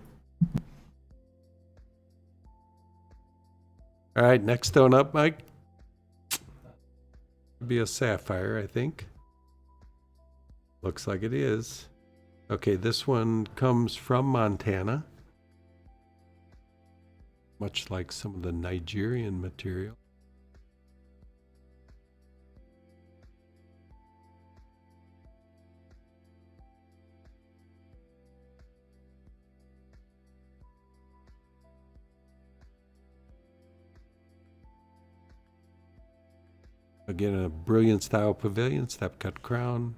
Speaker 2: All right, next stone up, Mike. Could be a sapphire, I think. Looks like it is. Okay, this one comes from Montana. Much like some of the Nigerian material. Again, a brilliant style pavilion, step cut crown.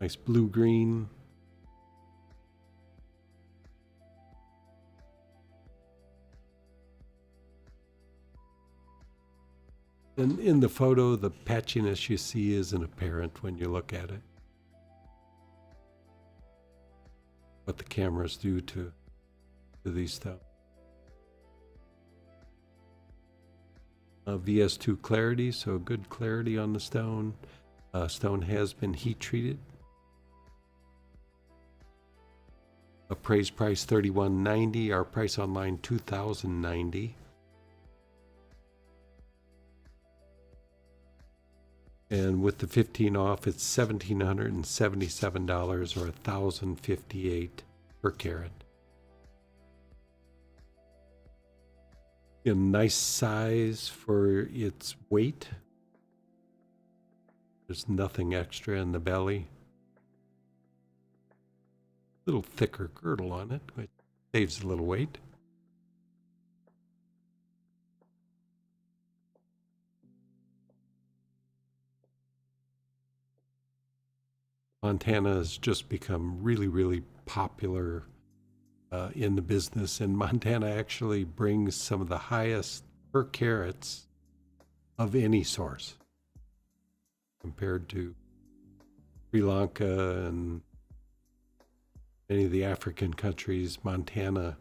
Speaker 2: Nice blue-green. And in the photo, the patchiness you see isn't apparent when you look at it. What the cameras do to these stuff. VS2 clarity, so good clarity on the stone. Stone has been heat treated. Appraised price $31.90. Our price online $2,090. And with the 15 off, it's $1,777 or $1,058 per carat. A nice size for its weight. There's nothing extra in the belly. A little thicker girdle on it, which saves a little weight. Montana has just become really, really popular in the business, and Montana actually brings some of the highest per carats of any source compared to Sri Lanka and many of the African countries. Montana,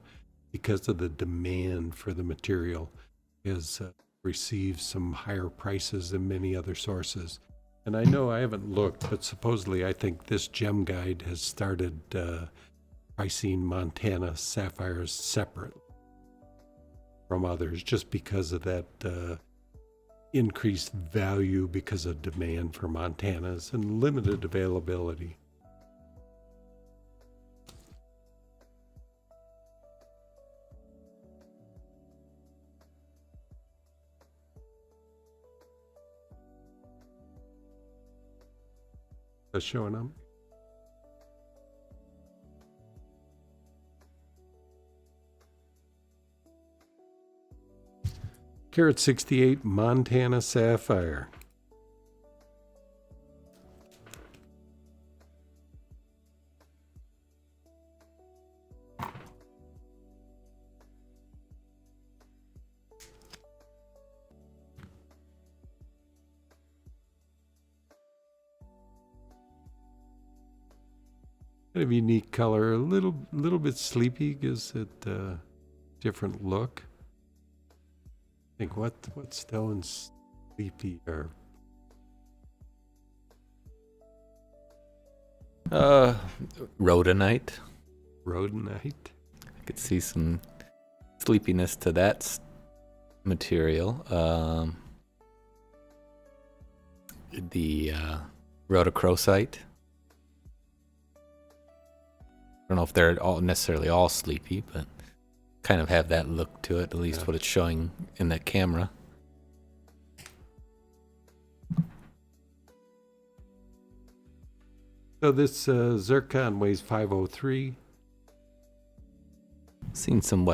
Speaker 2: because of the demand for the material, has received some higher prices than many other sources. And I know I haven't looked, but supposedly I think this gem guide has started pricing Montana sapphires separate from others, just because of that increased value because of demand for Montanas and limited availability. That's showing up. Carat 68 Montana Sapphire. Kind of unique color, a little bit sleepy, gives it a different look. I think what stones sleepy are?
Speaker 4: Rhodonite.
Speaker 2: Rhodonite.
Speaker 4: I could see some sleepiness to that material. The rhodochrosite. I don't know if they're all necessarily all sleepy, but kind of have that look to it, at least what it's showing in that camera.
Speaker 2: So this zircon weighs 503.
Speaker 4: Seen some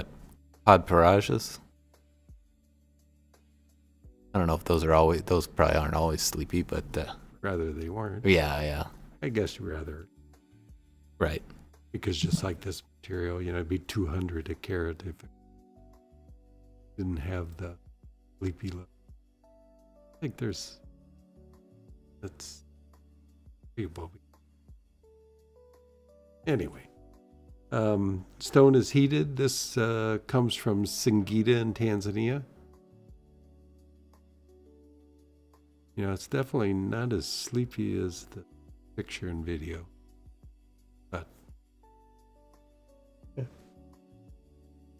Speaker 4: podparajas. I don't know if those probably aren't always sleepy, but
Speaker 2: Rather they weren't.
Speaker 4: yeah.
Speaker 2: I guess rather.
Speaker 4: Right.
Speaker 2: Because just like this material, it'd be 200 a carat if it didn't have the sleepy look. I think that's anyway. Stone is heated. This comes from Singida in Tanzania. It's definitely not as sleepy as the picture and video. But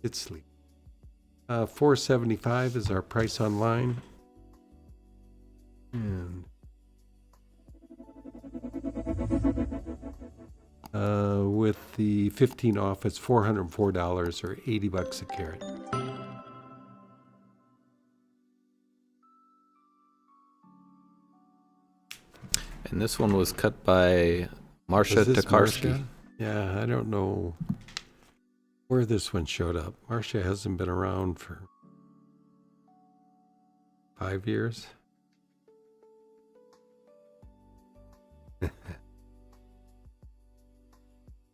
Speaker 2: it's sleepy. $475 is our price online. And with the 15 off, it's $404 or $80 a carat.
Speaker 4: And this one was cut by Marcia
Speaker 2: Was this
Speaker 4: Tokarski.
Speaker 2: Marcia? Yeah, I don't know where this one showed up. Marcia hasn't been around for 5 years.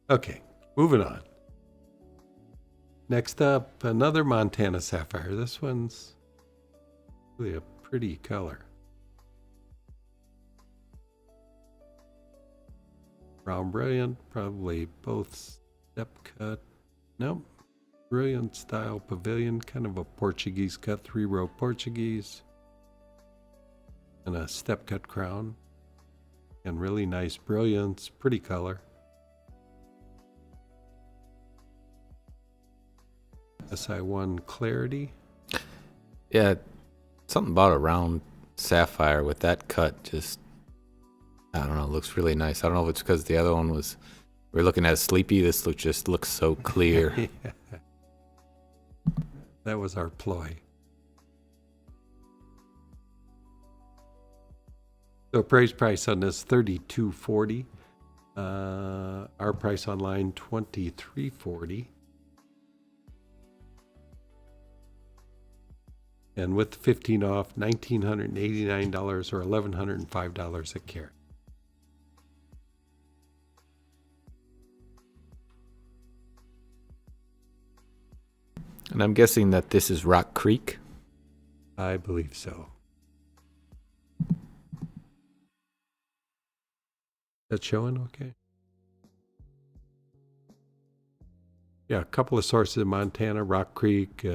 Speaker 2: Okay, moving on. Next up, another Montana Sapphire. This one's really a pretty color. Brown Brilliant, probably both step cut. Nope. Brilliant style pavilion, kind of a Portuguese cut, 3-row Portuguese. And a step cut crown. And really nice brilliance, pretty color. SI1 Clarity.
Speaker 4: Yeah, something about a round sapphire with that cut just, I don't know, looks really nice. I don't know if it's because the other one we're looking at sleepy. This just looks so clear.
Speaker 2: Yeah. That was our ploy. So price on this $32.40. Our price online $23.40. And with the 15 off, $1,989 or $1,105 a carat.
Speaker 4: And I'm guessing that this is Rock Creek.
Speaker 2: I believe so. That's showing okay? Yeah, a couple of sources in Montana. Rock Creek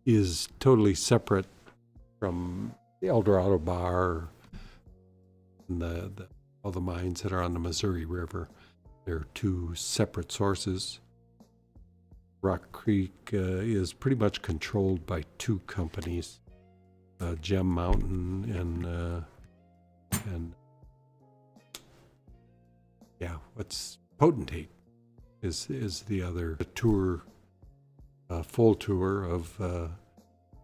Speaker 2: is totally separate from the El Dorado Bar and all the mines that are on the Missouri River. They're two separate sources. Rock Creek is pretty much controlled by two companies, Gem Mountain and what's Potentate is the other tour, full tour of the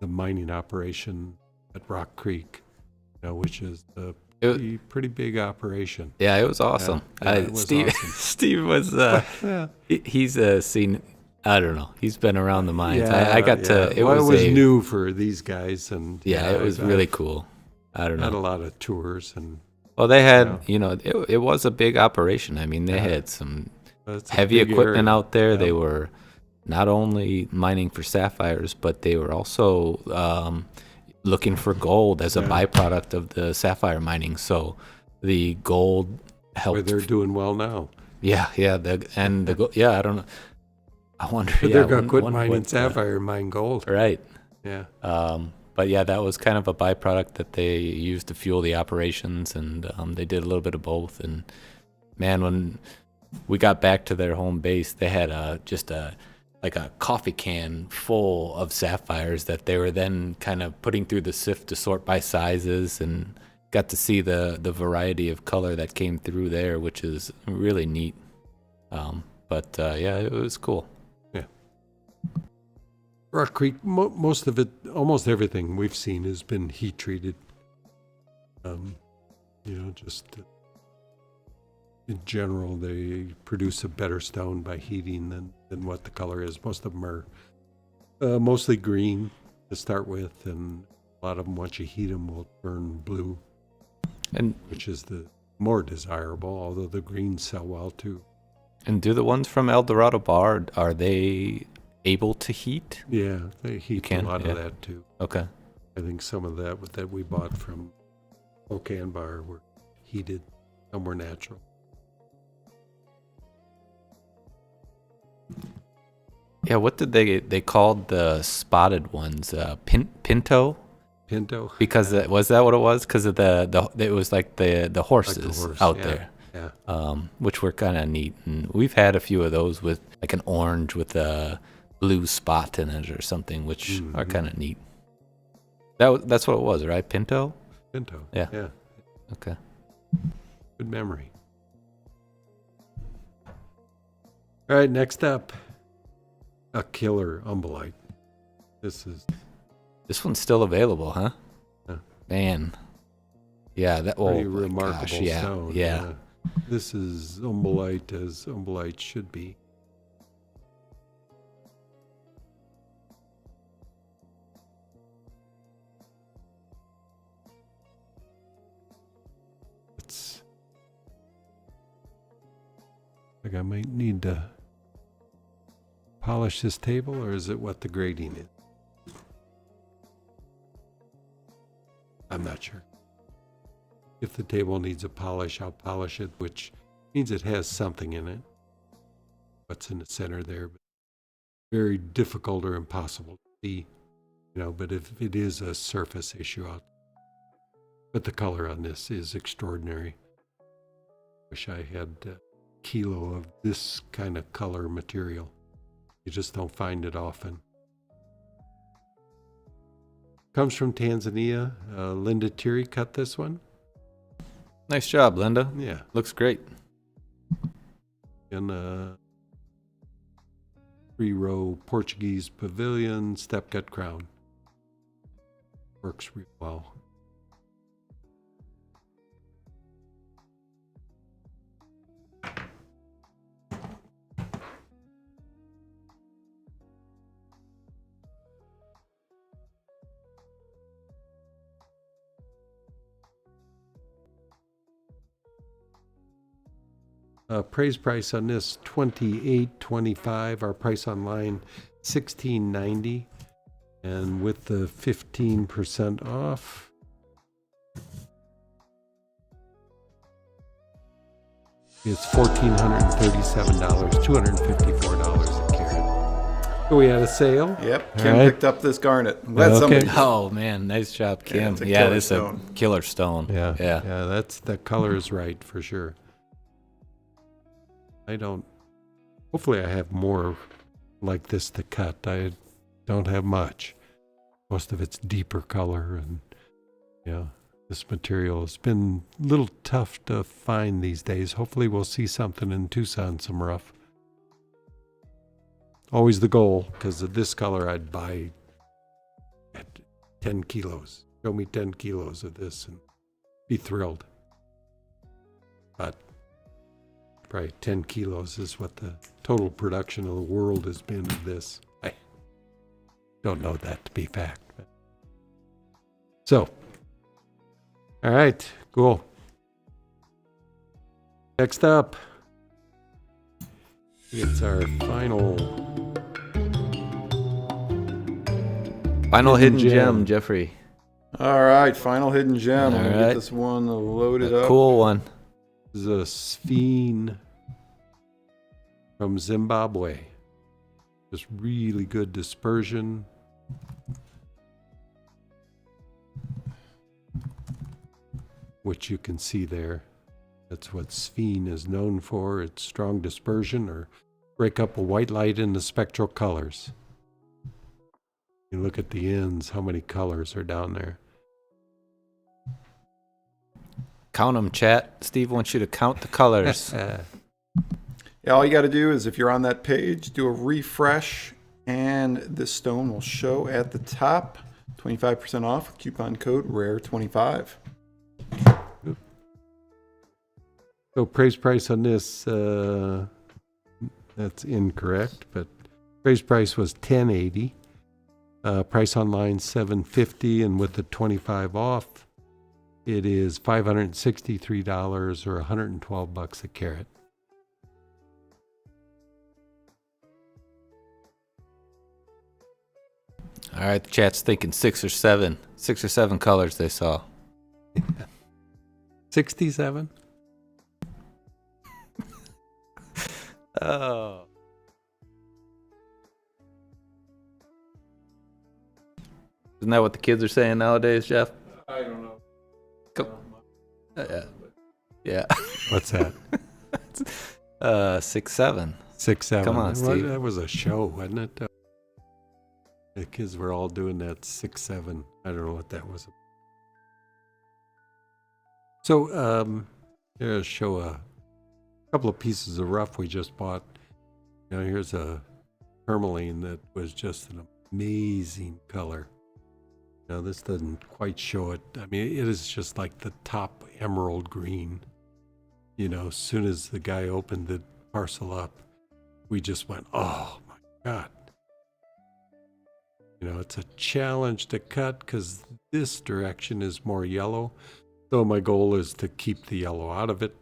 Speaker 2: mining operation at Rock Creek, which is the pretty big operation.
Speaker 4: Yeah, it was awesome.
Speaker 2: Yeah, it was
Speaker 4: Steve,
Speaker 2: awesome.
Speaker 4: Steve was
Speaker 2: Yeah.
Speaker 4: he's seen. I don't know. He's been around the mines.
Speaker 2: Yeah,
Speaker 4: I got to. It
Speaker 2: well,
Speaker 4: was
Speaker 2: new for these guys, and
Speaker 4: Yeah, it was really cool. I don't
Speaker 2: had a
Speaker 4: know.
Speaker 2: lot of tours, and
Speaker 4: Well, they had, it was a big operation. I mean, they had some
Speaker 2: it's a
Speaker 4: heavy
Speaker 2: big
Speaker 4: equipment
Speaker 2: area.
Speaker 4: out there.
Speaker 2: Yeah.
Speaker 4: They were not only mining for sapphires, but they were also looking for gold as a byproduct of the sapphire mining. So the gold helped.
Speaker 2: Where they're doing well now.
Speaker 4: Yeah. I don't know. I wonder.
Speaker 2: But
Speaker 4: yeah,
Speaker 2: they're going to
Speaker 4: I
Speaker 2: quit
Speaker 4: wonder
Speaker 2: mining
Speaker 4: what,
Speaker 2: sapphire and mine gold.
Speaker 4: Right.
Speaker 2: Yeah.
Speaker 4: But yeah, that was kind of a byproduct that they used to fuel the operations, and they did a little bit of both. And man, when we got back to their home base, they had just a coffee can full of sapphires that they were then kind of putting through the sift to sort by sizes, and got to see the variety of color that came through there, which is really neat. But yeah, it was cool.
Speaker 2: Rock Creek, most of it, almost everything we've seen has been heat treated. Just in general, they produce a better stone by heating than what the color is. Most of them are mostly green to start with, and a lot of them, once you heat them, will turn blue,
Speaker 4: And
Speaker 2: which is the more desirable, although the greens sell well too.
Speaker 4: And do the ones from El Dorado Bar, are they able to heat?
Speaker 2: Yeah, they heat
Speaker 4: can,
Speaker 2: a lot
Speaker 4: yeah.
Speaker 2: of that too.
Speaker 4: Okay.
Speaker 2: I think some of that we bought from Spokane Bar were heated, some were natural.
Speaker 4: Yeah, what did they called the spotted ones? Pinto?
Speaker 2: Pinto?
Speaker 4: Because was that what it was? Because of it was like the horses
Speaker 2: horse,
Speaker 4: out
Speaker 2: yeah,
Speaker 4: there.
Speaker 2: Yeah.
Speaker 4: Which were kind of neat. And we've had a few of those with like an orange with a blue spot in it or something, which are kind of neat. That's what it was, right? Pinto?
Speaker 2: Pinto.
Speaker 4: Yeah.
Speaker 2: Yeah.
Speaker 4: Okay.
Speaker 2: Good memory. All right, next up, a killer umbellite. This
Speaker 4: This one's still available, huh?
Speaker 2: Yeah.
Speaker 4: Man. Yeah, that
Speaker 2: pretty
Speaker 4: my
Speaker 2: remarkable
Speaker 4: gosh, yeah,
Speaker 2: stone.
Speaker 4: Yeah.
Speaker 2: This is umbellite as umbellite should be. It's like I might need to polish this table, or is it what the grading is? I'm not sure. If the table needs a polish, I'll polish it, which means it has something in it. What's in the center there, but very difficult or impossible to see, but if it is a surface issue out, but the color on this is extraordinary. Wish I had a kilo of this kind of color material. You just don't find it often. Comes from Tanzania. Linda Thierry cut this one.
Speaker 4: Nice job, Linda.
Speaker 2: Yeah.
Speaker 4: Looks great.
Speaker 2: In a 3-row Portuguese pavilion, step cut crown. Works real well. Appraised price on this $28.25. Our price online $16.90, and with the 15% off, it's $1,437, $254 a carat. So we had a sale.
Speaker 3: Yep.
Speaker 2: All
Speaker 3: Kim
Speaker 2: right.
Speaker 3: picked up this garnet. I'm glad
Speaker 2: Okay.
Speaker 3: somebody.
Speaker 4: Oh man, nice job, Kim.
Speaker 3: it's a
Speaker 4: Yeah,
Speaker 3: killer
Speaker 4: this is a
Speaker 3: stone.
Speaker 4: killer stone.
Speaker 2: Yeah,
Speaker 4: Yeah.
Speaker 2: that's the color is right for sure. Hopefully I have more like this to cut. I don't have much. Most of it's deeper color, and this material has been a little tough to find these days. Hopefully we'll see something in Tucson, some rough. Always the goal, because of this color I'd buy at 10 kilos. Show me 10 kilos of this and be thrilled. but probably 10 kilos is what the total production of the world has been of this. I don't know that to be fact. But. So, all right, cool. Next up, it's our final
Speaker 4: Hidden gem, Jeffrey.
Speaker 3: All right, final hidden gem. I'm
Speaker 4: All
Speaker 3: going to
Speaker 4: right.
Speaker 3: get this one loaded up.
Speaker 4: Cool one.
Speaker 2: This is a sphene from Zimbabwe. Just really good dispersion. Which you can see there. That's what sphene is known for. It's strong dispersion or break up a white light into spectral colors. You look at the ends, how many colors are down there.
Speaker 4: Count them, chat. Steve wants you to count the colors.
Speaker 3: Yeah, all you got to do is if you're on that page, do a refresh, and this stone will show at the top. 25% off with coupon code RARE25.
Speaker 2: So appraised price on this, that's incorrect, but appraised price was $10.80. Price online $7.50, and with the 25 off, it is $563 or $112 a carat.
Speaker 4: All right, the chat's thinking 6 or 7. 6 or 7 colors they saw.
Speaker 2: 67?
Speaker 4: Oh. Isn't that what the kids are saying nowadays, Jeff?
Speaker 3: I don't know.
Speaker 4: Yeah.
Speaker 2: What's that?
Speaker 4: 6, 7.
Speaker 2: 6, 7.
Speaker 4: Come on, Steve.
Speaker 2: That was a show, wasn't it? The kids were all doing that 6, 7. I don't know what that was. So, here I'll show a couple of pieces of rough we just bought. You know, here's a tourmaline that was just an amazing color. Now, this doesn't quite show it. I mean, it is just like the top emerald green. You know, as soon as the guy opened the parcel up, we just went, oh my God. You know, it's a challenge to cut because this direction is more yellow. So my goal is to keep the yellow out of it.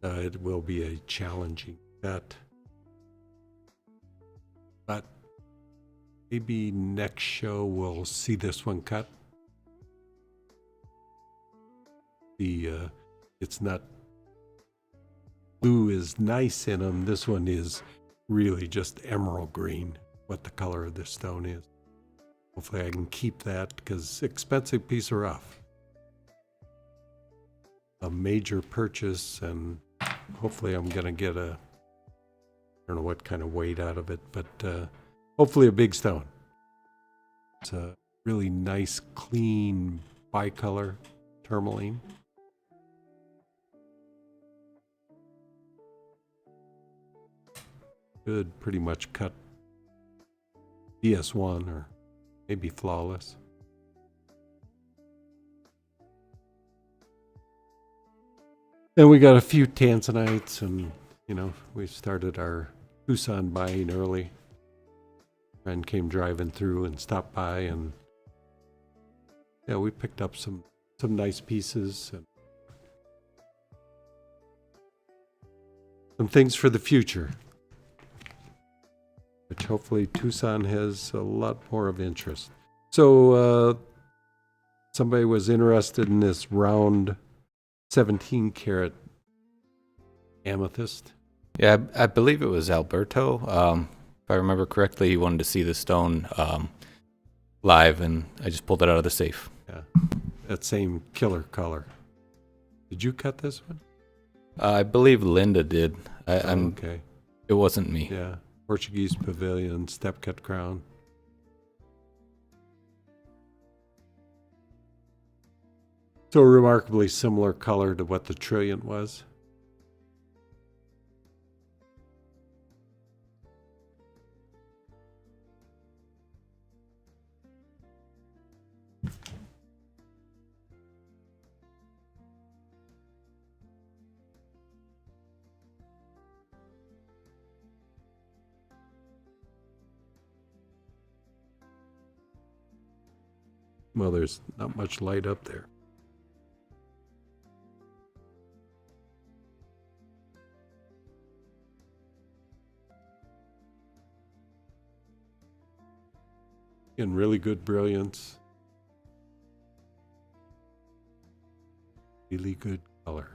Speaker 2: It will be a challenging cut. But maybe next show we'll see this one cut. It's not, blue is nice in them. This one is really just emerald green, what the color of this stone is. Hopefully I can keep that because expensive piece of rough. A major purchase, and hopefully I'm going to get I don't know what kind of weight out of it, but hopefully a big stone. It's a really nice, clean, bicolor tourmaline. Good, pretty much cut DS1 or maybe flawless. Then we got a few Tanzanites, and you know, we started our Tucson buying early. Friend came driving through and stopped by, and yeah, we picked up some nice pieces and some things for the future, which hopefully Tucson has a lot more of interest. So somebody was interested in this round 17 karat amethyst.
Speaker 4: Yeah, I believe it was Alberto. If I remember correctly, he wanted to see the stone live, and I just pulled it out of the safe.
Speaker 2: Yeah, that same killer color. Did you cut this one?
Speaker 4: I believe Linda did.
Speaker 2: Okay.
Speaker 4: It wasn't me.
Speaker 2: Yeah, Portuguese pavilion, step cut crown. So remarkably similar color to what the Trilliant was. Well, there's not much light up there. In really good brilliance. Really good color.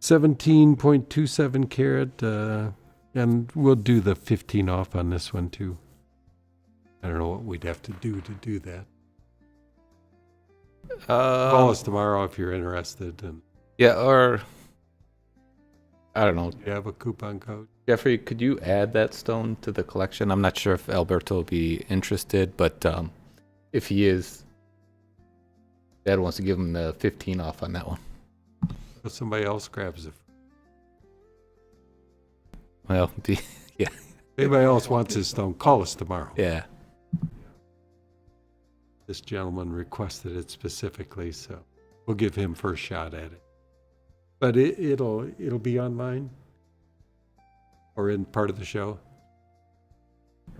Speaker 2: $17.27 carat, and we'll do the 15 off on this one too. I don't know what we'd have to do that. Call us tomorrow if you're interested. And
Speaker 4: Yeah, or I don't know.
Speaker 2: you have a coupon code.
Speaker 4: Jeffrey, could you add that stone to the collection? I'm not sure if Alberto will be interested, but if he is, Dad wants to give him the 15 off on that one.
Speaker 2: If somebody else grabs it.
Speaker 4: Well, yeah,
Speaker 2: If anybody else wants his stone, call us tomorrow.
Speaker 4: yeah.
Speaker 2: This gentleman requested it specifically, so we'll give him first shot at it. But it'll be online or in part of the show.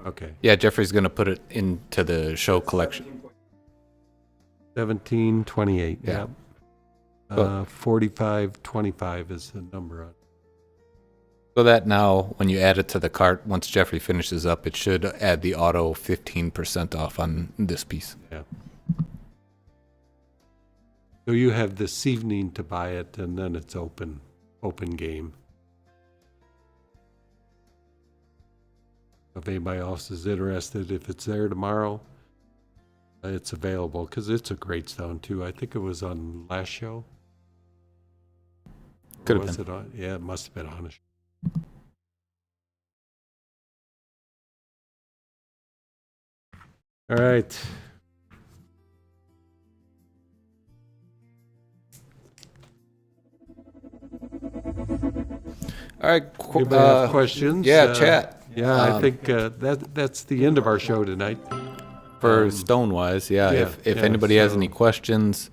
Speaker 2: Okay.
Speaker 4: Yeah, Jeffrey's going to put it into the show collection.
Speaker 2: 1728.
Speaker 4: Yeah.
Speaker 2: Yeah. 4525 is the number on it.
Speaker 4: So that now, when you add it to the cart, once Jeffrey finishes up, it should add the auto 15% off on this piece.
Speaker 2: Yeah. So you have this evening to buy it, and then it's open game. If anybody else is interested, if it's there tomorrow, it's available because it's a great stone too. I think it was on last show.
Speaker 4: Could
Speaker 2: Or
Speaker 4: have
Speaker 2: was
Speaker 4: been.
Speaker 2: it on? Yeah, it must have been on a show. All right.
Speaker 4: All right.
Speaker 2: Anybody have questions?
Speaker 4: Yeah, chat.
Speaker 2: Yeah, I think that's the end of our show tonight.
Speaker 4: For stone-wise, yeah.
Speaker 2: yeah,
Speaker 4: If
Speaker 2: yeah,
Speaker 4: anybody has
Speaker 2: so-
Speaker 4: any questions,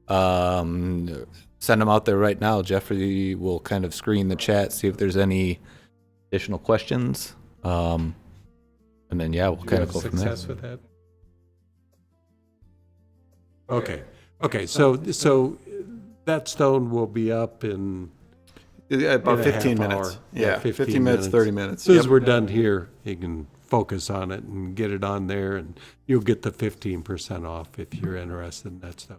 Speaker 4: send them out there right now. Jeffrey will kind of screen the chat, see if there's any additional questions. And then, yeah, we'll
Speaker 2: Did you
Speaker 4: kind of
Speaker 2: have
Speaker 4: go from there.
Speaker 2: success with that? Okay. So that stone will be up in
Speaker 3: About
Speaker 2: in a
Speaker 3: 15
Speaker 2: half
Speaker 3: minutes.
Speaker 2: hour.
Speaker 3: Yeah, 15 minutes, 30 minutes.
Speaker 2: As soon as
Speaker 3: Yep.
Speaker 2: we're done here, you can focus on it and get it on there, and you'll get the 15% off if you're interested in that stuff.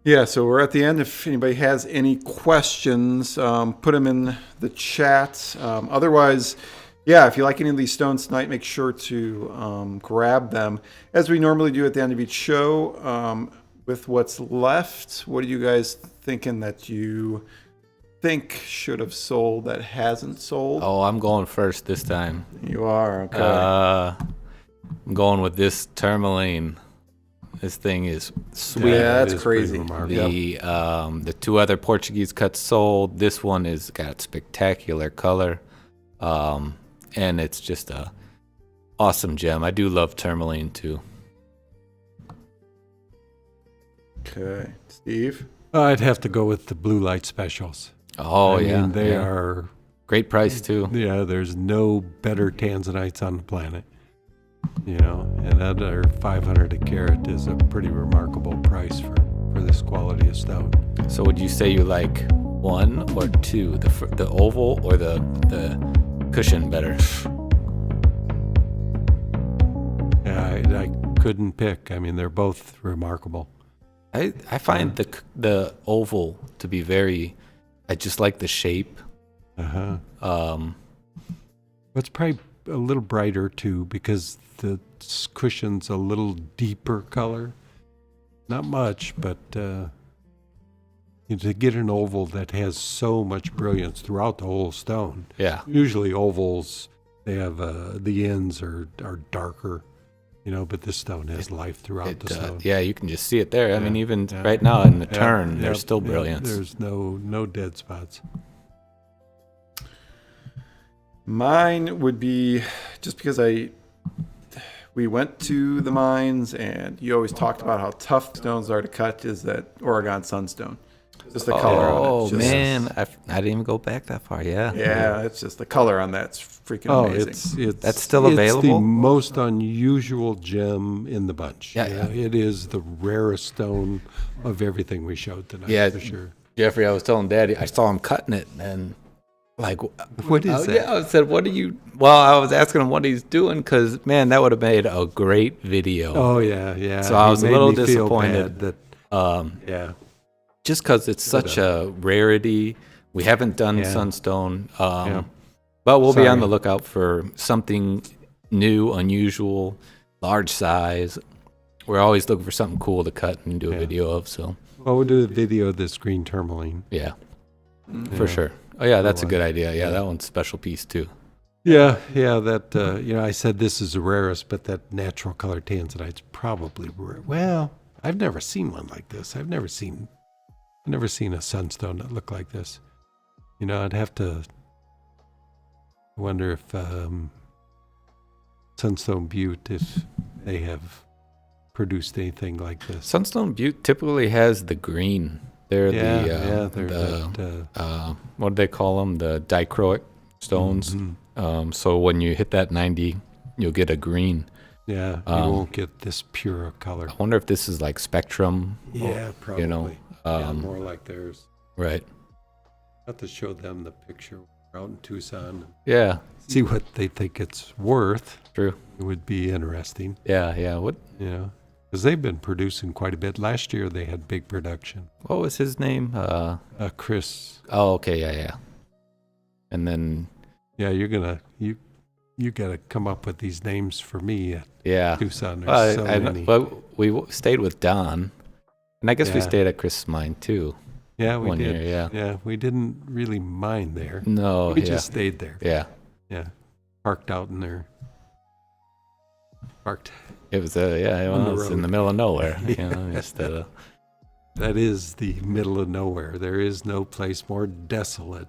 Speaker 3: Yeah, so we're at the end. If anybody has any questions, put them in the chat. Otherwise, yeah, if you like any of these stones tonight, make sure to grab them. As we normally do at the end of each show, with what's left, what are you guys thinking that you think should have sold that hasn't sold?
Speaker 4: Oh, I'm going first this time.
Speaker 3: You are, okay.
Speaker 4: I'm going with this tourmaline. This thing is sweet.
Speaker 3: Yeah, that's
Speaker 2: it is pretty
Speaker 3: crazy.
Speaker 2: remarkable.
Speaker 4: The two other Portuguese cuts sold. This one is got spectacular color, and it's just a awesome gem. I do love tourmaline too.
Speaker 3: Okay, Steve?
Speaker 2: I'd have to go with the blue light specials.
Speaker 4: Oh
Speaker 2: I
Speaker 4: yeah,
Speaker 2: mean, they
Speaker 4: yeah.
Speaker 2: are.
Speaker 4: Great price too.
Speaker 2: Yeah, there's no better Tanzanites on the planet. You know, and another 500 a carat is a pretty remarkable price for this quality of stone.
Speaker 4: So would you say you like one or two, the oval or the cushion better?
Speaker 2: Yeah, I couldn't pick. I mean, they're both remarkable.
Speaker 4: I find the oval to be very. I just like the shape.
Speaker 2: It's probably a little brighter too because the cushion's a little deeper color. Not much, but to get an oval that has so much brilliance throughout the whole stone.
Speaker 4: Yeah.
Speaker 2: Usually ovals, they have the ends are darker, but this stone has life throughout the stone.
Speaker 4: Yeah, you can just see it there. I mean, even
Speaker 2: yeah.
Speaker 4: right now in the
Speaker 2: Yeah,
Speaker 4: turn,
Speaker 2: yeah,
Speaker 4: there's still
Speaker 2: yeah,
Speaker 4: brilliance.
Speaker 2: there's no dead spots.
Speaker 3: Mine would be just because we went to the mines and you always talked about how tough stones are to cut is that Oregon sunstone. Just the color on it.
Speaker 4: Oh
Speaker 3: Just-
Speaker 4: man, I didn't even go back that far. Yeah.
Speaker 3: Yeah, it's just the color on that's freaking
Speaker 2: Oh,
Speaker 3: amazing.
Speaker 2: it's
Speaker 4: That's still
Speaker 2: It's
Speaker 4: available?
Speaker 2: the most unusual gem in the bunch.
Speaker 4: Yeah,
Speaker 2: You
Speaker 4: yeah.
Speaker 2: know, it is the rarest stone of everything we showed tonight.
Speaker 4: Yeah.
Speaker 2: for sure.
Speaker 4: Jeffrey, I was telling Daddy, I saw him cutting it, and like,
Speaker 2: What is that?
Speaker 4: Yeah, I said, what are you? Well, I was asking him what he's doing because man, that would have made a great video.
Speaker 2: Oh yeah, yeah.
Speaker 4: So I
Speaker 2: He
Speaker 4: was a
Speaker 2: made
Speaker 4: little
Speaker 2: me feel
Speaker 4: disappointed.
Speaker 2: bad that yeah.
Speaker 4: Just because it's such a rarity. We haven't done
Speaker 2: Yeah.
Speaker 4: Sunstone,
Speaker 2: Yeah.
Speaker 4: but we'll be on
Speaker 2: Sorry.
Speaker 4: the lookout for something new, unusual, large size. We're always looking for something cool to cut and do a video of. So
Speaker 2: Well, we'll do a video of this green tourmaline.
Speaker 4: yeah, for sure. Oh yeah, that's a good idea. Yeah,
Speaker 2: Yeah.
Speaker 4: that one's a special piece too.
Speaker 2: Yeah, yeah. That I said this is the rarest, but that natural color tanzanite's probably rare. Well, I've never seen one like this. I've never seen a sunstone that looked like this. I'd have to wonder if Sunstone Butte, if they have produced anything like this.
Speaker 4: Sunstone Butte typically has the green. They're
Speaker 2: They're
Speaker 4: the
Speaker 2: that,
Speaker 4: what do they call them? The dichroic stones.
Speaker 2: mhm.
Speaker 4: So when you hit that 90, you'll get a green.
Speaker 2: Yeah, you won't get this pure a color.
Speaker 4: I wonder if this is like spectrum.
Speaker 2: Yeah, probably.
Speaker 4: You know,
Speaker 2: yeah, more like theirs.
Speaker 4: right?
Speaker 2: Have to show them the picture. We're out in Tucson.
Speaker 4: Yeah,
Speaker 2: See what they think it's worth.
Speaker 4: true.
Speaker 2: It would be interesting,
Speaker 4: Yeah. What
Speaker 2: because they've been producing quite a bit. Last year they had big production.
Speaker 4: was his name?
Speaker 2: Chris.
Speaker 4: Oh, okay, yeah. And then
Speaker 2: Yeah, you gotta come up with these names for me at
Speaker 4: yeah,
Speaker 2: Tucson. There's
Speaker 4: well,
Speaker 2: so
Speaker 4: I
Speaker 2: many.
Speaker 4: but we stayed with Don, and I guess we
Speaker 2: Yeah.
Speaker 4: stayed at Chris's mine too.
Speaker 2: Yeah, we
Speaker 4: one
Speaker 2: did.
Speaker 4: year, yeah.
Speaker 2: Yeah, we didn't really mind there.
Speaker 4: No,
Speaker 2: We
Speaker 4: yeah,
Speaker 2: just stayed there.
Speaker 4: yeah.
Speaker 2: Yeah, parked out in there. Parked.
Speaker 4: It was it
Speaker 2: On the
Speaker 4: was in
Speaker 2: road.
Speaker 4: the middle of nowhere. Just
Speaker 2: That is the middle of nowhere. There is no place more desolate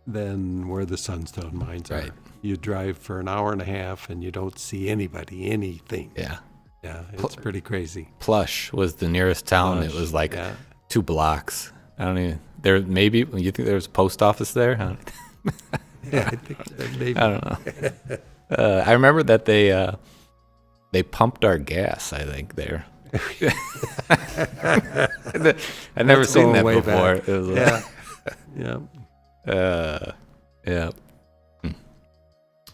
Speaker 2: than where the Sunstone mines
Speaker 4: Right.
Speaker 2: are. You drive for an hour and a half and you don't see anybody, anything.
Speaker 4: yeah.
Speaker 2: Yeah, it's pretty crazy.
Speaker 4: Plush was the nearest town. It
Speaker 2: Plush,
Speaker 4: was like
Speaker 2: yeah.
Speaker 4: 2 blocks. I don't even. There maybe you think there was a post office there?
Speaker 2: Yeah, I think that maybe.
Speaker 4: I don't know. I remember that they pumped our gas. I think there. I never
Speaker 2: That's
Speaker 4: seen
Speaker 2: going
Speaker 4: that
Speaker 2: way
Speaker 4: before.
Speaker 2: back.
Speaker 4: It was
Speaker 2: Yeah.
Speaker 4: yeah. Yeah.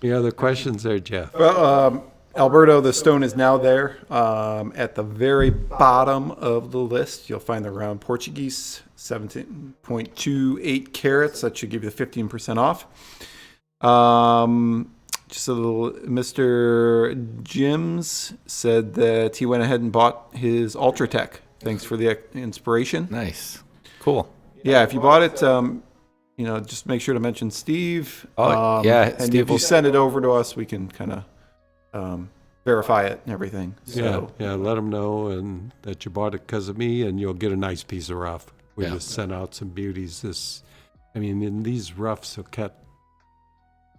Speaker 2: Any other questions there, Jeff?
Speaker 3: Well, Alberto, the stone is now there. At the very bottom of the list, you'll find the round Portuguese, 17.28 carats. That should give you 15% off. Just a little, Mr. Jims said that he went ahead and bought his Ultratech. Thanks for the inspiration.
Speaker 4: Nice. Cool.
Speaker 3: Yeah, if you bought it, just make sure to mention Steve.
Speaker 4: Oh, yeah,
Speaker 3: And
Speaker 4: Steve
Speaker 3: if you
Speaker 4: will-
Speaker 3: send it over to us, we can kind of verify it and everything. So,
Speaker 2: Yeah, let them know and that you bought it because of me, and you'll get a nice piece of rough. We
Speaker 4: Yeah.
Speaker 2: just sent out some beauties. In these roughs will cut.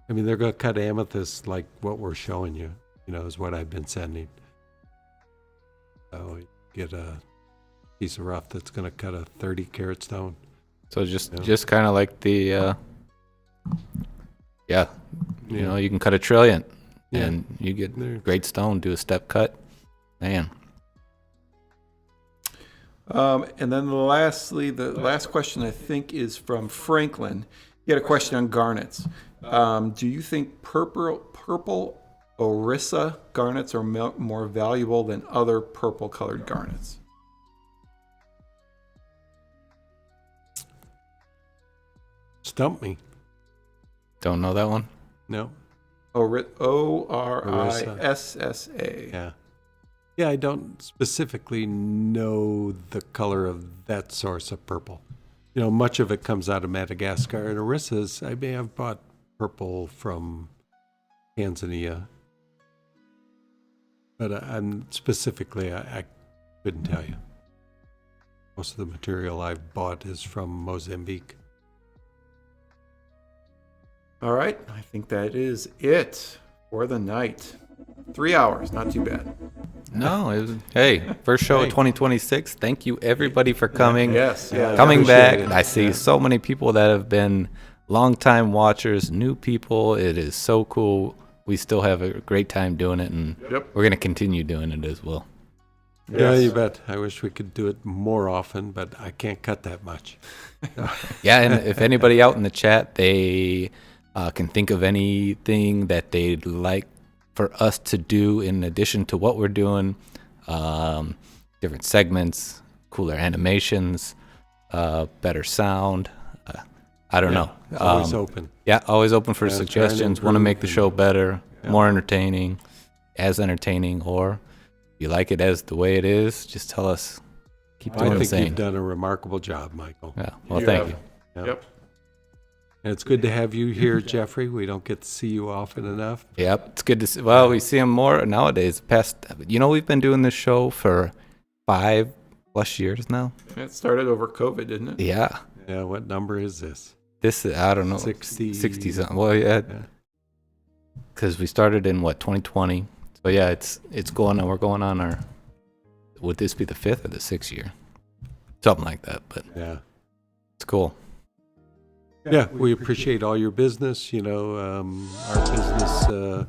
Speaker 2: They're going to cut amethyst like what we're showing you. Is what I've been sending. So you get a piece of rough that's going to cut a 30 carat stone.
Speaker 4: So just kind of like the you can cut a trillion and you get
Speaker 2: There.
Speaker 4: great stone. Do a step cut, man.
Speaker 3: And then lastly, the last question I think is from Franklin. He had a question on garnets. Do you think purple Orissa garnets are more valuable than other purple colored garnets?
Speaker 2: Stump me.
Speaker 4: Don't know that one.
Speaker 2: No.
Speaker 3: Orissa.
Speaker 2: Yeah. Yeah, I don't specifically know the color of that source of purple. Much of it comes out of Madagascar. And Orissa's, I may have bought purple from Tanzania. But I'm specifically, I couldn't tell you. Most of the material I've bought is from Mozambique.
Speaker 3: All right, I think that is it for the night. 3 hours, not too bad.
Speaker 4: No, hey, first show of 2026. Thank you everybody for coming.
Speaker 3: Yes, yeah,
Speaker 4: coming
Speaker 2: appreciate
Speaker 4: back.
Speaker 2: it.
Speaker 4: I see so many people that have been longtime watchers, new people. It is so cool. We still have a great time doing it, and we're going to continue doing it as well.
Speaker 2: Yeah, you bet. I wish we could do it more often, but I can't cut that much.
Speaker 4: Yeah, and if anybody out in the chat, they can think of anything that they'd like for us to do in addition to what we're doing, different segments, cooler animations, better sound. I don't know.
Speaker 2: Always open.
Speaker 4: Yeah, always open for
Speaker 2: trying to
Speaker 4: suggestions. Want to
Speaker 2: improve
Speaker 4: make the show better,
Speaker 2: Yeah.
Speaker 4: more entertaining, as entertaining, or if you like it as the way it is, just tell us. Keep doing
Speaker 2: I
Speaker 4: the
Speaker 2: think
Speaker 4: same.
Speaker 2: you've done a remarkable job, Michael.
Speaker 4: Yeah, well,
Speaker 3: You
Speaker 4: thank
Speaker 3: have.
Speaker 4: you.
Speaker 2: Yeah.
Speaker 3: Yep.
Speaker 2: And it's good to have you here, Jeffrey. We don't get to see you often enough.
Speaker 4: Yep, it's good to see. Well, we see him more nowadays. We've been doing this show for 5+ years now.
Speaker 3: It started over COVID, didn't it?
Speaker 4: Yeah,
Speaker 2: Yeah, what number is this?
Speaker 4: this is, I don't know,
Speaker 2: 60
Speaker 4: something. Well, yeah,
Speaker 2: Yeah.
Speaker 4: because we started in 2020. So yeah, it's going on. We're going on our. Would this be the 5th or the 6th year? Something like that, but
Speaker 2: Yeah.
Speaker 4: it's cool.
Speaker 2: Yeah, we appreciate all your business. Our business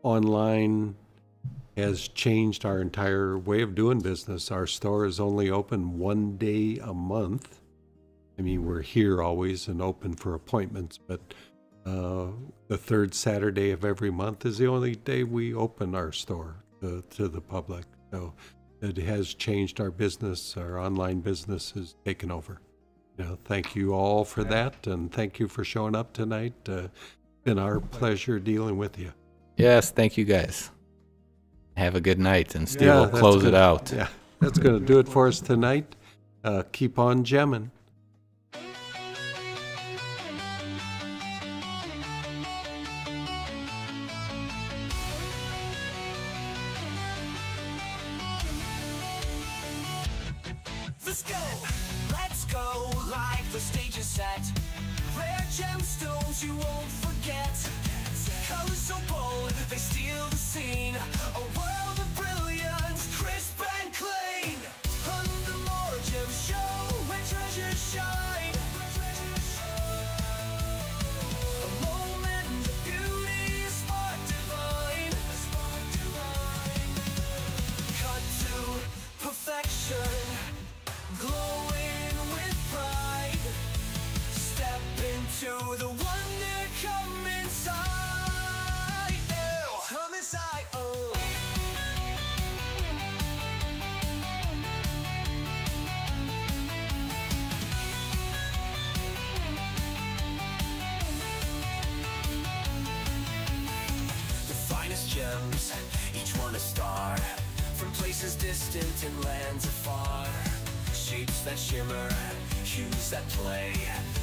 Speaker 2: online has changed our entire way of doing business. Our store is only open one day a month. I mean, we're here always and open for appointments, but the third Saturday of every month is the only day we open our store to the public. So it has changed our business. Our online business has taken over. Thank you all for that, and thank you for showing up tonight. Been our pleasure dealing with you.
Speaker 4: Yes, thank you guys. Have a good night, and Steve
Speaker 2: Yeah,
Speaker 4: will
Speaker 2: that's
Speaker 4: close
Speaker 2: good.
Speaker 4: it out.
Speaker 2: Yeah, that's going to do it for us tonight. Keep on gemming.
Speaker 1: Let's go, live, the stage is set. Rare gemstones you won't forget. Colors so bold, they steal the scene. A world of brilliance, crisp and clean. On the MoreGems show, where treasures shine. A moment of beauty, a spark divine. Cut to perfection. Glowing with pride, step into the wonder, come inside. Come inside, oh. The finest gems, each one a star, from places distant and lands afar. Shapes that shimmer, hues that play.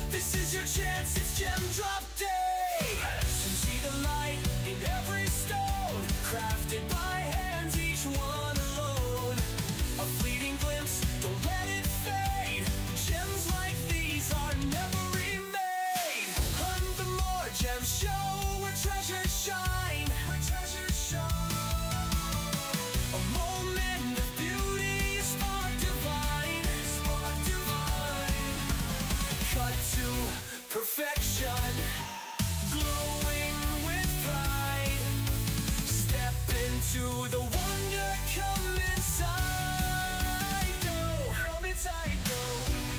Speaker 1: This is your chance, it's Gem Drop Day. So see the light in every stone, crafted by hands, each one alone. A fleeting glimpse, don't let it fade. Gems like these are never remade. On the MoreGems show, where treasures shine. A moment of beauty, a spark divine. Cut to perfection, glowing with pride. Step into the wonder, come inside. Come inside,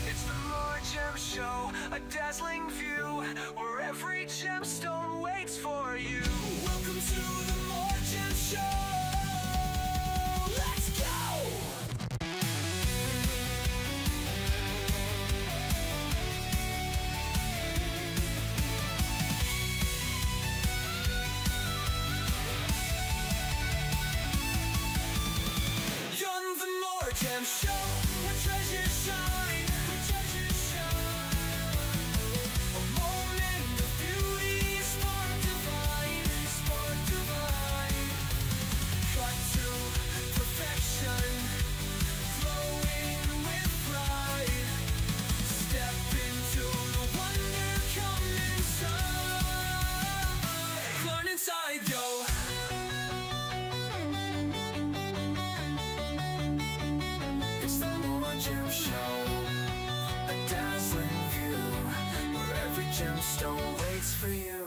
Speaker 1: it's the MoreGems show, a dazzling view where every gemstone waits for you. Welcome to the MoreGems show. Let's go! On the MoreGems show, where treasures shine. A moment of beauty, spark divine. Cut to perfection, glowing with pride. Step into the wonder, come inside. Learn inside, yo. Gem Show, a dazzling view where every gemstone waits for you.